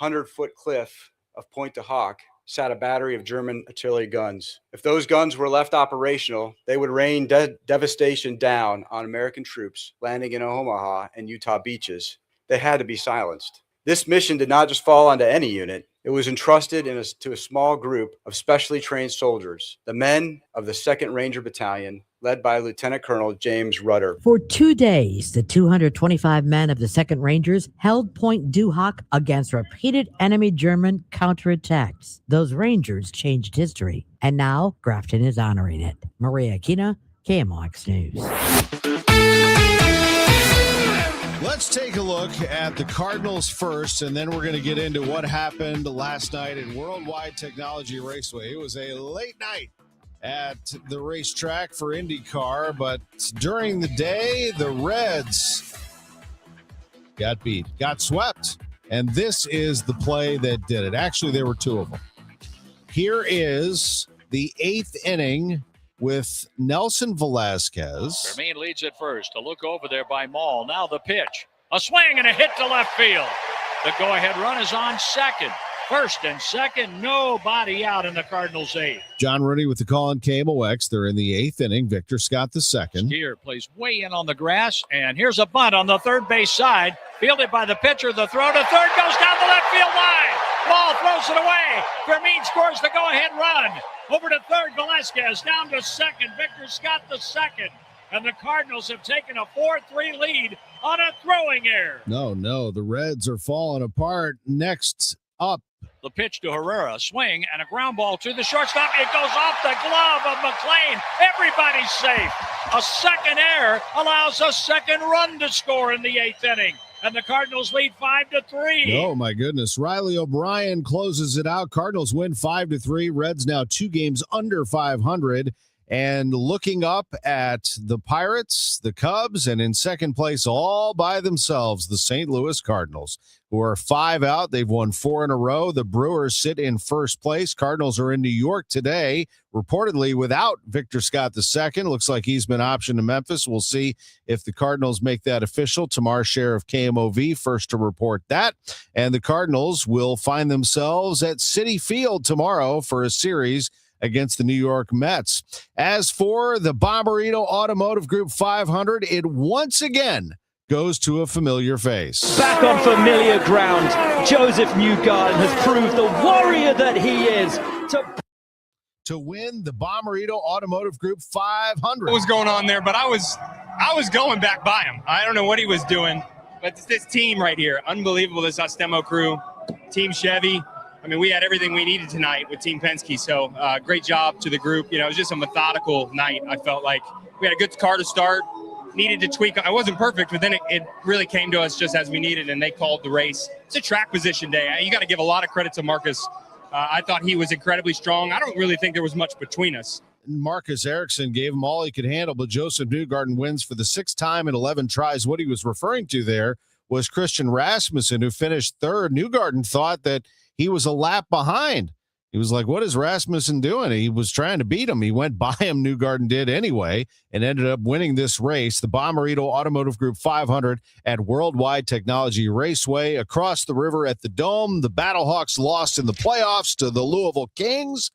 100-foot cliff of Point du Hoc sat a battery of German artillery guns. If those guns were left operational, they would rain devastation down on American troops landing in Omaha and Utah beaches. They had to be silenced. This mission did not just fall onto any unit. It was entrusted to a small group of specially trained soldiers, the men of the 2nd Ranger Battalion, led by Lieutenant Colonel James Rudder. For 2 days, the 225 men of the 2nd Rangers held Point du Hoc against repeated enemy German counterattacks. Those Rangers changed history, and now Grafton is honoring it. Maria Aquina, KMOX News. Let's take a look at the Cardinals first, and then we're going to get into what happened last night in Worldwide Technology Raceway. It was a late night at the racetrack for IndyCar, but during the day, the Reds got swept, and this is the play that did it. Actually, there were 2 of them. Here is the 8th inning with Nelson Velasquez. Fermin leads at first. A look over there by Maul. Now the pitch. A swing and a hit to left field. The go-ahead run is on second. First and second, nobody out in the Cardinals' 8th. John Rooney with the call on KMOX. They're in the 8th inning. Victor Scott the 2nd. Skier plays way in on the grass, and here's a bunt on the third base side. Fielded by the pitcher. The throw to third goes down the left field line. Ball throws it away. Fermin scores the go-ahead run. Over to third, Velasquez down to second. Victor Scott the 2nd. And the Cardinals have taken a 4-3 lead on a throwing error. No, the Reds are falling apart. Next up. The pitch to Herrera, swing, and a ground ball to the shortstop. It goes off the glove of McLean. Everybody's safe. A second error allows a second run to score in the 8th inning. And the Cardinals lead 5-3. Oh, my goodness. Riley O'Brien closes it out. Cardinals win 5-3. Reds now 2 games under 500. And looking up at the Pirates, the Cubs, and in second place all by themselves, the St. Louis Cardinals, who are 5 out. They've won 4 in a row. The Brewers sit in first place. Cardinals are in New York today, reportedly without Victor Scott II. Looks like he's been optioned to Memphis. We'll see if the Cardinals make that official. Tamar Share of KMOV first to report that. And the Cardinals will find themselves at Citi Field tomorrow for a series against the New York Mets. As for the Bommarito Automotive Group 500, it once again goes to a familiar face. Back on familiar ground, Joseph Newgarden has proved the warrior that he is to win the Bommarito Automotive Group 500. What was going on there? But I was going back by him. I don't know what he was doing, but this team right here, unbelievable. This Ostemo crew, Team Chevy. I mean, we had everything we needed tonight with Team Penske. So great job to the group. You know, it was just a methodical night. I felt like we had a good car to start. Needed to tweak. I wasn't perfect, but then it really came to us just as we needed, and they called the race. It's a track position day. You got to give a lot of credit to Marcus. I thought he was incredibly strong. I don't really think there was much between us. Marcus Ericsson gave him all he could handle, but Joseph Newgarden wins for the 6th time in 11 tries. What he was referring to there was Christian Rasmussen, who finished 3rd. Newgarden thought that he was a lap behind. He was like, what is Rasmussen doing? He was trying to beat him. He went by him, Newgarden did anyway, and ended up winning this race, the Bommarito Automotive Group 500 at Worldwide Technology Raceway. Across the river at the Dome, the Battlehawks lost in the playoffs to the Louisville Kings.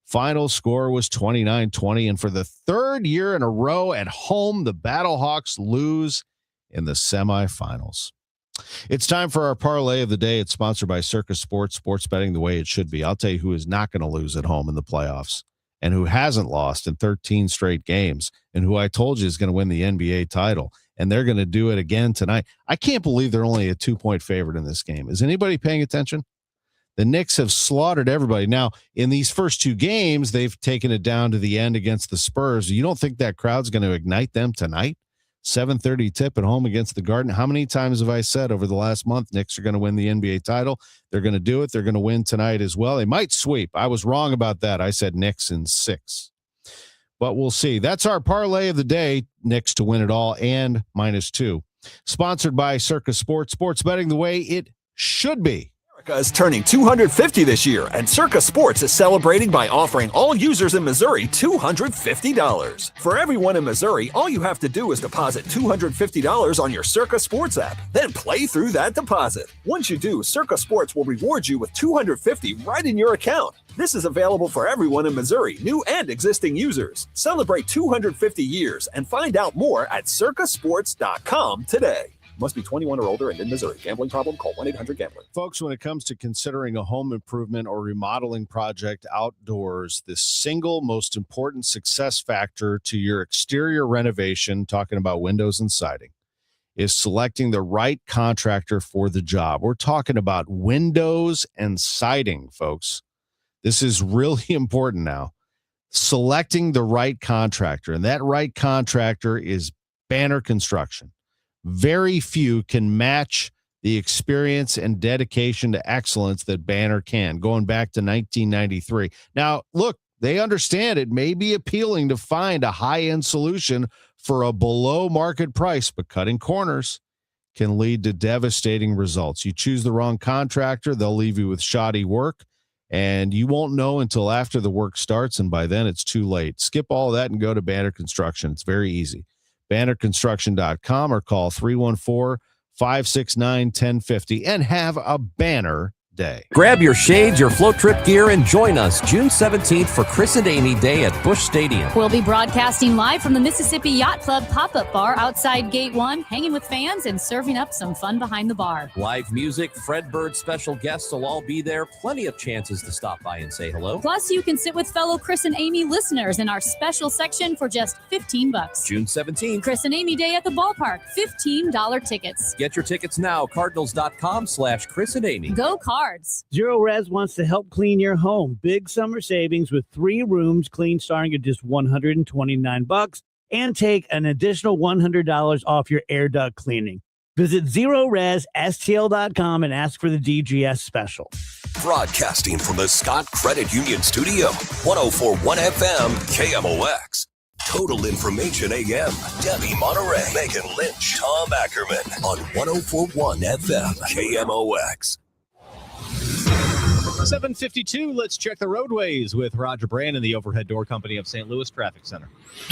Final score was 29-20, and for the 3rd year in a row at home, the Battlehawks lose in the semifinals. It's time for our parlay of the day. It's sponsored by Circus Sports, sports betting the way it should be. I'll tell you who is not going to lose at home in the playoffs and who hasn't lost in 13 straight games and who I told you is going to win the NBA title. And they're going to do it again tonight. I can't believe they're only a 2-point favorite in this game. Is anybody paying attention? The Knicks have slaughtered everybody. Now, in these first 2 games, they've taken it down to the end against the Spurs. You don't think that crowd's going to ignite them tonight? 7:30 tip at home against the Garden. How many times have I said over the last month Knicks are going to win the NBA title? They're going to do it. They're going to win tonight as well. They might sweep. I was wrong about that. I said Knicks in 6. But we'll see. That's our parlay of the day. Knicks to win it all and -2. Sponsored by Circus Sports, sports betting the way it should be. America is turning 250 this year, and Circus Sports is celebrating by offering all users in Missouri $250. For everyone in Missouri, all you have to do is deposit $250 on your Circus Sports app, then play through that deposit. Once you do, Circus Sports will reward you with $250 right in your account. This is available for everyone in Missouri, new and existing users. Celebrate 250 years and find out more at circusports.com today. Must be 21 or older and in Missouri. Gambling problem? Call 1-800-GAMBLER. Folks, when it comes to considering a home improvement or remodeling project outdoors, the single most important success factor to your exterior renovation, talking about windows and siding, is selecting the right contractor for the job. We're talking about windows and siding, folks. This is really important now. Selecting the right contractor, and that right contractor is Banner Construction. Very few can match the experience and dedication to excellence that Banner can, going back to 1993. Now, look, they understand it may be appealing to find a high-end solution for a below-market price, but cutting corners can lead to devastating results. You choose the wrong contractor, they'll leave you with shoddy work, and you won't know until after the work starts, and by then it's too late. Skip all that and go to Banner Construction. It's very easy. BannerConstruction.com or call 314-569-1050 and have a banner day. Grab your shades, your float trip gear, and join us June 17th for Chris and Amy Day at Busch Stadium. We'll be broadcasting live from the Mississippi Yacht Club pop-up bar outside Gate 1, hanging with fans and serving up some fun behind the bar. Live music, Fred Bird special guests will all be there. Plenty of chances to stop by and say hello. Plus, you can sit with fellow Chris and Amy listeners in our special section for just $15. June 17th. Chris and Amy Day at the ballpark, $15 tickets. Get your tickets now, cardinals.com/Chris and Amy. Go Cards. Zero Res wants to help clean your home. Big summer savings with 3 rooms clean starting at just $129 and take an additional $100 off your air duct cleaning. Visit ZeroResSTL.com and ask for the DGS special. Broadcasting from the Scott Credit Union Studio, 104.1 FM, KMOX. Total Information AM, Debbie Monterey, Megan Lynch, Tom Ackerman on 104.1 FM, KMOX. 7:52. Let's check the roadways with Roger Brandon, the Overhead Door Company of St. Louis Traffic Center.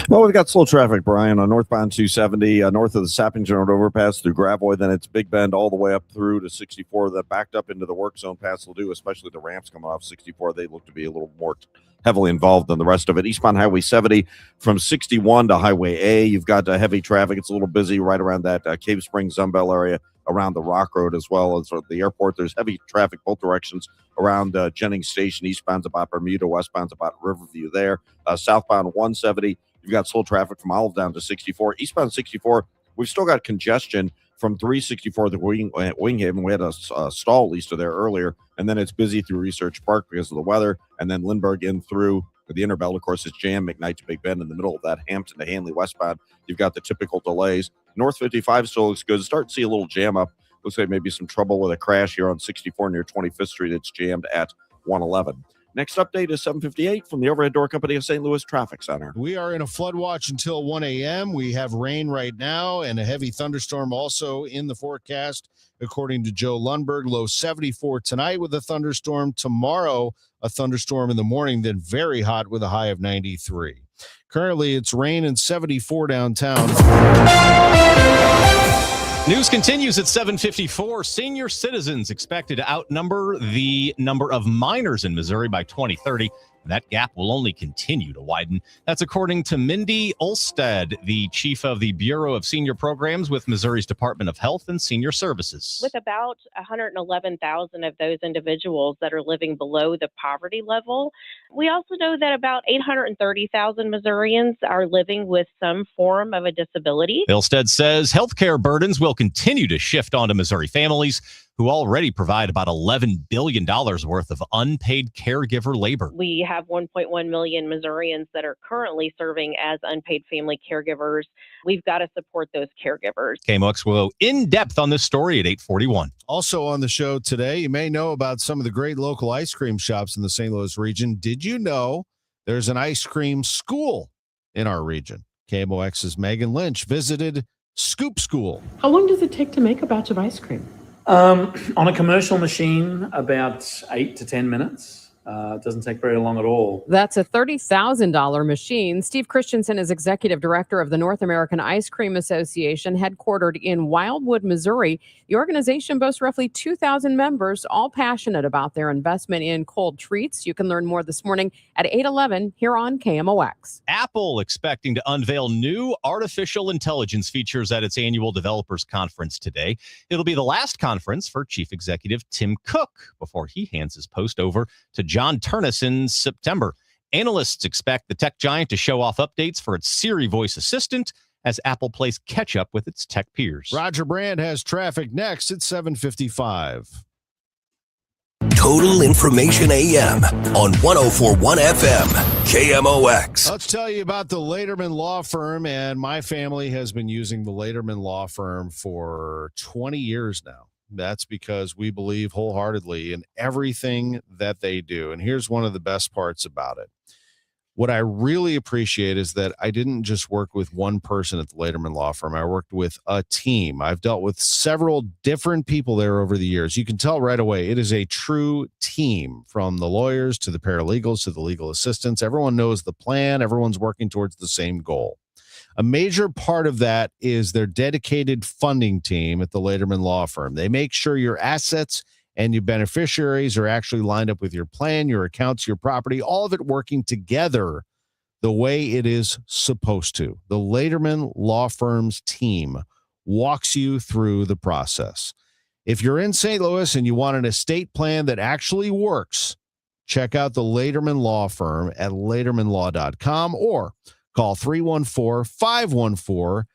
Well, we've got slow traffic, Brian, on northbound 270, north of the Sappington Road overpass through Gravois. Then it's Big Bend all the way up through to 64. That backed up into the work zone past Ladue, especially the ramps coming off 64. They look to be a little more heavily involved than the rest of it. Eastbound Highway 70 from 61 to Highway A. You've got heavy traffic. It's a little busy right around that Cave Springs, Zumbell area, around the Rock Road as well as the airport. There's heavy traffic both directions around Jennings Station. Eastbound's about Bermuda, westbound's about Riverview there. Southbound 170, you've got slow traffic from Olive down to 64. Eastbound 64, we've still got congestion from 364 to Winghaven. We had a stall at least there earlier, and then it's busy through Research Park because of the weather, and then Lindbergh in through the Interbelt. Of course, it's jammed. McKnight to Big Bend in the middle of that. Hampton to Hanley westbound, you've got the typical delays. North 55 still looks good. Start to see a little jam up. Looks like maybe some trouble with a crash here on 64 near 25th Street. It's jammed at 111. Next update is 7:58 from the Overhead Door Company of St. Louis Traffic Center. We are in a flood watch until 1 a.m. We have rain right now and a heavy thunderstorm also in the forecast, according to Joe Lundberg. Low 74 tonight with a thunderstorm. Tomorrow, a thunderstorm in the morning, then very hot with a high of 93. Currently, it's rain and 74 downtown. News continues at 7:54. Senior citizens expected to outnumber the number of minors in Missouri by 2030. That gap will only continue to widen. That's according to Mindy Olstead, the chief of the Bureau of Senior Programs with Missouri's Department of Health and Senior Services. With about 111,000 of those individuals that are living below the poverty level, we also know that about 830,000 Missourians are living with some form of a disability. Olstead says healthcare burdens will continue to shift onto Missouri families who already provide about $11 billion worth of unpaid caregiver labor. We have 1.1 million Missourians that are currently serving as unpaid family caregivers. We've got to support those caregivers. KMOX will go in depth on this story at 8:41. Also on the show today, you may know about some of the great local ice cream shops in the St. Louis region. Did you know there's an ice cream school in our region? KMOX's Megan Lynch visited Scoop School. How long does it take to make a batch of ice cream? On a commercial machine, about 8 to 10 minutes. It doesn't take very long at all. That's a $30,000 machine. Steve Christensen is executive director of the North American Ice Cream Association, headquartered in Wildwood, Missouri. The organization boasts roughly 2,000 members, all passionate about their investment in cold treats. You can learn more this morning at 8:11 here on KMOX. Apple expecting to unveil new artificial intelligence features at its annual developers conference today. It'll be the last conference for Chief Executive Tim Cook before he hands his post over to John Turnus in September. Analysts expect the tech giant to show off updates for its Siri voice assistant as Apple plays catch up with its tech peers. Roger Brand has traffic next at 7:55. Total Information AM on 104.1 FM, KMOX. Let's tell you about the Laderman Law Firm, and my family has been using the Laderman Law Firm for 20 years now. That's because we believe wholeheartedly in everything that they do. And here's one of the best parts about it. What I really appreciate is that I didn't just work with one person at the Laderman Law Firm. I worked with a team. I've dealt with several different people there over the years. You can tell right away it is a true team, from the lawyers to the paralegals to the legal assistants. Everyone knows the plan. Everyone's working towards the same goal. A major part of that is their dedicated funding team at the Laderman Law Firm. They make sure your assets and your beneficiaries are actually lined up with your plan, your accounts, your property, all of it working together the way it is supposed to. The Laderman Law Firm's team walks you through the process. If you're in St. Louis and you want an estate plan that actually works, check out the Laderman Law Firm at ladermanlaw.com or call 314-514-9100.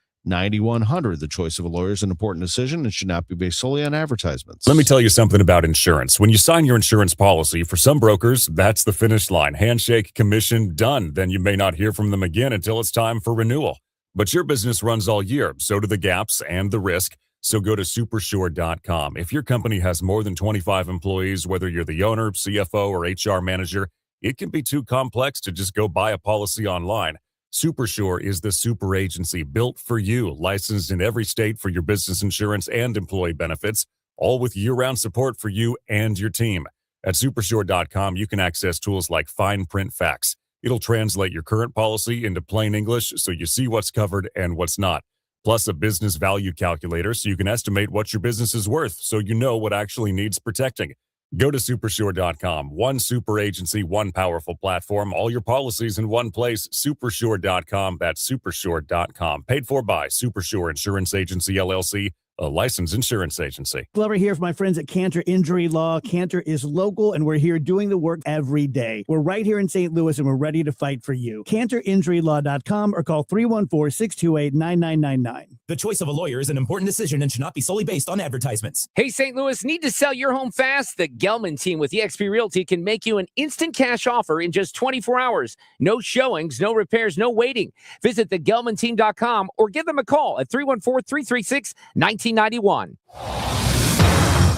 The choice of a lawyer is an important decision and should not be based solely on advertisements. Let me tell you something about insurance. When you sign your insurance policy, for some brokers, that's the finish line. Handshake, commission, done. Then you may not hear from them again until it's time for renewal. But your business runs all year, so do the gaps and the risk. So go to supersure.com. If your company has more than 25 employees, whether you're the owner, CFO, or HR manager, it can be too complex to just go buy a policy online. Supersure is the super agency built for you, licensed in every state for your business insurance and employee benefits, all with year-round support for you and your team. At supersure.com, you can access tools like fine print facts. It'll translate your current policy into plain English so you see what's covered and what's not. Plus a business value calculator so you can estimate what your business is worth so you know what actually needs protecting. Go to supersure.com. One super agency, one powerful platform, all your policies in one place. Supersure.com. That's supersure.com. Paid for by Supersure Insurance Agency, LLC, a licensed insurance agency. Glover here for my friends at Cantor Injury Law. Cantor is local, and we're here doing the work every day. We're right here in St. Louis, and we're ready to fight for you. CantorInjuryLaw.com or call 314-628-9999. The choice of a lawyer is an important decision and should not be solely based on advertisements. Hey, St. Louis, need to sell your home fast? The Gelman team with eXp Realty can make you an instant cash offer in just 24 hours. No showings, no repairs, no waiting. Visit thegelmanteam.com or give them a call at 314-336-1991.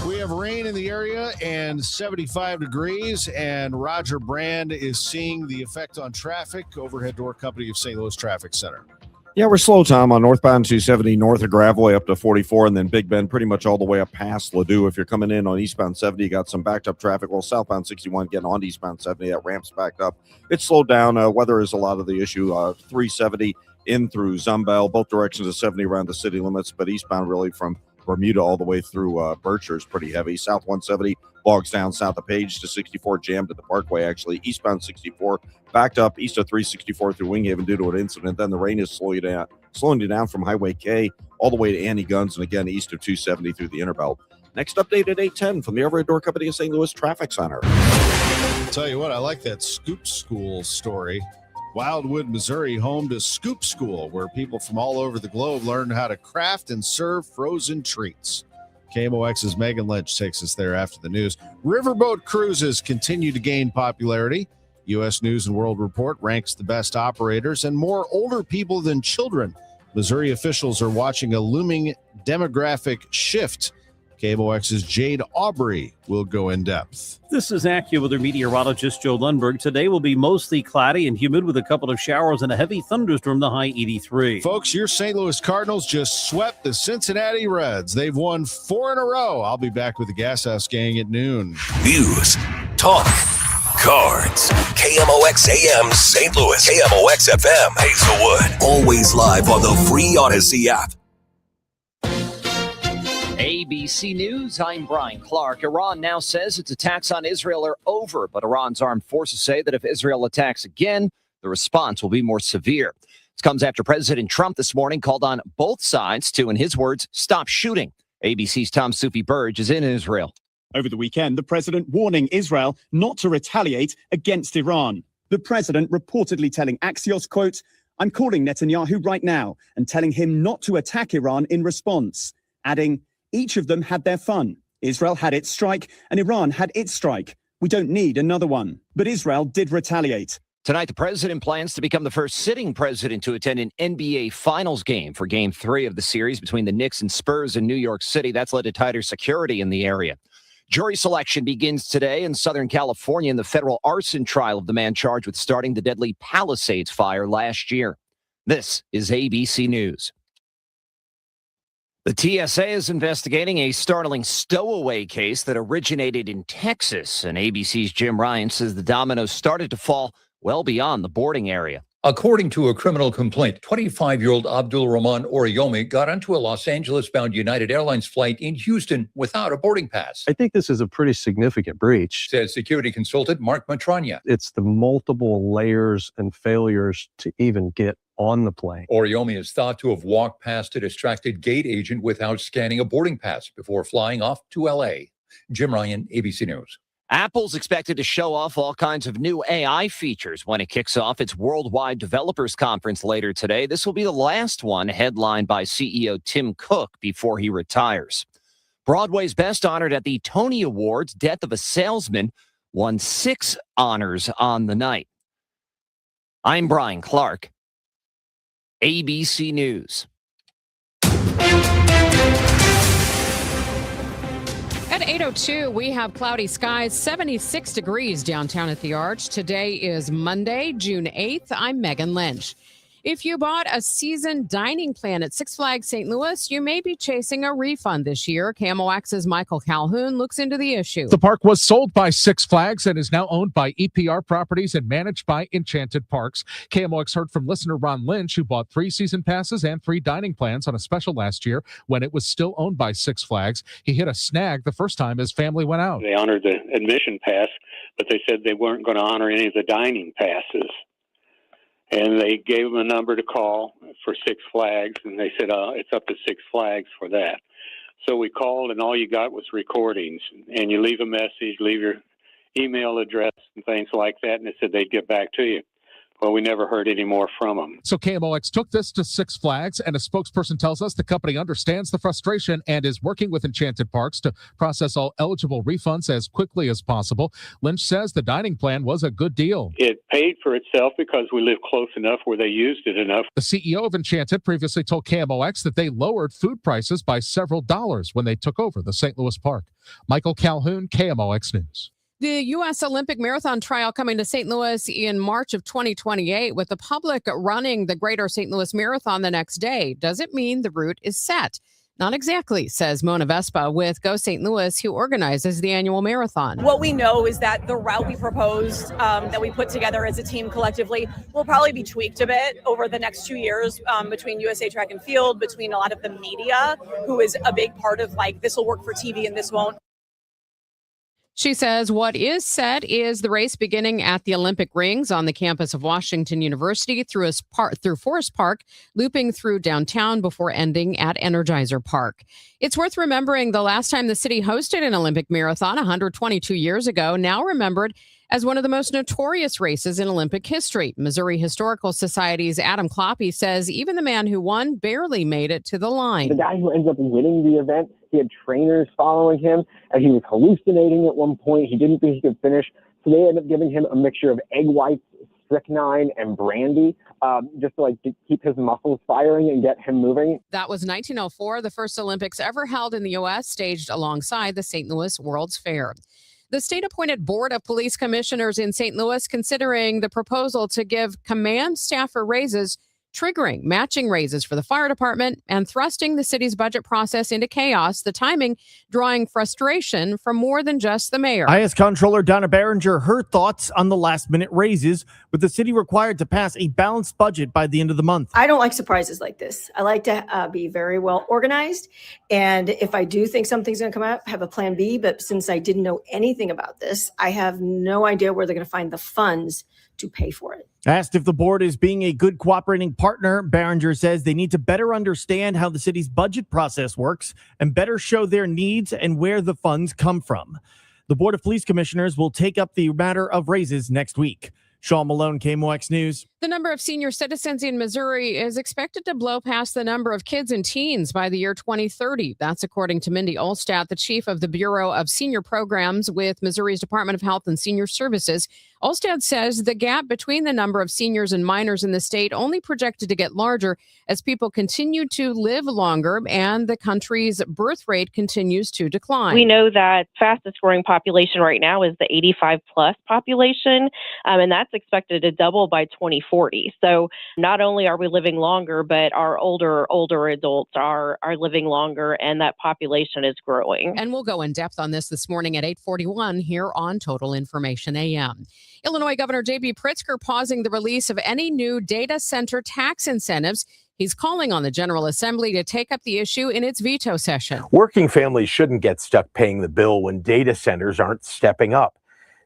We have rain in the area and 75 degrees, and Roger Brand is seeing the effect on traffic. Overhead Door Company of St. Louis Traffic Center. Yeah, we're slow, Tom, on northbound 270 north of Gravway up to 44, and then Big Bend pretty much all the way up past Ladue. If you're coming in on eastbound 70, you got some backed up traffic. Well, southbound 61 getting on eastbound 70, that ramp's backed up. It's slowed down. Weather is a lot of the issue. 370 in through Zumbel, both directions of 70 around the city limits, but eastbound really from Bermuda all the way through Berkshire is pretty heavy. South 170 bogs down south of Page to 64, jammed at the Parkway, actually. Eastbound 64 backed up east of 364 through Winghaven due to an incident. Then the rain is slowing you down from Highway K all the way to Annie Guns, and again east of 270 through the Interbelt. Next update at 8:10 from the Overhead Door Company of St. Louis Traffic Center. I'll tell you what, I like that Scoop School story. Wildwood, Missouri, home to Scoop School, where people from all over the globe learn how to craft and serve frozen treats. KMOX's Megan Lynch takes us there after the news. Riverboat cruises continue to gain popularity. U.S. News and World Report ranks the best operators and more older people than children. Missouri officials are watching a looming demographic shift. KMOX's Jade Aubrey will go in depth. This is AccuWeather meteorologist Joe Lundberg. Today will be mostly cloudy and humid with a couple of showers and a heavy thunderstorm, the high 83. Folks, your St. Louis Cardinals just swept the Cincinnati Reds. They've won 4 in a row. I'll be back with the Gas House Gang at noon. News, talk, cards. KMOX AM St. Louis. KMOX FM Hazelwood. Always live on the free Odyssey app. ABC News, I'm Brian Clark. Iran now says its attacks on Israel are over, but Iran's armed forces say that if Israel attacks again, the response will be more severe. This comes after President Trump this morning called on both sides to, in his words, stop shooting. ABC's Tom Soupy-Burge is in Israel. Over the weekend, the president warning Israel not to retaliate against Iran. The president reportedly telling Axios, quote, "I'm calling Netanyahu right now and telling him not to attack Iran in response," adding, "Each of them had their fun. Israel had its strike and Iran had its strike. We don't need another one." But Israel did retaliate. Tonight, the president plans to become the first sitting president to attend an NBA Finals game for Game 3 of the series between the Knicks and Spurs in New York City. That's led to tighter security in the area. Jury selection begins today in Southern California in the federal arson trial of the man charged with starting the deadly Palisades fire last year. This is ABC News. The TSA is investigating a startling stowaway case that originated in Texas, and ABC's Jim Ryan says the dominoes started to fall well beyond the boarding area. According to a criminal complaint, 25-year-old Abdul Rahman Oriyomi got onto a Los Angeles-bound United Airlines flight in Houston without a boarding pass. I think this is a pretty significant breach, says security consultant Mark Matranya. It's the multiple layers and failures to even get on the plane. Oriyomi is thought to have walked past a distracted gate agent without scanning a boarding pass before flying off to L.A. Jim Ryan, ABC News. Apple's expected to show off all kinds of new AI features when it kicks off its Worldwide Developers Conference later today. This will be the last one, headlined by CEO Tim Cook before he retires. Broadway's Best honored at the Tony Awards, Death of a Salesman, won 6 honors on the night. I'm Brian Clark, ABC News. At 8:02, we have cloudy skies, 76 degrees downtown at the Arch. Today is Monday, June 8th. I'm Megan Lynch. If you bought a season dining plan at Six Flags St. Louis, you may be chasing a refund this year. KMOX's Michael Calhoun looks into the issue. The park was sold by Six Flags and is now owned by EPR Properties and managed by Enchanted Parks. KMOX heard from listener Ron Lynch, who bought 3 season passes and 3 dining plans on a special last year when it was still owned by Six Flags. He hit a snag the first time his family went out. They honored the admission pass, but they said they weren't going to honor any of the dining passes. And they gave them a number to call for Six Flags, and they said, it's up to Six Flags for that. So we called, and all you got was recordings. And you leave a message, leave your email address and things like that, and they said they'd get back to you. Well, we never heard any more from them. So KMOX took this to Six Flags, and a spokesperson tells us the company understands the frustration and is working with Enchanted Parks to process all eligible refunds as quickly as possible. Lynch says the dining plan was a good deal. It paid for itself because we live close enough where they used it enough. The CEO of Enchanted previously told KMOX that they lowered food prices by several dollars when they took over the St. Louis park. Michael Calhoun, KMOX News. The U.S. Olympic Marathon trial coming to St. Louis in March of 2028, with the public running the Greater St. Louis Marathon the next day. Does it mean the route is set? Not exactly, says Mona Vespa with Go St. Louis, who organizes the annual marathon. What we know is that the route we proposed, that we put together as a team collectively, will probably be tweaked a bit over the next 2 years between USA Track and Field, between a lot of the media, who is a big part of this will work for TV and this won't. She says what is set is the race beginning at the Olympic Rings on the campus of Washington University through Forest Park, looping through downtown before ending at Energizer Park. It's worth remembering the last time the city hosted an Olympic marathon 122 years ago, now remembered as one of the most notorious races in Olympic history. Missouri Historical Society's Adam Kloppe says even the man who won barely made it to the line. The guy who ends up winning the event, he had trainers following him, and he was hallucinating at one point. He didn't think he could finish, so they ended up giving him a mixture of egg whites, strychnine, and brandy, just to keep his muscles firing and get him moving. That was 1904, the first Olympics ever held in the U.S., staged alongside the St. Louis World's Fair. The state-appointed Board of Police Commissioners in St. Louis considering the proposal to give command staffer raises, triggering matching raises for the fire department and thrusting the city's budget process into chaos, the timing drawing frustration from more than just the mayor. IS Comptroller Donna Behringer, her thoughts on the last-minute raises, with the city required to pass a balanced budget by the end of the month. I don't like surprises like this. I like to be very well organized, and if I do think something's going to come out, have a plan B, but since I didn't know anything about this, I have no idea where they're going to find the funds to pay for it. Asked if the board is being a good cooperating partner, Behringer says they need to better understand how the city's budget process works and better show their needs and where the funds come from. The Board of Police Commissioners will take up the matter of raises next week. Sean Malone, KMOX News. The number of senior citizens in Missouri is expected to blow past the number of kids and teens by the year 2030. That's according to Mindy Olstadt, the chief of the Bureau of Senior Programs with Missouri's Department of Health and Senior Services. Olstadt says the gap between the number of seniors and minors in the state only projected to get larger as people continue to live longer and the country's birth rate continues to decline. We know that fastest growing population right now is the 85 plus population, and that's expected to double by 2040. So not only are we living longer, but our older adults are living longer, and that population is growing. And we'll go in depth on this morning at 8:41 here on Total Information AM. Illinois Governor J.B. Pritzker pausing the release of any new data center tax incentives. He's calling on the General Assembly to take up the issue in its veto session. Working families shouldn't get stuck paying the bill when data centers aren't stepping up.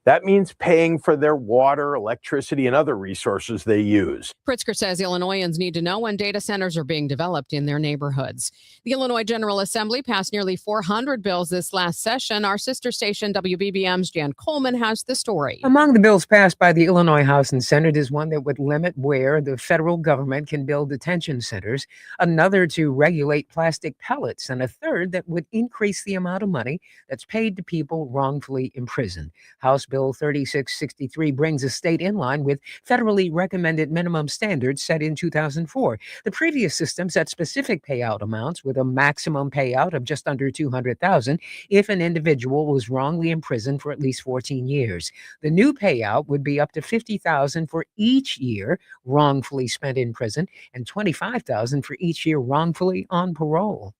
That means paying for their water, electricity, and other resources they use. Pritzker says Illinoisans need to know when data centers are being developed in their neighborhoods. The Illinois General Assembly passed nearly 400 bills this last session. Our sister station, WBBM's Jan Coleman, has the story. Among the bills passed by the Illinois House and Senate is one that would limit where the federal government can build detention centers, another to regulate plastic pellets, and a third that would increase the amount of money that's paid to people wrongfully imprisoned. House Bill Bill 3663 brings a state in line with federally recommended minimum standards set in 2004. The previous system set specific payout amounts with a maximum payout of just under $200,000 if an individual was wrongly imprisoned for at least 14 years. The new payout would be up to $50,000 for each year wrongfully spent in prison and $25,000 for each year wrongfully on parole.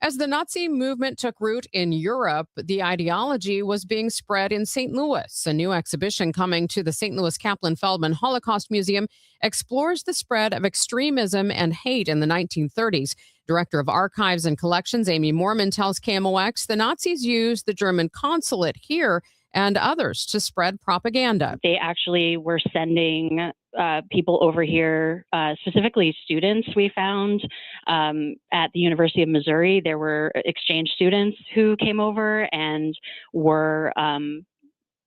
As the Nazi movement took root in Europe, the ideology was being spread in St. Louis. A new exhibition coming to the St. Louis Kaplan Feldman Holocaust Museum explores the spread of extremism and hate in the 1930s. Director of Archives and Collections Amy Mormon tells KMOX the Nazis used the German consulate here and others to spread propaganda. They actually were sending people over here, specifically students we found at the University of Missouri. There were exchange students who came over and were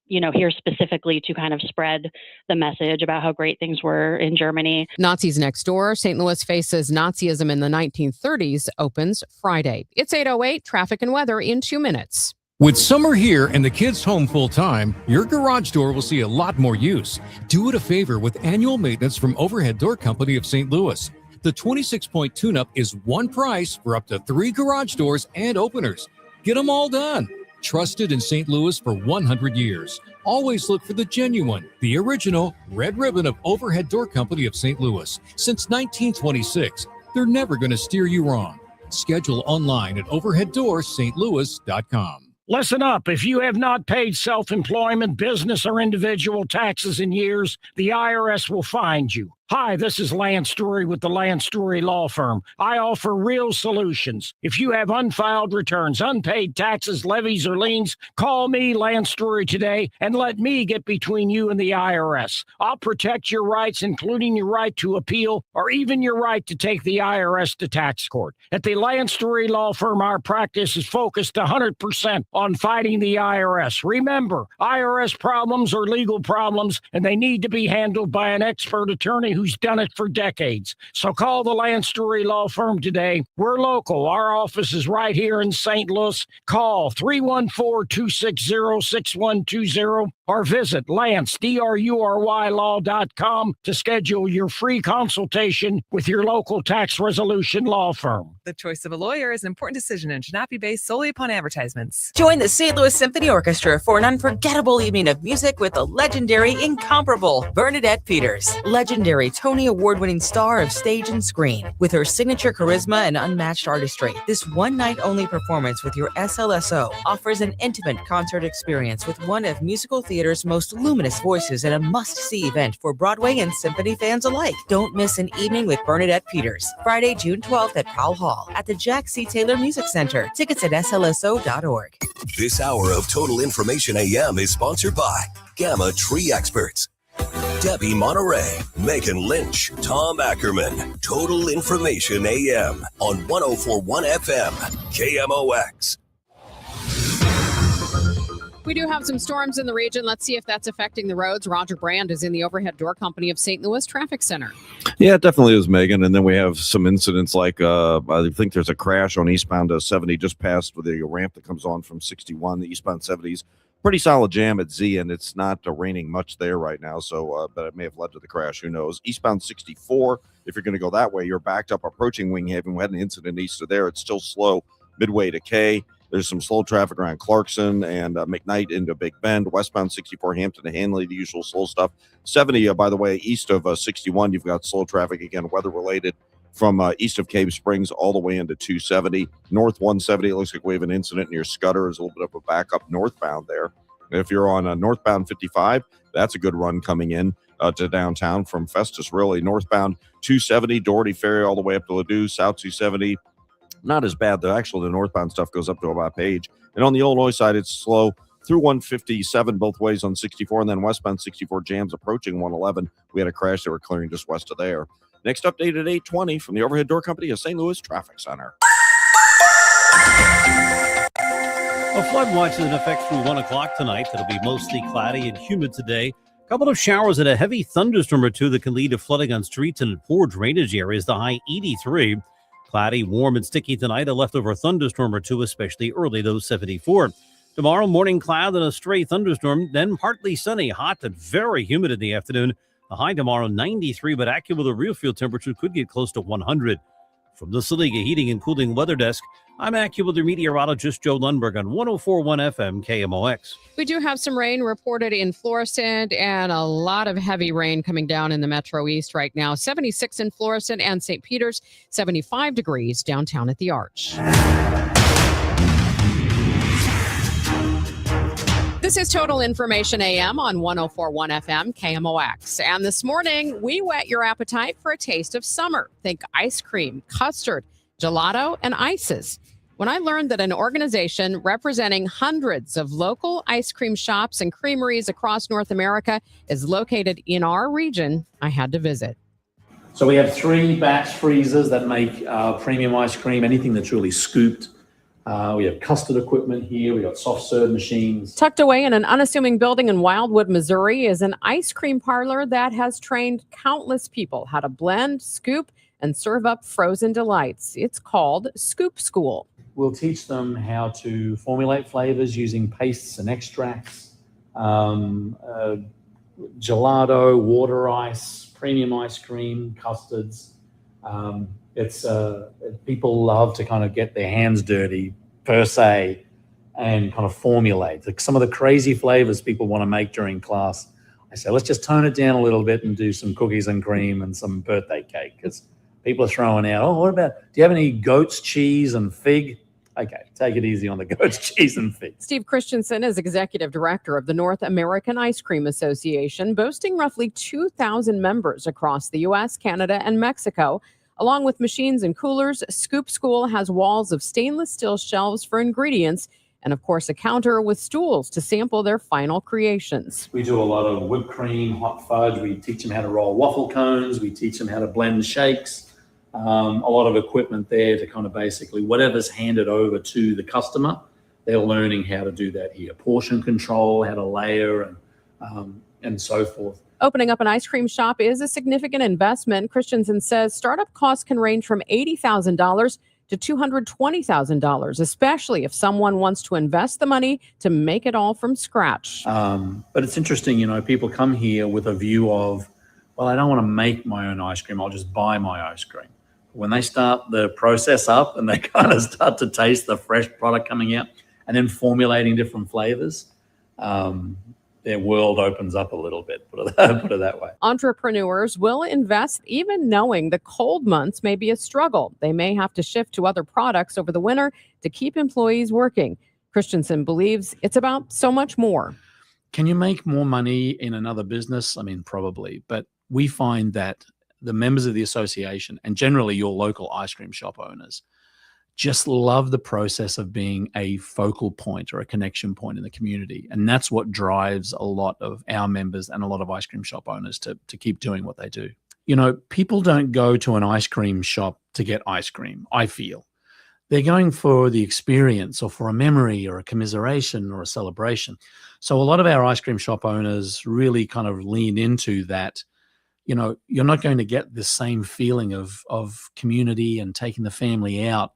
here specifically to kind of spread the message about how great things were in Germany. Nazis Next Door, St. Louis Faces Nazism in the 1930s opens Friday. It's 8:08, traffic and weather in 2 minutes. With summer here and the kids home full time, your garage door will see a lot more use. Do it a favor with annual maintenance from Overhead Door Company of St. Louis. The 26-point tune-up is one price for up to 3 garage doors and openers. Get them all done. Trusted in St. Louis for 100 years. Always look for the genuine, the original red ribbon of Overhead Door Company of St. Louis. Since 1926, they're never going to steer you wrong. Schedule online at overheaddoorsstlouis.com. Listen up. If you have not paid self-employment, business, or individual taxes in years, the IRS will find you. Hi, this is Lance Story with the Lance Story Law Firm. I offer real solutions. If you have unfiled returns, unpaid taxes, levies, or liens, call me, Lance Story, today and let me get between you and the IRS. I'll protect your rights, including your right to appeal or even your right to take the IRS to tax court. At the Lance Story Law Firm, our practice is focused 100% on fighting the IRS. Remember, IRS problems are legal problems, and they need to be handled by an expert attorney who's done it for decades. So call the Lance Story Law Firm today. We're local. Our office is right here in St. Louis. Call 314-260-6120 or visit LanceDruryLaw.com to schedule your free consultation with your local tax resolution law firm. The choice of a lawyer is an important decision and should not be based solely upon advertisements. Join the St. Louis Symphony Orchestra for an unforgettable evening of music with the legendary, incomparable Bernadette Peters, legendary Tony Award-winning star of stage and screen. With her signature charisma and unmatched artistry, this one-night-only performance with your SLSO offers an intimate concert experience with one of musical theater's most luminous voices and a must-see event for Broadway and symphony fans alike. Don't miss an evening with Bernadette Peters, Friday, June 12th at Powell Hall at the Jack C. Taylor Music Center. Tickets at slso.org. This hour of Total Information AM is sponsored by Gamma Tree Experts, Debbie Monterey, Megan Lynch, Tom Ackerman. Total Information AM on 104.1 FM, KMOX. We do have some storms in the region. Let's see if that's affecting the roads. Roger Brand is in the Overhead Door Company of St. Louis Traffic Center. Yeah, it definitely is, Megan. And then we have some incidents like I think there's a crash on eastbound 70 just past with the ramp that comes on from 61, the eastbound 70s. Pretty solid jam at Z, and it's not raining much there right now, so but it may have led to the crash. Who knows? Eastbound 64, if you're going to go that way, you're backed up approaching Wing Haven. We had an incident east of there. It's still slow midway to K. There's some slow traffic around Clarkson and McKnight into Big Bend, westbound 64 Hampton to Hanley, the usual slow stuff. 70, by the way, east of 61, you've got slow traffic, again, weather-related, from east of Cave Springs all the way into 270. North 170, it looks like we have an incident near Scudder. There's a little bit of a backup northbound there. If you're on northbound 55, that's a good run coming in to downtown from Festus, really. Northbound 270, Doherty Ferry all the way up to Ladue, south 270. Not as bad, though. Actually, the northbound stuff goes up to about Page. And on the Illinois side, it's slow through 157 both ways on 64, and then westbound 64 jams approaching 111. We had a crash that were clearing just west of there. Next update at 8:20 from the Overhead Door Company of St. Louis Traffic Center. A flood watch is in effect through 1 o'clock tonight. It'll be mostly cloudy and humid today. A couple of showers and a heavy thunderstorm or two that can lead to flooding on streets and in poor drainage areas. The high 83. Cloudy, warm, and sticky tonight. A leftover thunderstorm or two, especially early, though 74. Tomorrow, morning cloud and a stray thunderstorm, then partly sunny, hot and very humid in the afternoon. The high tomorrow, 93, but AccuWeather real field temperature could get close to 100. From the Saliga Heating and Cooling Weather Desk, I'm AccuWeather meteorologist Joe Lundberg on 104.1 FM KMOX. We do have some rain reported in Florissant and a lot of heavy rain coming down in the Metro East right now. 76 in Florissant and St. Peter's, 75 degrees downtown at the Arch. This is Total Information AM on 104.1 FM KMOX. And this morning, we whet your appetite for a taste of summer. Think ice cream, custard, gelato, and ices. When I learned that an organization representing hundreds of local ice cream shops and creameries across North America is located in our region, I had to visit. So we have 3 batch freezers that make premium ice cream, anything that's really scooped. We have custard equipment here. We got soft serve machines. Tucked away in an unassuming building in Wildwood, Missouri, is an ice cream parlor that has trained countless people how to blend, scoop, and serve up frozen delights. It's called Scoop School. We'll teach them how to formulate flavors using pastes and extracts, gelato, water ice, premium ice cream, custards. People love to kind of get their hands dirty per se and kind of formulate. Like some of the crazy flavors people want to make during class, I say, let's just tone it down a little bit and do some cookies and cream and some birthday cake, because people are throwing out, what about, do you have any goat's cheese and fig? Okay, take it easy on the goat's cheese and fig. Steve Christensen is executive director of the North American Ice Cream Association, boasting roughly 2,000 members across the U.S., Canada, and Mexico. Along with machines and coolers, Scoop School has walls of stainless steel shelves for ingredients and, of course, a counter with stools to sample their final creations. We do a lot of whipped cream, hot fudge. We teach them how to roll waffle cones. We teach them how to blend shakes. A lot of equipment there to kind of basically whatever's handed over to the customer, they're learning how to do that here. Portion control, how to layer, and so forth. Opening up an ice cream shop is a significant investment. Christensen says startup costs can range from $80,000 to $220,000, especially if someone wants to invest the money to make it all from scratch. But it's interesting, people come here with a view of, well, I don't want to make my own ice cream. I'll just buy my ice cream. When they start the process up and they kind of start to taste the fresh product coming out and then formulating different flavors, their world opens up a little bit, put it that way. Entrepreneurs will invest even knowing the cold months may be a struggle. They may have to shift to other products over the winter to keep employees working. Christensen believes it's about so much more. Can you make more money in another business? I mean, probably. But we find that the members of the association and generally your local ice cream shop owners just love the process of being a focal point or a connection point in the community. And that's what drives a lot of our members and a lot of ice cream shop owners to keep doing what they do. People don't go to an ice cream shop to get ice cream, I feel. They're going for the experience or for a memory or a commiseration or a celebration. So a lot of our ice cream shop owners really kind of lean into that. You're not going to get the same feeling of community and taking the family out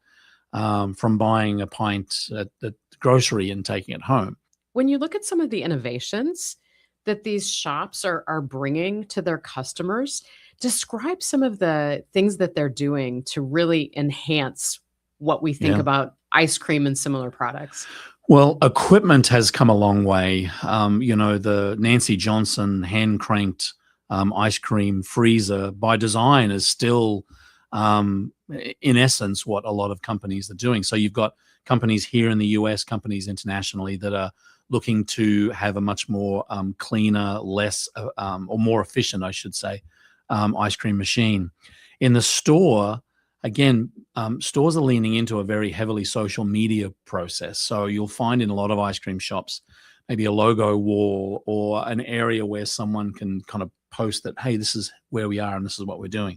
from buying a pint at the grocery and taking it home. When you look at some of the innovations that these shops are bringing to their customers, describe some of the things that they're doing to really enhance what we think about ice cream and similar products. Well, equipment has come a long way. The Nancy Johnson hand-cranked ice cream freezer by design is still in essence what a lot of companies are doing. So you've got companies here in the US, companies internationally that are looking to have a much more cleaner, less or more efficient, I should say, ice cream machine. In the store, again, stores are leaning into a very heavily social media process. So you'll find in a lot of ice cream shops maybe a logo wall or an area where someone can kind of post that, hey, this is where we are and this is what we're doing.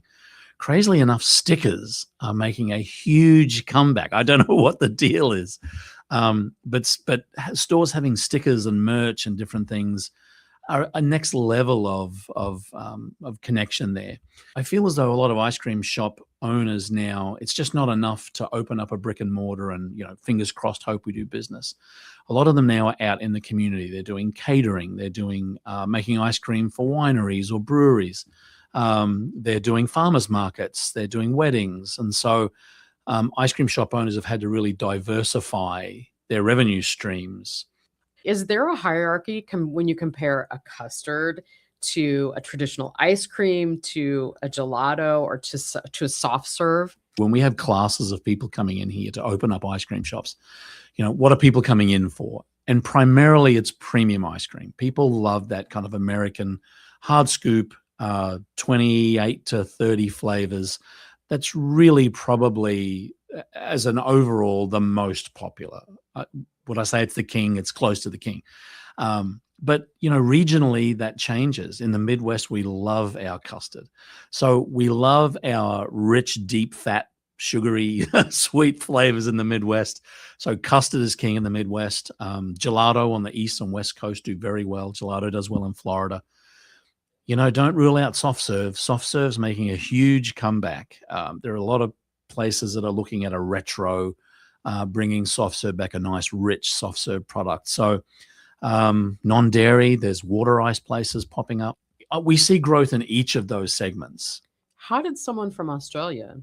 Crazily enough, stickers are making a huge comeback. I don't know what the deal is, but stores having stickers and merch and different things a next level of connection there. I feel as though a lot of ice cream shop owners now, it's just not enough to open up a brick and mortar and, fingers crossed, hope we do business. A lot of them now are out in the community. They're doing catering. They're doing making ice cream for wineries or breweries. They're doing farmers markets. They're doing weddings. And so ice cream shop owners have had to really diversify their revenue streams. Is there a hierarchy when you compare a custard to a traditional ice cream, to a gelato, or to a soft serve? When we have classes of people coming in here to open up ice cream shops, what are people coming in for? And primarily it's premium ice cream. People love that kind of American hard scoop, 28 to 30 flavors. That's really probably, as an overall, the most popular. Would I say it's the king? It's close to the king. But, regionally that changes. In the Midwest, we love our custard. So we love our rich, deep, fat, sugary, sweet flavors in the Midwest. So custard is king in the Midwest. Gelato on the East and West Coast do very well. Gelato does well in Florida. Don't rule out soft serve. Soft serve's making a huge comeback. There are a lot of places that are looking at a retro, bringing soft serve back, a nice, rich soft serve product. So non-dairy, there's water ice places popping up. We see growth in each of those segments. How did someone from Australia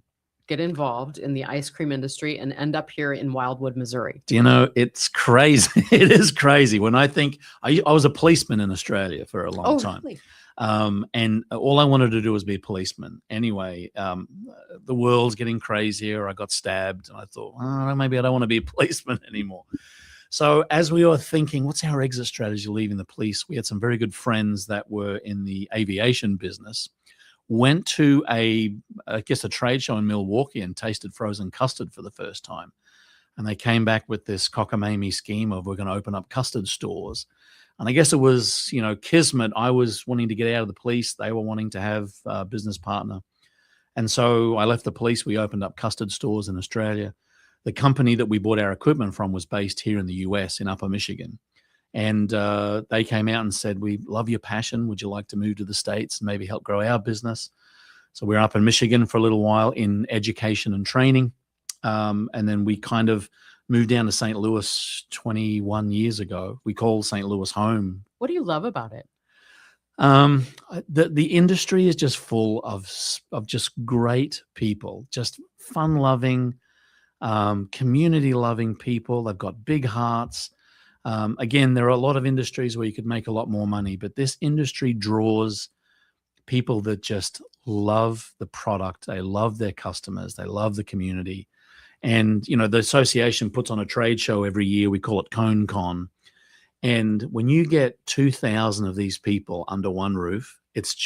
get involved in the ice cream industry and end up here in Wildwood, Missouri? It's crazy. It is crazy. When I think, I was a policeman in Australia for a long time. Really? And all I wanted to do was be a policeman. Anyway, the world's getting crazier. I got stabbed and I thought, maybe I don't want to be a policeman anymore. So as we were thinking, what's our exit strategy leaving the police? We had some very good friends that were in the aviation business, went to a trade show in Milwaukee and tasted frozen custard for the first time. And they came back with this cockamamie scheme of, we're going to open up custard stores. And I guess it was, kismet. I was wanting to get out of the police. They were wanting to have a business partner. And so I left the police. We opened up custard stores in Australia. The company that we bought our equipment from was based here in the US in Upper Michigan. And they came out and said, we love your passion. Would you like to move to the States and maybe help grow our business? So we're up in Michigan for a little while in education and training. And then we kind of moved down to St. Louis 21 years ago. We call St. Louis home. What do you love about it? The industry is just full of just great people, just fun-loving, community-loving people. They've got big hearts. Again, there are a lot of industries where you could make a lot more money, but this industry draws people that just love the product. They love their customers. They love the community. And, the association puts on a trade show every year. We call it Cone Con. And when you get 2,000 of these people under one roof, it's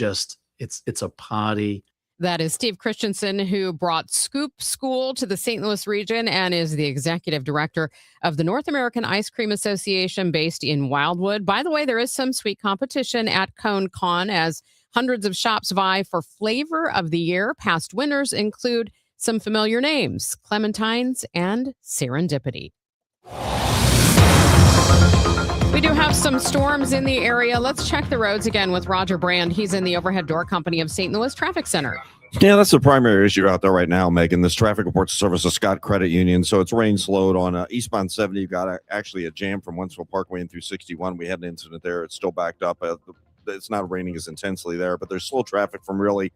a party. That is Steve Christensen, who brought Scoop School to the St. Louis region and is the executive director of the North American Ice Cream Association based in Wildwood. By the way, there is some sweet competition at Cone Con as hundreds of shops vie for flavor of the year. Past winners include some familiar names, Clementines and Serendipity. We do have some storms in the area. Let's check the roads again with Roger Brand. He's in the Overhead Door Company of St. Louis Traffic Center. Yeah, that's the primary issue out there right now, Megan. This traffic reports the service of Scott Credit Union. So it's rain slowed on eastbound 70. You've got actually a jam from Wentzville Parkway in through 61. We had an incident there. It's still backed up. It's not raining as intensely there, but there's slow traffic from really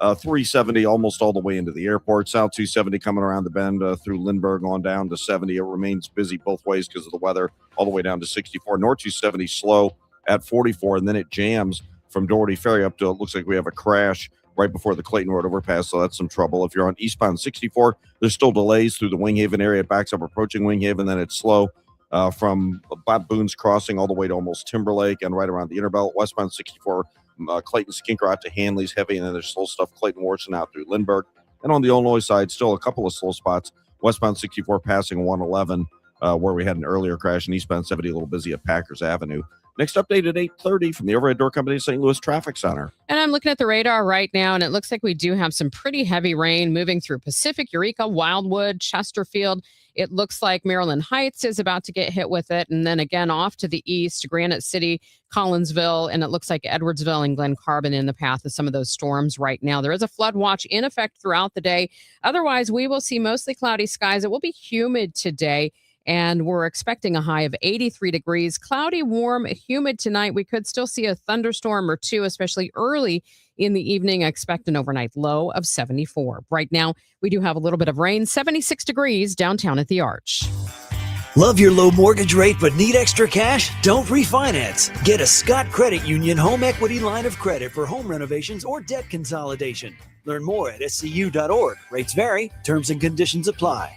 370 almost all the way into the airport. South 270 coming around the bend through Lindbergh on down to 70. It remains busy both ways because of the weather, all the way down to 64. North 270 slow at 44, and then it jams from Doherty Ferry up to, it looks like we have a crash right before the Clayton Road overpass, so that's some trouble. If you're on eastbound 64, there's still delays through the Winghaven area. It backs up approaching Winghaven, then it's slow from Bob Boone's Crossing all the way to almost Timberlake and right around the Interbelt. Westbound 64, Clayton Skinker out to Hanley's heavy, and then there's slow stuff Clayton Warson out through Lindbergh. And on the Illinois side, still a couple of slow spots. Westbound 64 passing 111, where we had an earlier crash, and eastbound 70 a little busy at Packers Avenue. Next update at 8:30 from the Overhead Door Company of St. Louis Traffic Center. And I'm looking at the radar right now, and it looks like we do have some pretty heavy rain moving through Pacific, Eureka, Wildwood, Chesterfield, It looks like Maryland Heights is about to get hit with it. And then again, off to the east, Granite City, Collinsville, and it looks like Edwardsville and Glen Carbon in the path of some of those storms right now. There is a flood watch in effect throughout the day. Otherwise, we will see mostly cloudy skies. It will be humid today, and we're expecting a high of 83 degrees. Cloudy, warm, humid tonight. We could still see a thunderstorm or two, especially early in the evening. I expect an overnight low of 74. Right now, we do have a little bit of rain, 76 degrees downtown at the Arch. Love your low mortgage rate but need extra cash? Don't refinance. Get a Scott Credit Union home equity line of credit for home renovations or debt consolidation. Learn more at scu.org. Rates vary. Terms and conditions apply.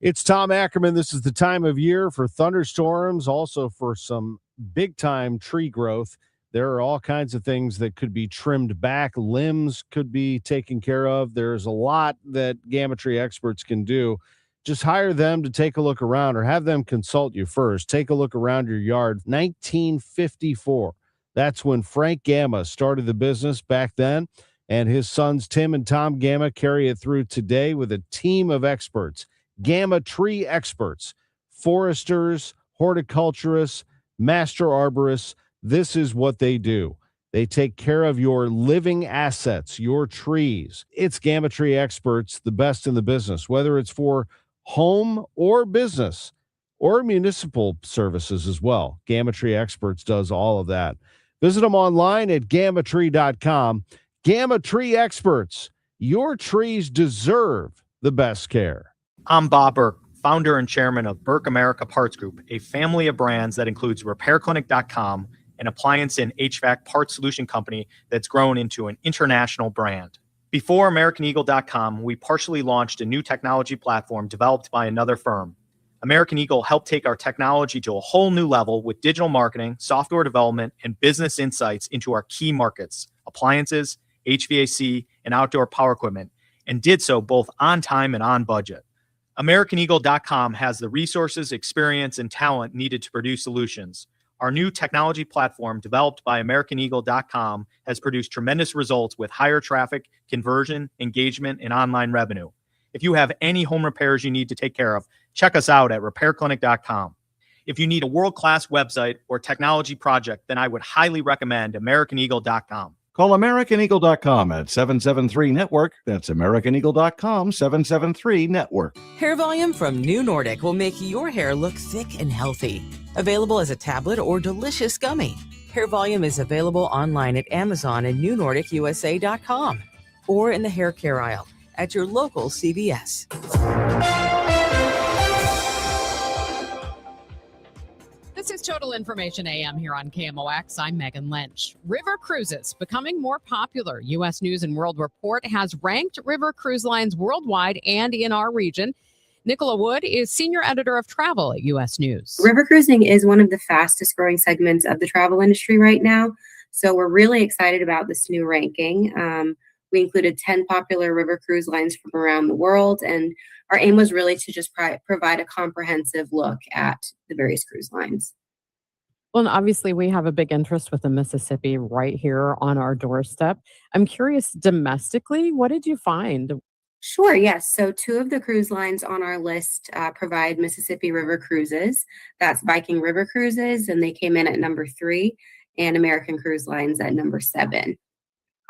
It's Tom Ackerman. This is the time of year for thunderstorms, also for some big-time tree growth. There are all kinds of things that could be trimmed back. Limbs could be taken care of. There's a lot that Gamma Tree experts can do. Just hire them to take a look around or have them consult you first. Take a look around your yard. 1954. That's when Frank Gamma started the business back then, and his sons Tim and Tom Gamma carry it through today with a team of experts. Gamma Tree experts, foresters, horticulturists, master arborists. This is what they do. They take care of your living assets, your trees. It's Gamma Tree experts, the best in the business, whether it's for home or business or municipal services as well. Gamma Tree experts does all of that. Visit them online at gammatree.com. Gamma Tree experts, your trees deserve the best care. I'm Bob Burke, founder and chairman of Burke America Parts Group, a family of brands that includes RepairClinic.com, an appliance and HVAC parts solution company that's grown into an international brand. Before AmericanEagle.com, we partially launched a new technology platform developed by another firm. American Eagle helped take our technology to a whole new level with digital marketing, software development, and business insights into our key markets, appliances, HVAC, and outdoor power equipment, and did so both on time and on budget. AmericanEagle.com has the resources, experience, and talent needed to produce solutions. Our new technology platform, developed by AmericanEagle.com, has produced tremendous results with higher traffic, conversion, engagement, and online revenue. If you have any home repairs you need to take care of, check us out at RepairClinic.com. If you need a world-class website or technology project, then I would highly recommend AmericanEagle.com. Call AmericanEagle.com at 773-NETWORK. That's AmericanEagle.com, 773-NETWORK. Hair Volume from New Nordic will make your hair look thick and healthy. Available as a tablet or delicious gummy. Hair Volume is available online at Amazon and NewNordicUSA.com or in the hair care aisle at your local CVS. This is Total Information AM here on KMOX. I'm Megan Lynch. River cruises becoming more popular. U.S. News and World Report has ranked river cruise lines worldwide and in our region. Nicola Wood is senior editor of travel at U.S. News. River cruising is one of the fastest growing segments of the travel industry right now. So we're really excited about this new ranking. We included 10 popular river cruise lines from around the world, and our aim was really to just provide a comprehensive look at the various cruise lines. Well, and obviously we have a big interest with the Mississippi right here on our doorstep. I'm curious, domestically, what did you find? Sure, yes. So 2 of the cruise lines on our list provide Mississippi River cruises. That's Viking River Cruises, and they came in at number 3, and American Cruise Lines at number 7.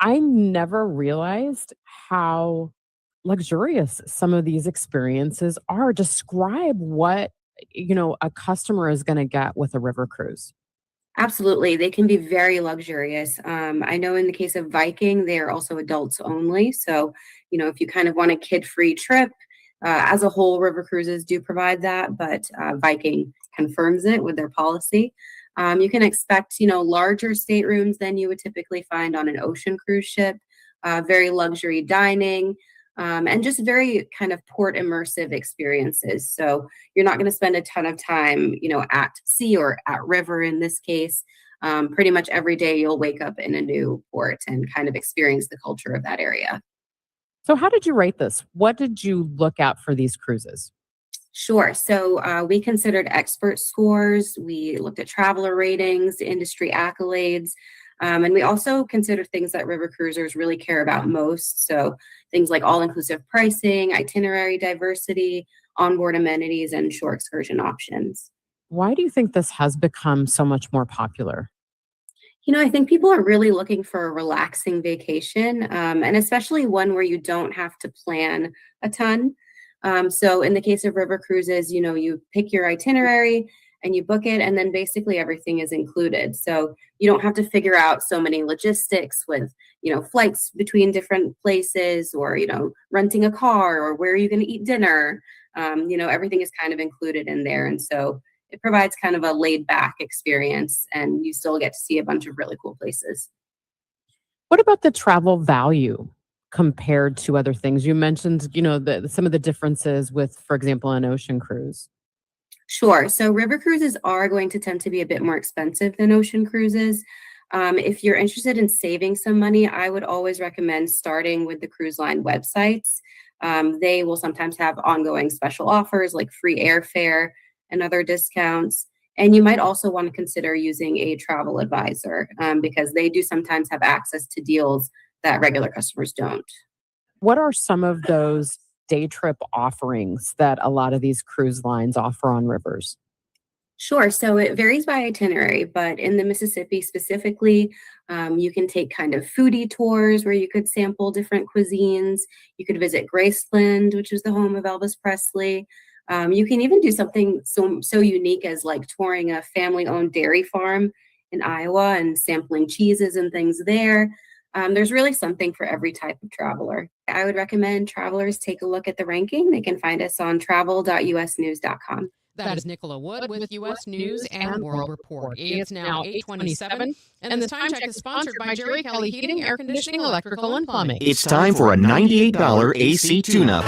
I never realized how luxurious some of these experiences are. Describe what, a customer is going to get with a river cruise. Absolutely. They can be very luxurious. I know in the case of Viking, they are also adults only. So, if you kind of want a kid-free trip, as a whole, river cruises do provide that, but Viking confirms it with their policy. You can expect, larger staterooms than you would typically find on an ocean cruise ship, very luxury dining, and just very kind of port immersive experiences. So you're not going to spend a ton of time, at sea or at river in this case. Pretty much every day you'll wake up in a new port and kind of experience the culture of that area. So how did you rate this? What did you look at for these cruises? Sure. So we considered expert scores. We looked at traveler ratings, industry accolades, and we also considered things that river cruisers really care about most. So things like all-inclusive pricing, itinerary diversity, onboard amenities and shore excursion options. Why do you think this has become so much more popular? I think people are really looking for a relaxing vacation, and especially one where you don't have to plan a ton. So in the case of river cruises, you pick your itinerary and you book it, and then basically everything is included. So you don't have to figure out so many logistics with, flights between different places, or, renting a car, or where are you going to eat dinner? Everything is kind of included in there. And so it provides kind of a laid back experience, and you still get to see a bunch of really cool places. What about the travel value compared to other things? You mentioned, some of the differences with, for example, an ocean cruise. Sure. So river cruises are going to tend to be a bit more expensive than ocean cruises. If you're interested in saving some money, I would always recommend starting with the cruise line websites. They will sometimes have ongoing special offers like free airfare and other discounts. And you might also want to consider using a travel advisor because they do sometimes have access to deals that regular customers don't. What are some of those day trip offerings that a lot of these cruise lines offer on rivers? Sure. So it varies by itinerary, but in the Mississippi specifically, you can take kind of foodie tours where you could sample different cuisines. You could visit Graceland, which is the home of Elvis Presley. You can even do something so unique as like touring a family-owned dairy farm in Iowa and sampling cheeses and things there. There's really something for every type of traveler. I would recommend travelers take a look at the ranking. They can find us on travel.usnews.com. That is Nicola Wood with U.S. News and World Report. It's now 8:27, and this time check is sponsored by Jerry Kelly Heating, Air Conditioning, Electrical, and Plumbing. It's time for a $98 AC tune-up.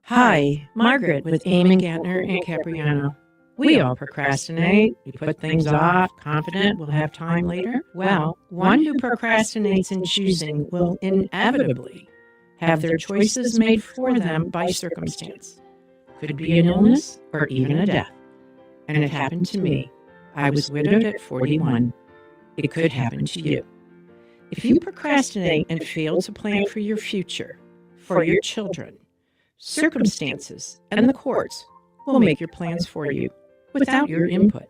Hi, Margaret with Eamon Gantner and Capriano. We all procrastinate. We put things off, confident we'll have time later. Well, one who procrastinates in choosing will inevitably have their choices made for them by circumstance. Could be an illness or even a death. And it happened to me. I was widowed at 41. It could happen to you. If you procrastinate and fail to plan for your future, for your children, circumstances and the courts will make your plans for you without your input.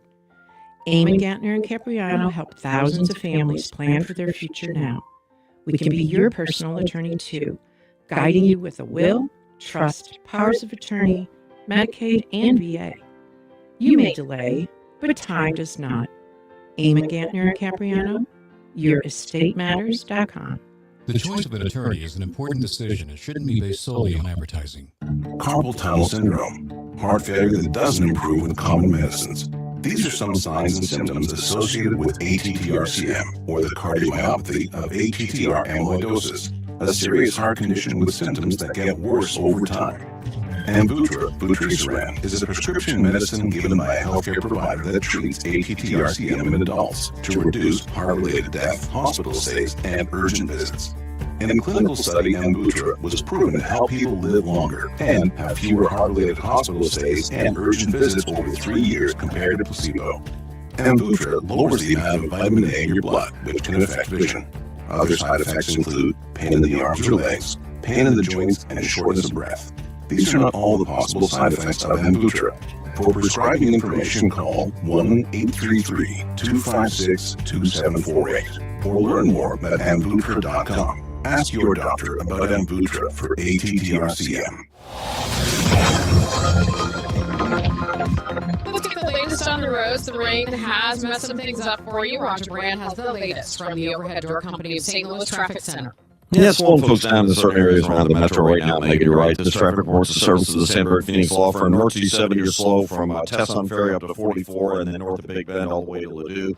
Eamon Gantner and Capriano help thousands of families plan for their future now. We can be your personal attorney too, guiding you with a will, trust, powers of attorney, Medicaid, and VA. You may delay, but time does not. Eamon Gantner and Capriano, YourEstateMatters.com. The choice of an attorney is an important decision and shouldn't be based solely on advertising. Carpal tunnel syndrome, heart failure that doesn't improve with common medicines. These are some signs and symptoms associated with ATTR-CM, or the cardiomyopathy of ATTR amyloidosis, a serious heart condition with symptoms that get worse over time. Amvuttra, vutrisiran, is a prescription medicine given by a healthcare provider that treats ATTR-CM in adults to reduce heart-related death, hospital stays, and urgent visits. In a clinical study, Amvuttra was proven to help people live longer and have fewer heart-related hospital stays and urgent visits over 3 years compared to placebo. Amvuttra lowers the amount of vitamin A in your blood, which can affect vision. Other side effects include pain in the arms or legs, pain in the joints, and shortness of breath. These are not all the possible side effects of Amvuttra. For prescribing information, call 1-833-256-2748 or learn more at Amvuttra.com. Ask your doctor about Amvuttra for ATTR-CM. Let's get the latest on the roads. The rain has messed some things up for you. Roger Brand has the latest from the Overhead Door Company of St. Louis Traffic Center. Yeah, it's slowing folks down in certain areas around the metro right now, Megan. You're right. This traffic reports the service of the Sandburg Phoenix Law Firm. North 270 are slow from Tesson Ferry up to 44, and then north of Big Bend all the way to Ladue.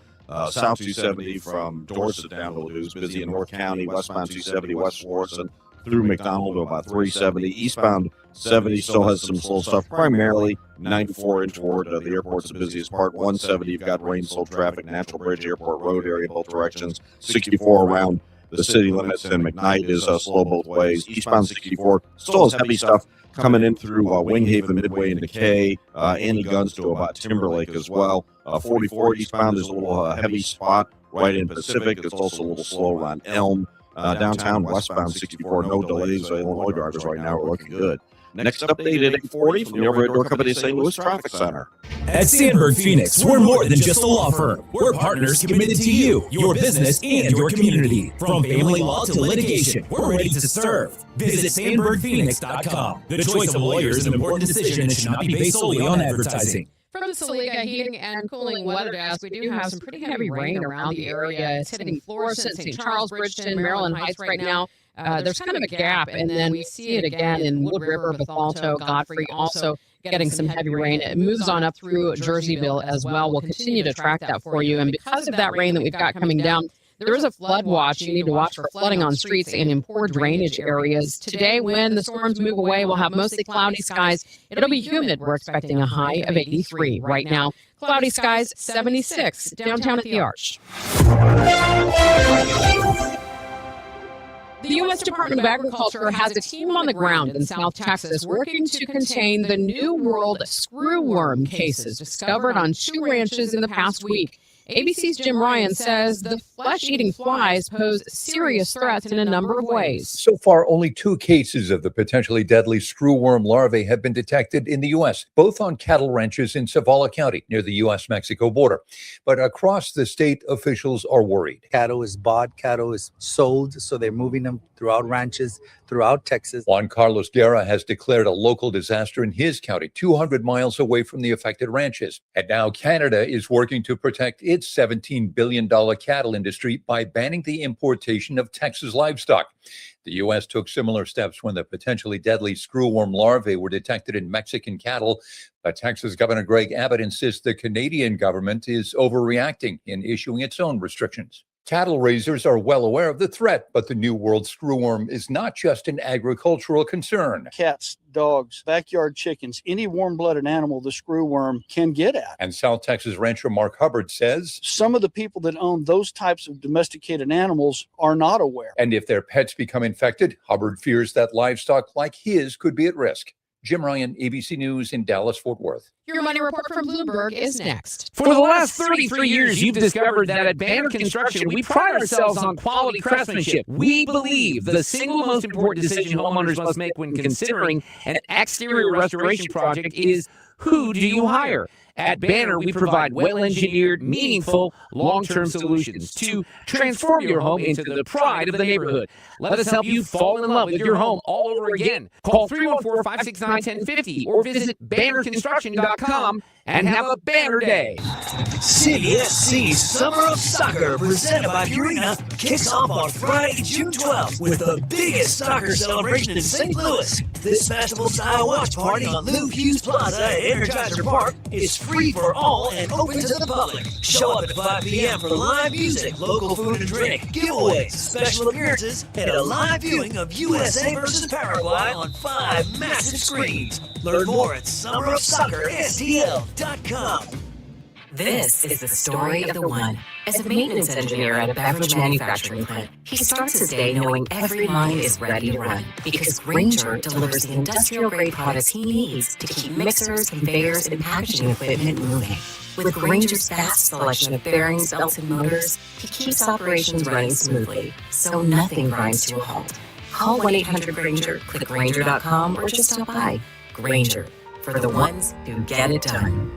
South 270 from Dorset down to Ladue is busy in North County. Westbound 270 West Florissant through McDonald to about 370. Eastbound 70 still has some slow stuff, primarily 94 in toward the airport's the busiest part. 170, you've got rain, slow traffic, Natural Bridge, Airport Road area, both directions. 64 around the city limits, and McKnight is slow both ways. Eastbound 64 still has heavy stuff coming in through Winghaven, Midway, and Decay. Annie Guns to about Timberlake as well. 44 eastbound is a little heavy spot right in Pacific. It's also a little slow around Elm. Downtown westbound 64, no delays. Illinois drivers right now are looking good. Next update at 8:40 from the Overhead Door Company St. Louis Traffic Center. At Sandberg Phoenix, we're more than just a law firm. We're partners committed to you, your business, and your community. From family law to litigation, we're ready to serve. Visit SandbergPhoenix.com. The choice of lawyer is an important decision and should not be based solely on advertising. From the Saliga Heating and Cooling Weather Desk, we do have some pretty heavy rain around the area. It's hitting Florissant, St. Charles, Bridgeton, Maryland Heights right now. There's kind of a gap, and then we see it again in Wood River, Bethalto, Godfrey, also getting some heavy rain. It moves on up through Jerseyville as well. We'll continue to track that for you. And because of that rain that we've got coming down, there is a flood watch. You need to watch for flooding on streets and in poor drainage areas. Today, when the storms move away, we'll have mostly cloudy skies. It'll be humid. We're expecting a high of 83 right now. Cloudy skies, 76 downtown at the Arch. The U.S. Department of Agriculture has a team on the ground in South Texas working to contain the New World screwworm cases discovered on 2 ranches in the past week. ABC's Jim Ryan says the flesh-eating flies pose serious threats in a number of ways. So far, only 2 cases of the potentially deadly screwworm larvae have been detected in the U.S., both on cattle ranches in Zavala County near the U.S.-Mexico border. But across the state, officials are worried. Cattle is bought, cattle is sold, so they're moving them throughout ranches, throughout Texas. Juan Carlos Guerra has declared a local disaster in his county, 200 miles away from the affected ranches. And now Canada is working to protect its $17 billion cattle industry by banning the importation of Texas livestock. The U.S. took similar steps when the potentially deadly screwworm larvae were detected in Mexican cattle. But Texas Governor Greg Abbott insists the Canadian government is overreacting in issuing its own restrictions. Cattle raisers are well aware of the threat, but the New World screwworm is not just an agricultural concern. Cats, dogs, backyard chickens, any warm-blooded animal the screwworm can get at. And South Texas rancher Mark Hubbard says some of the people that own those types of domesticated animals are not aware. And if their pets become infected, Hubbard fears that livestock like his could be at risk. Jim Ryan, ABC News in Dallas-Fort Worth. Your Money Report from Bloomberg is next. For the last 33 years, you've discovered that at Banner Construction, we pride ourselves on quality craftsmanship. We believe the single most important decision homeowners must make when considering an exterior restoration project is who do you hire? At Banner, we provide well-engineered, meaningful, long-term solutions to transform your home into the pride of the neighborhood. Let us help you fall in love with your home all over again. Call 314-569-1050 or visit bannerconstruction.com and have a banner day. CSC's Summer of Soccer, presented by Purina, kicks off on Friday, June 12th with the biggest soccer celebration in St. Louis. This festival-style watch party on Lou Hughes Plaza at Energizer Park is free for all and open to the public. Show up at 5 p.m. for live music, local food and drink, giveaways, special appearances, and a live viewing of USA versus Paraguay on 5 massive screens. Learn more at summerofsoccerstl.com. This is the story of the one. As a maintenance engineer at a beverage manufacturing plant, he starts his day knowing every line is ready to run because Grainger delivers the industrial-grade products he needs to keep mixers, conveyors, and packaging equipment moving. With Grainger's vast selection of bearings, belts, and motors, he keeps operations running smoothly, so nothing grinds to a halt. Call 1-800-GRAINGER, click Grainger.com, or just stop by. Grainger, for the ones who get it done.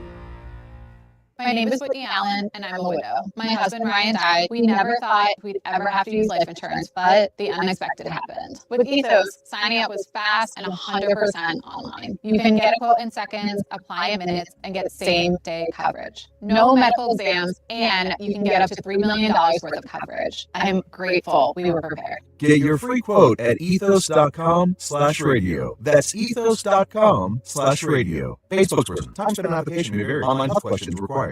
My name is Whitney Allen, and I'm a widow. My husband, Ryan, died. We never thought we'd ever have to use life insurance, but the unexpected happened. With Ethos, signing up was fast and 100% online. You can get a quote in seconds, apply in minutes, and get same-day coverage. No medical exams, and you can get up to $3 million worth of coverage. I'm grateful we were prepared. Get your free quote at ethos.com/radio. That's ethos.com/radio. Paid spokesperson. Time spent on application may vary. Online health questions required.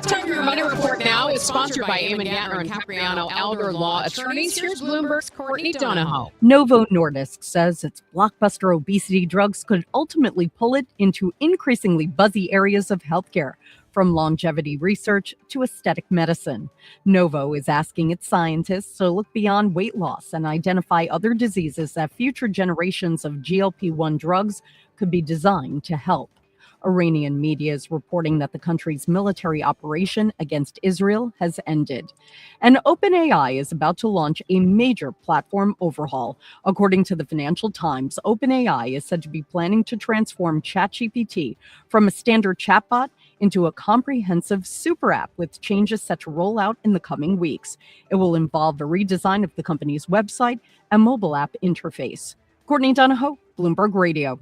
Time for your Money Report now is sponsored by Eamon Gantner and Capriano Elder Law Attorneys. Here's Bloomberg's Courtney Donahoe. Novo Nordisk says its blockbuster obesity drugs could ultimately pull it into increasingly buzzy areas of healthcare, from longevity research to aesthetic medicine. Novo is asking its scientists to look beyond weight loss and identify other diseases that future generations of GLP-1 drugs could be designed to help. Iranian media is reporting that the country's military operation against Israel has ended. And OpenAI is about to launch a major platform overhaul. According to the Financial Times, OpenAI is said to be planning to transform ChatGPT from a standard chatbot into a comprehensive super app with changes set to roll out in the coming weeks. It will involve a redesign of the company's website and mobile app interface. Courtney Donahoe, Bloomberg Radio.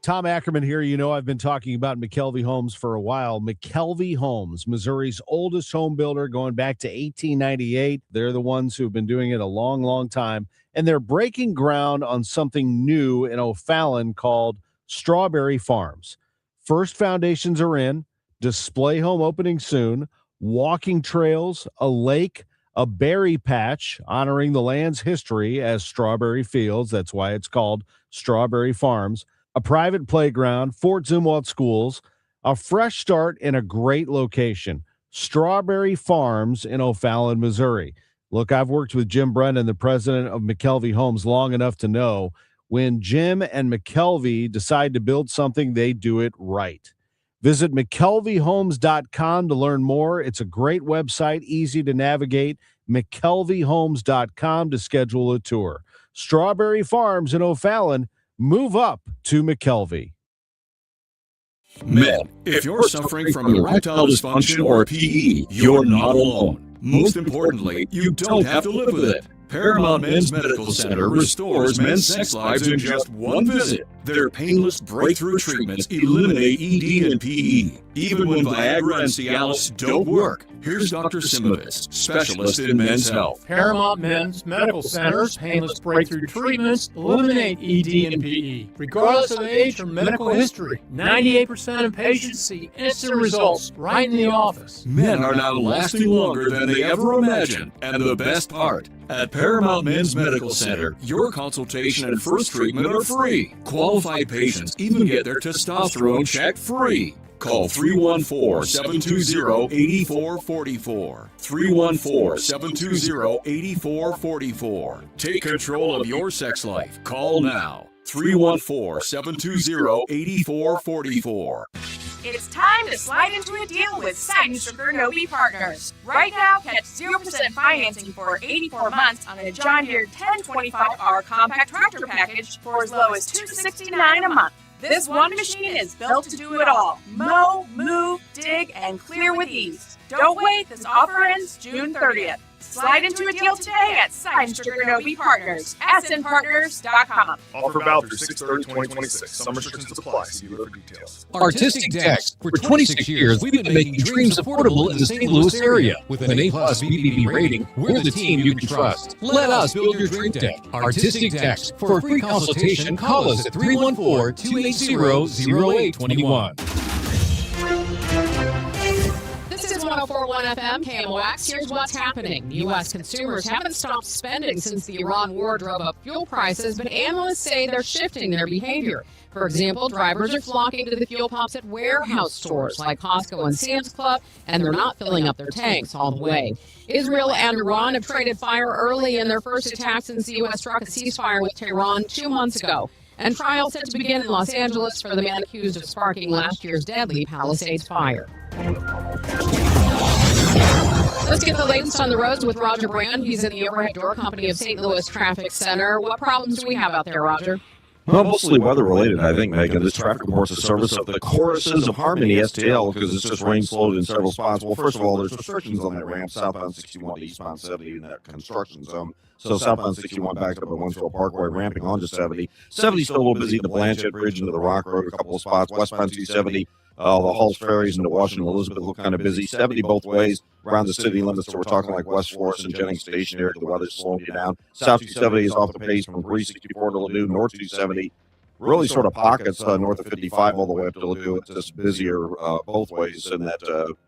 Tom Ackerman here. You know, I've been talking about McKelvey Homes for a while. McKelvey Homes, Missouri's oldest home builder, going back to 1898. They're the ones who have been doing it a long, long time. And they're breaking ground on something new in O'Fallon called Strawberry Farms. First foundations are in, display home opening soon, walking trails, a lake, a berry patch honoring the land's history as strawberry fields. That's why it's called Strawberry Farms. A private playground, Fort Zumwalt schools, a fresh start in a great location. Strawberry Farms in O'Fallon, Missouri. Look, I've worked with Jim Brennan, the president of McKelvey Homes, long enough to know when Jim and McKelvey decide to build something, they do it right. Visit McKelveyhomes.com to learn more. It's a great website, easy to navigate. McKelveyhomes.com to schedule a tour. Strawberry Farms in O'Fallon. Move up to McKelvey. Men, if you're suffering from erectile dysfunction or PE, you're not alone. Most importantly, you don't have to live with it. Paramount Men's Medical Center restores men's sex lives in just one visit. Their painless breakthrough treatments eliminate ED and PE, even when Viagra and Cialis don't work. Here's Dr. Simovitz, specialist in men's health. Paramount Men's Medical Center's painless breakthrough treatments eliminate ED and PE, regardless of age or medical history. 98% of patients see instant results right in the office. Men are now lasting longer than they ever imagined, and the best part, at Paramount Men's Medical Center, your consultation and first treatment are free. Qualified patients even get their testosterone checked free. Call 314-720-8444. 314-720-8444. Take control of your sex life. Call now. 314-720-8444. It's time to slide into a deal with Side & Sugar No-B Partners. Right now, catch 0% financing for 84 months on a John Deere 1025R compact tractor package for as low as $269 a month. This one machine is built to do it all. Mow, move, dig, and clear with ease. Don't wait, this offer ends June 30th. Slide into a deal today at Side & Sugar No-B Partners, snpartners.com. Offer valid through 6/30/2026. Some restrictions apply. See dealer for details. Artistic Text. For 26 years, we've been making dreams affordable in the St. Louis area. With an A+ BBB rating, we're the team you can trust. Let us build your dream deck. Artistic Text. For a free consultation, call us at 314-280-0821. This is 104.1 FM, KMOX. Here's what's happening. U.S. consumers haven't stopped spending since the Iran war drove up fuel prices, but analysts say they're shifting their behavior. For example, drivers are flocking to the fuel pumps at warehouse stores like Costco and Sam's Club, and they're not filling up their tanks all the way. Israel and Iran have traded fire early in their first attack since the U.S. struck a ceasefire with Tehran 2 months ago. And trials set to begin in Los Angeles for the man accused of sparking last year's deadly Palisades fire. Let's get the latest on the roads with Roger Brand. He's in the Overhead Door Company of St. Louis Traffic Center. What problems do we have out there, Roger? Well, mostly weather-related, I think, Megan. This traffic reports the service of the Choruses of Harmony, STL, because it's just rain slowed in several spots. Well, first of all, there's restrictions on that ramp, southbound 61 to eastbound 70 in that construction zone. So southbound 61 backed up at Winslow Parkway, ramping onto 70. 70 still a little busy, the Blanchette Bridge into the Rock Road, a couple of spots. Westbound 270, the Halls Ferries into Washington Elizabeth look kind of busy. 70 both ways around the city limits, so we're talking like West Forest and Jennings Station area. The weather's slowing you down. South 270 is off the pace from 364 to Ladue. North 270, really sort of pockets north of 55 all the way up to Ladue. It's just busier both ways in that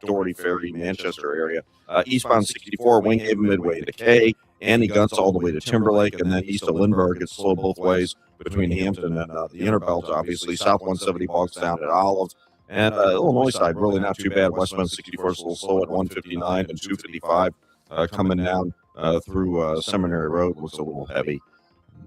Doherty, Ferry, Manchester area. Eastbound 64, Winghaven Midway to K, Annie Gunts all the way to Timberlake, and then east of Lindbergh, it's slow both ways between Hampton and the Inner Belt, obviously. South 170 bogs down at Olive. And Illinois side, really not too bad. Westbound 64 is a little slow at 159 and 255 coming down through Seminary Road. Looks a little heavy.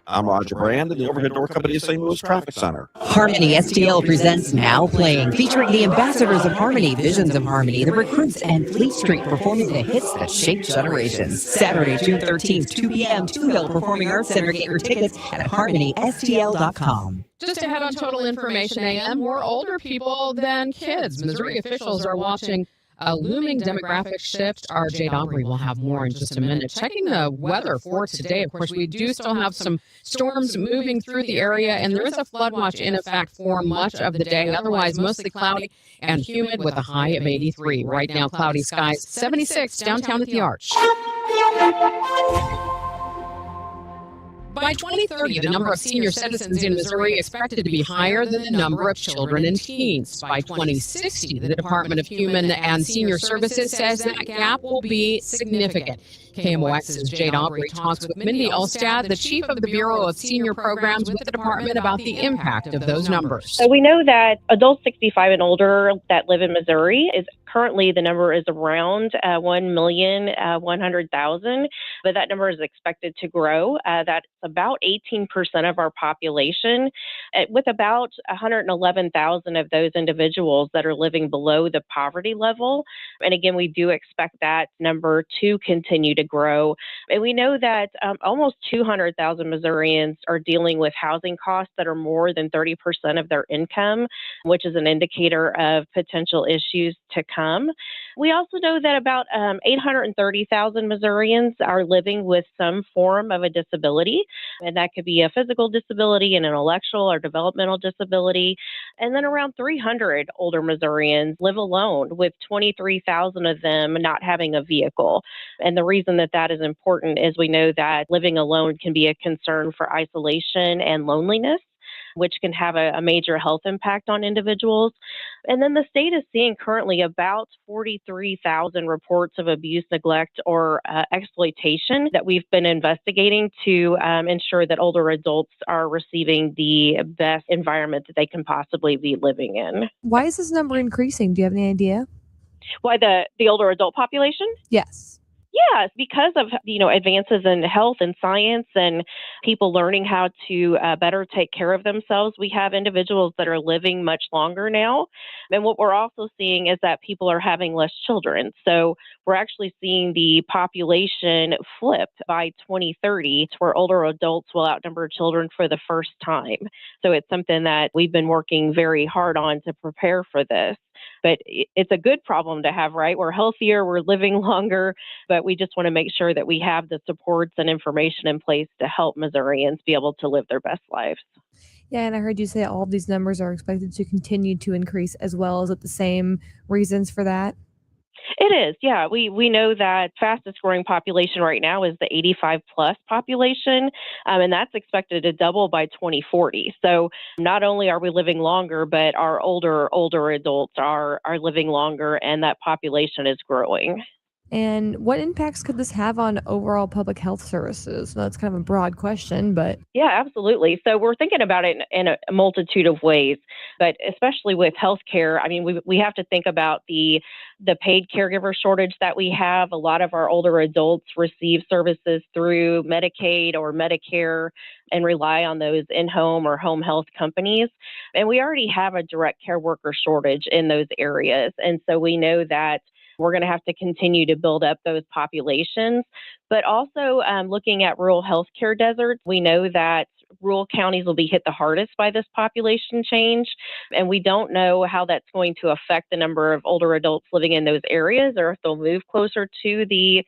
I'm Roger Brand, and the Overhead Door Company of St. Louis Traffic Center. Harmony STL presents Now Playing, featuring the ambassadors of Harmony, Visions of Harmony, the Recruits, and Fleet Street performing the hits that shaped generations. Saturday, June 13th, 2 p.m., 2 Hill Performing Arts Center. Get your tickets at harmonystl.com. Just ahead on Total Information AM, more older people than kids. Missouri officials are watching a looming demographic shift. Our Jade Aubrey will have more in just a minute. Checking the weather for today, of course, we do still have some storms moving through the area, and there is a flood watch in effect for much of the day. Otherwise, mostly cloudy and humid with a high of 83. Right now, cloudy skies, 76 downtown at the Arch. By 2030, the number of senior citizens in Missouri is expected to be higher than the number of children and teens. By 2060, the Department of Human and Senior Services says that gap will be significant. KMOX's Jade Aubrey talks with Mindy Olstad, the chief of the Bureau of Senior Programs with the department, about the impact of those numbers. So we know that adults 65 and older that live in Missouri is currently the number is around 1,100,000, but that number is expected to grow. That's about 18% of our population, with about 111,000 of those individuals that are living below the poverty level. And again, we do expect that number to continue to grow. And we know that almost 200,000 Missourians are dealing with housing costs that are more than 30% of their income, which is an indicator of potential issues to come. We also know that about 830,000 Missourians are living with some form of a disability, and that could be a physical disability, an intellectual or developmental disability. And then around 300 older Missourians live alone, with 23,000 of them not having a vehicle. And the reason that that is important is we know that living alone can be a concern for isolation and loneliness, which can have a major health impact on individuals. And then the state is seeing currently about 43,000 reports of abuse, neglect, or exploitation that we've been investigating to ensure that older adults are receiving the best environment that they can possibly be living in. Why is this number increasing? Do you have any idea? Why the older adult population? Yes. Yeah, because of advances in health and science and people learning how to better take care of themselves. We have individuals that are living much longer now. And what we're also seeing is that people are having less children. So we're actually seeing the population flip by 2030 to where older adults will outnumber children for the first time. So it's something that we've been working very hard on to prepare for this. But it's a good problem to have, right? We're healthier, we're living longer, but we just want to make sure that we have the supports and information in place to help Missourians be able to live their best lives. Yeah, and I heard you say all of these numbers are expected to continue to increase as well. Is it the same reasons for that? It is, yeah. We know that fastest growing population right now is the 85 plus population, and that's expected to double by 2040. So not only are we living longer, but our older adults are living longer, and that population is growing. And what impacts could this have on overall public health services? Now, that's kind of a broad question, but... Yeah, absolutely. So we're thinking about it in a multitude of ways, but especially with healthcare, I mean, we have to think about the paid caregiver shortage that we have. A lot of our older adults receive services through Medicaid or Medicare and rely on those in-home or home health companies. And we already have a direct care worker shortage in those areas. And so we know that we're going to have to continue to build up those populations, but also looking at rural healthcare deserts. We know that rural counties will be hit the hardest by this population change, and we don't know how that's going to affect the number of older adults living in those areas, or if they'll move closer to the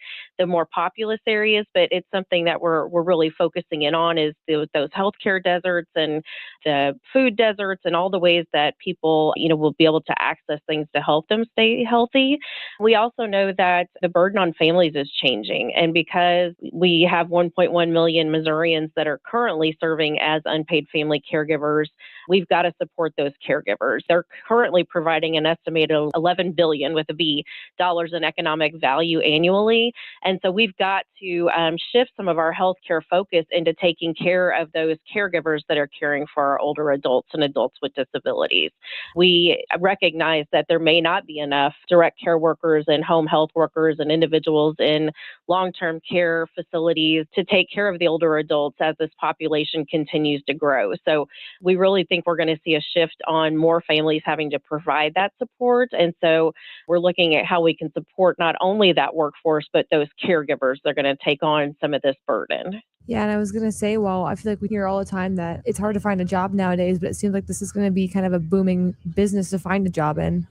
more populous areas. But it's something that we're really focusing in on, is those healthcare deserts and the food deserts and all the ways that people will be able to access things to help them stay healthy. We also know that the burden on families is changing, and because we have 1.1 million Missourians that are currently serving serving as unpaid family caregivers, we've got to support those caregivers. They're currently providing an estimated $11 billion with a B dollars in economic value annually. And so we've got to shift some of our healthcare focus into taking care of those caregivers that are caring for our older adults and adults with disabilities. We recognize that there may not be enough direct care workers and home health workers and individuals in long-term care facilities to take care of the older adults as this population continues to grow. So we really think we're going to see a shift on more families having to provide that support. And so we're looking at how we can support not only that workforce, but those caregivers that are going to take on some of this burden. Yeah, and I was going to say, well, I feel like we hear all the time that it's hard to find a job nowadays, but it seems like this is going to be kind of a booming business to find a job in.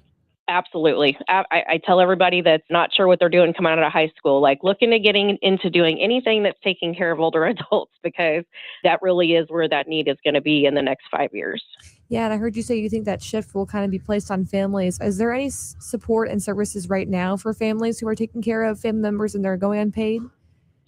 Absolutely. I tell everybody that's not sure what they're doing coming out of high school, like look into getting into doing anything that's taking care of older adults, because that really is where that need is going to be in the next 5 years. Yeah, and I heard you say you think that shift will kind of be placed on families. Is there any support and services right now for families who are taking care of family members and they're going unpaid?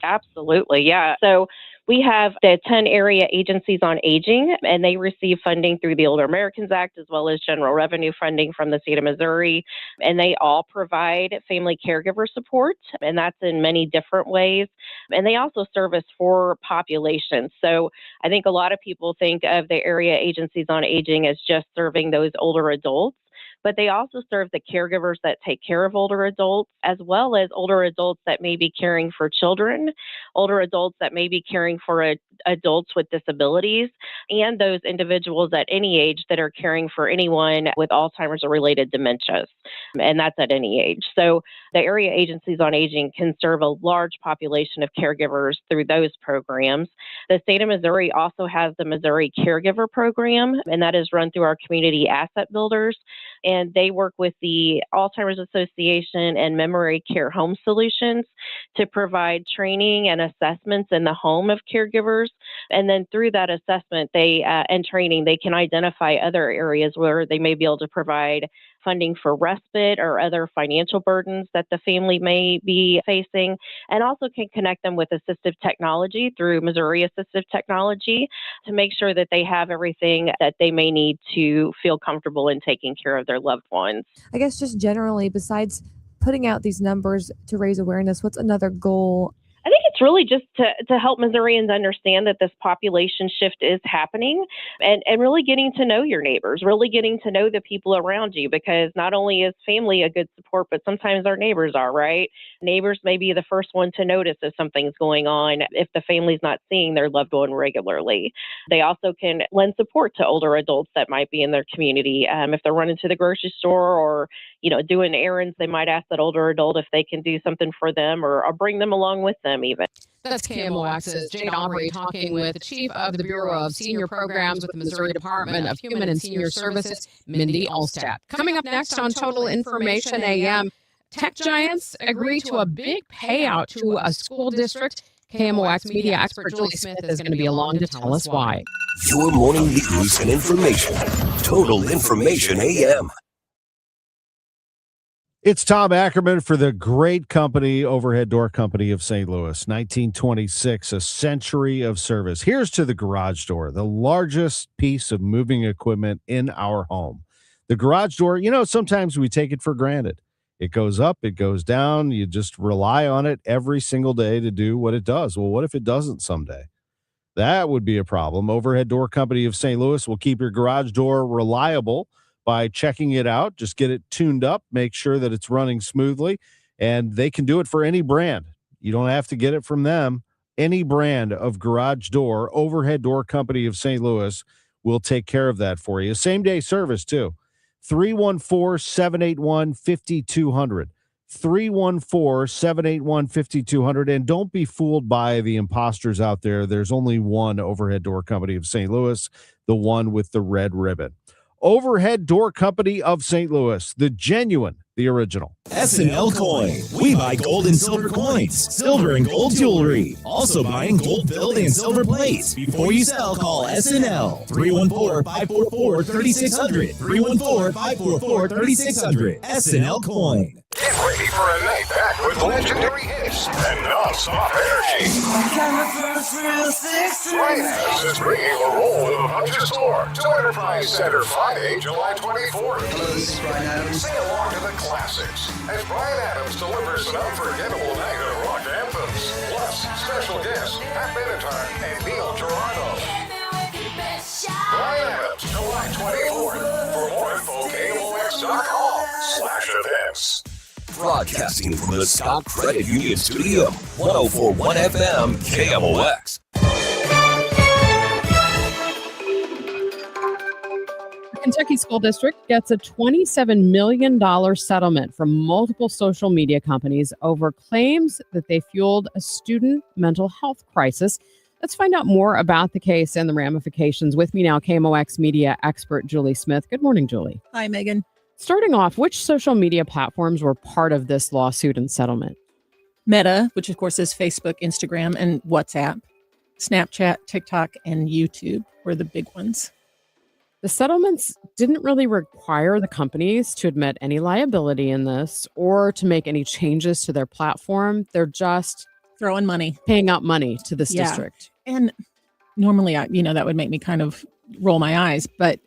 Absolutely, yeah. So we have the 10 area agencies on aging, and they receive funding through the Older Americans Act as well as general revenue funding from the state of Missouri. And they all provide family caregiver support, and that's in many different ways. And they also service 4 populations. So I think a lot of people think of the area agencies on aging as just serving those older adults, but they also serve the caregivers that take care of older adults, as well as older adults that may be caring for children, older adults that may be caring for adults with disabilities, and those individuals at any age that are caring for anyone with Alzheimer's or related dementias, and that's at any age. So the area agencies on aging can serve a large population of caregivers through those programs. The state of Missouri also has the Missouri Caregiver Program, and that is run through our community asset builders. And they work with the Alzheimer's Association and Memory Care Home Solutions to provide training and assessments in the home of caregivers. And then through that assessment and training, they can identify other areas where they may be able to provide funding for respite or other financial burdens that the family may be facing, and also can connect them with assistive technology through Missouri Assistive Technology to make sure that they have everything that they may need to feel comfortable in taking care of their loved ones. I guess just generally, besides putting out these numbers to raise awareness, what's another goal? I think it's really just to help Missourians understand that this population shift is happening, and really getting to know your neighbors, really getting to know the people around you, because not only is family a good support, but sometimes our neighbors are, right? Neighbors may be the first one to notice if something's going on if the family's not seeing their loved one regularly. They also can lend support to older adults that might be in their community. If they're running to the grocery store or doing errands, they might ask that older adult if they can do something for them or bring them along with them even. That's KMOX's Jade Aubrey talking with the Chief of the Bureau of Senior Programs with the Missouri Department of Human and Senior Services, Mindy Allstat. Coming up next on Total Information AM, tech giants agree to a big payout to a school district. KMOX media expert Julie Smith is going to be along to tell us why. Your morning news and information. Total Information AM. It's Tom Ackerman for the great company, Overhead Door Company of St. Louis. 1926, a century of service. Here's to the garage door, the largest piece of moving equipment in our home. The garage door, sometimes we take it for granted. It goes up, it goes down. You just rely on it every single day to do what it does. Well, what if it doesn't someday? That would be a problem. Overhead Door Company of St. Louis will keep your garage door reliable by checking it out. Just get it tuned up, make sure that it's running smoothly, and they can do it for any brand. You don't have to get it from them. Any brand of garage door, Overhead Door Company of St. Louis will take care of that for you. Same-day service, too. 314-781-5200. 314-781-5200. And don't be fooled by the imposters out there. There's only one Overhead Door Company of St. Louis, the one with the red ribbon. Overhead Door Company of St. Louis, the genuine the original. SNL Coin. We buy gold and silver coins, silver and gold jewelry. Also buying gold filled and silver plates. Before you sell, call SNL 314-544-3600. 314-544-3600. SNL Coin. Get ready for a night packed with legendary hits and non-stop energy. Ryan is bringing the roll of Hunter Store to Enterprise Center Friday, July 24th. Hello, this is Brian Adams. Sing along to the classics as Brian Adams delivers an unforgettable night of rock anthems. Plus, special guests Pat Benatar and Neil Girardo. Brian Adams, July 24th. For more info, KMOX.com/events. Broadcasting from the Scott Credit Union Studio, 104.1 FM, KMOX. The Kentucky School District gets a $27 million settlement from multiple social media companies over claims that they fueled a student mental health crisis. Let's find out more about the case and the ramifications. With me now, KMOX media expert Julie Smith. Good morning, Julie. Hi, Megan. Starting off, which social media platforms were part of this lawsuit and settlement? Meta, which of course is Facebook, Instagram, and WhatsApp. Snapchat, TikTok, and YouTube were the big ones. The settlements didn't really require the companies to admit any liability in this or to make any changes to their platform. They're just throwing money, paying out money to this district. And normally, that would make me kind of roll my eyes, but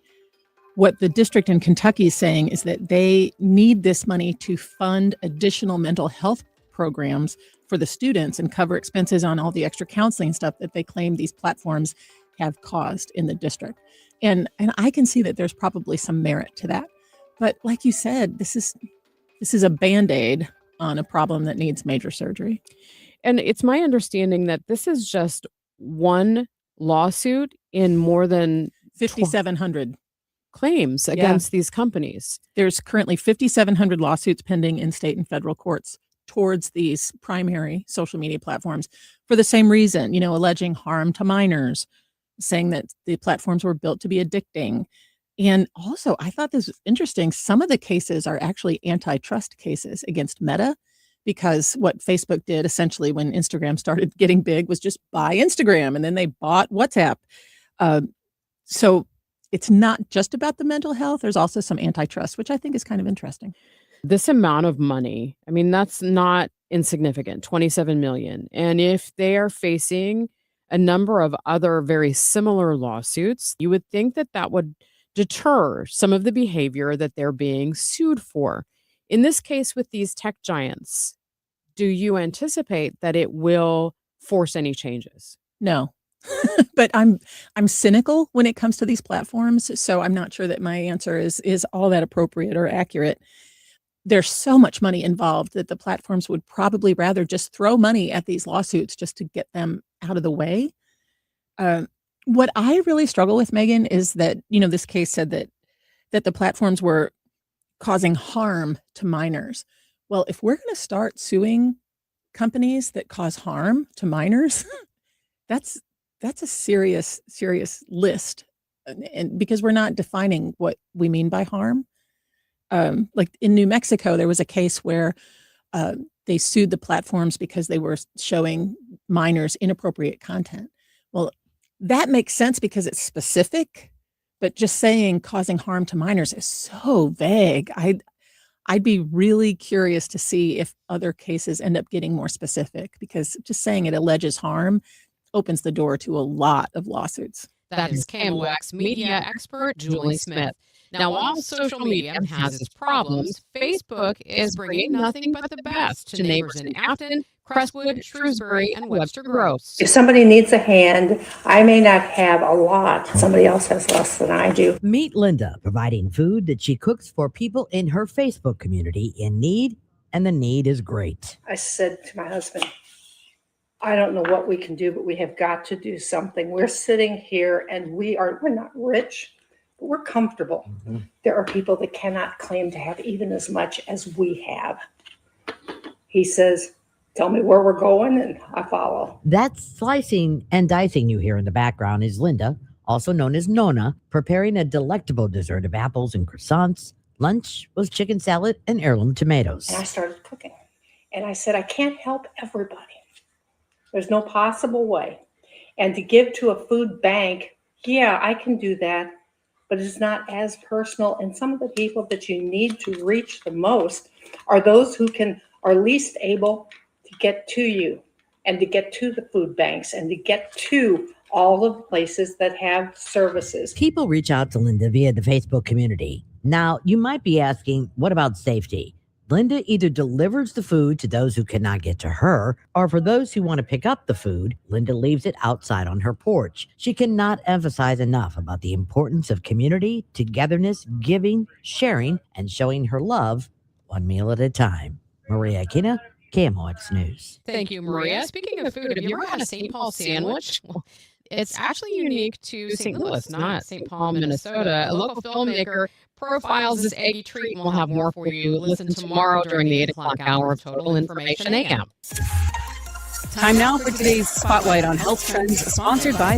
what the district in Kentucky is saying is that they need this money to fund additional mental health programs for the students and cover expenses on all the extra counseling stuff that they claim these platforms have caused in the district. And I can see that there's probably some merit to that. But like you said, this is a Band-Aid on a problem that needs major surgery. And it's my understanding that this is just one lawsuit in more than 5,700 claims against these companies. There's currently 5,700 lawsuits pending in state and federal courts towards these primary social media platforms for the same reason, alleging harm to minors, saying that the platforms were built to be addicting. And also, I thought this was interesting. Some of the cases are actually antitrust cases against Meta, because what Facebook did essentially when Instagram started getting big was just buy Instagram, and then they bought WhatsApp. So it's not just about the mental health. There's also some antitrust, which I think is kind of interesting. This amount of money, I mean, that's not insignificant, $27 million. And if they are facing a number of other very similar lawsuits, you would think that that would deter some of the behavior that they're being sued for. In this case with these tech giants, do you anticipate that it will force any changes? No. But I'm cynical when it comes to these platforms, so I'm not sure that my answer is all that appropriate or accurate. There's so much money involved that the platforms would probably rather just throw money at these lawsuits just to get them out of the way. What I really struggle with, Megan, is that, this case said that the platforms were causing harm to minors. Well, if we're going to start suing companies that cause harm to minors, that's a serious list, and because we're not defining what we mean by harm. Like in New Mexico, there was a case where they sued the platforms because they were showing minors inappropriate content. Well, that makes sense because it's specific, but just saying causing harm to minors is so vague. I'd be really curious to see if other cases end up getting more specific, because just saying it alleges harm opens the door to a lot of lawsuits. That is KMOX media expert Julie Smith. Now, while social media has its problems, Facebook is bringing nothing but the best to neighbors in Afton, Crestwood, Shrewsbury, and Webster Groves. If somebody needs a hand, I may not have a lot. Somebody else has less than I do. Meet Linda, providing food that she cooks for people in her Facebook community in need, and the need is great. I said to my husband, I don't know what we can do, but we have got to do something. We're sitting here and we're not rich, but we're comfortable. Mm-hmm. There are people that cannot claim to have even as much as we have. He says, tell me where we're going, and I follow. That slicing and dicing you hear in the background is Linda, also known as Nona, preparing a delectable dessert of apples and croissants, Lunch was chicken salad and heirloom tomatoes. And I started cooking. And I said, I can't help everybody. There's no possible way. And to give to a food bank, yeah, I can do that, but it's not as personal. And some of the people that you need to reach the most are those who are least able to get to you and to get to the food banks and to get to all of the places that have services. People reach out to Linda via the Facebook community. Now, you might be asking, what about safety? Linda either delivers the food to those who cannot get to her, or for those who want to pick up the food, Linda leaves it outside on her porch. She cannot emphasize enough about the importance of community, togetherness, giving, sharing, and showing her love one meal at a time. Maria Aquina, KMOX News. Thank you, Maria. Speaking of food, have you ever had a St. Paul sandwich? Well, it's actually unique to St. Louis, not St. Paul, Minnesota. A local filmmaker profiles this eggy treat, and we'll have more for you. Listen tomorrow during the 8 o'clock hour of Total Information AM. Time now for today's Spotlight on Health Trends, sponsored by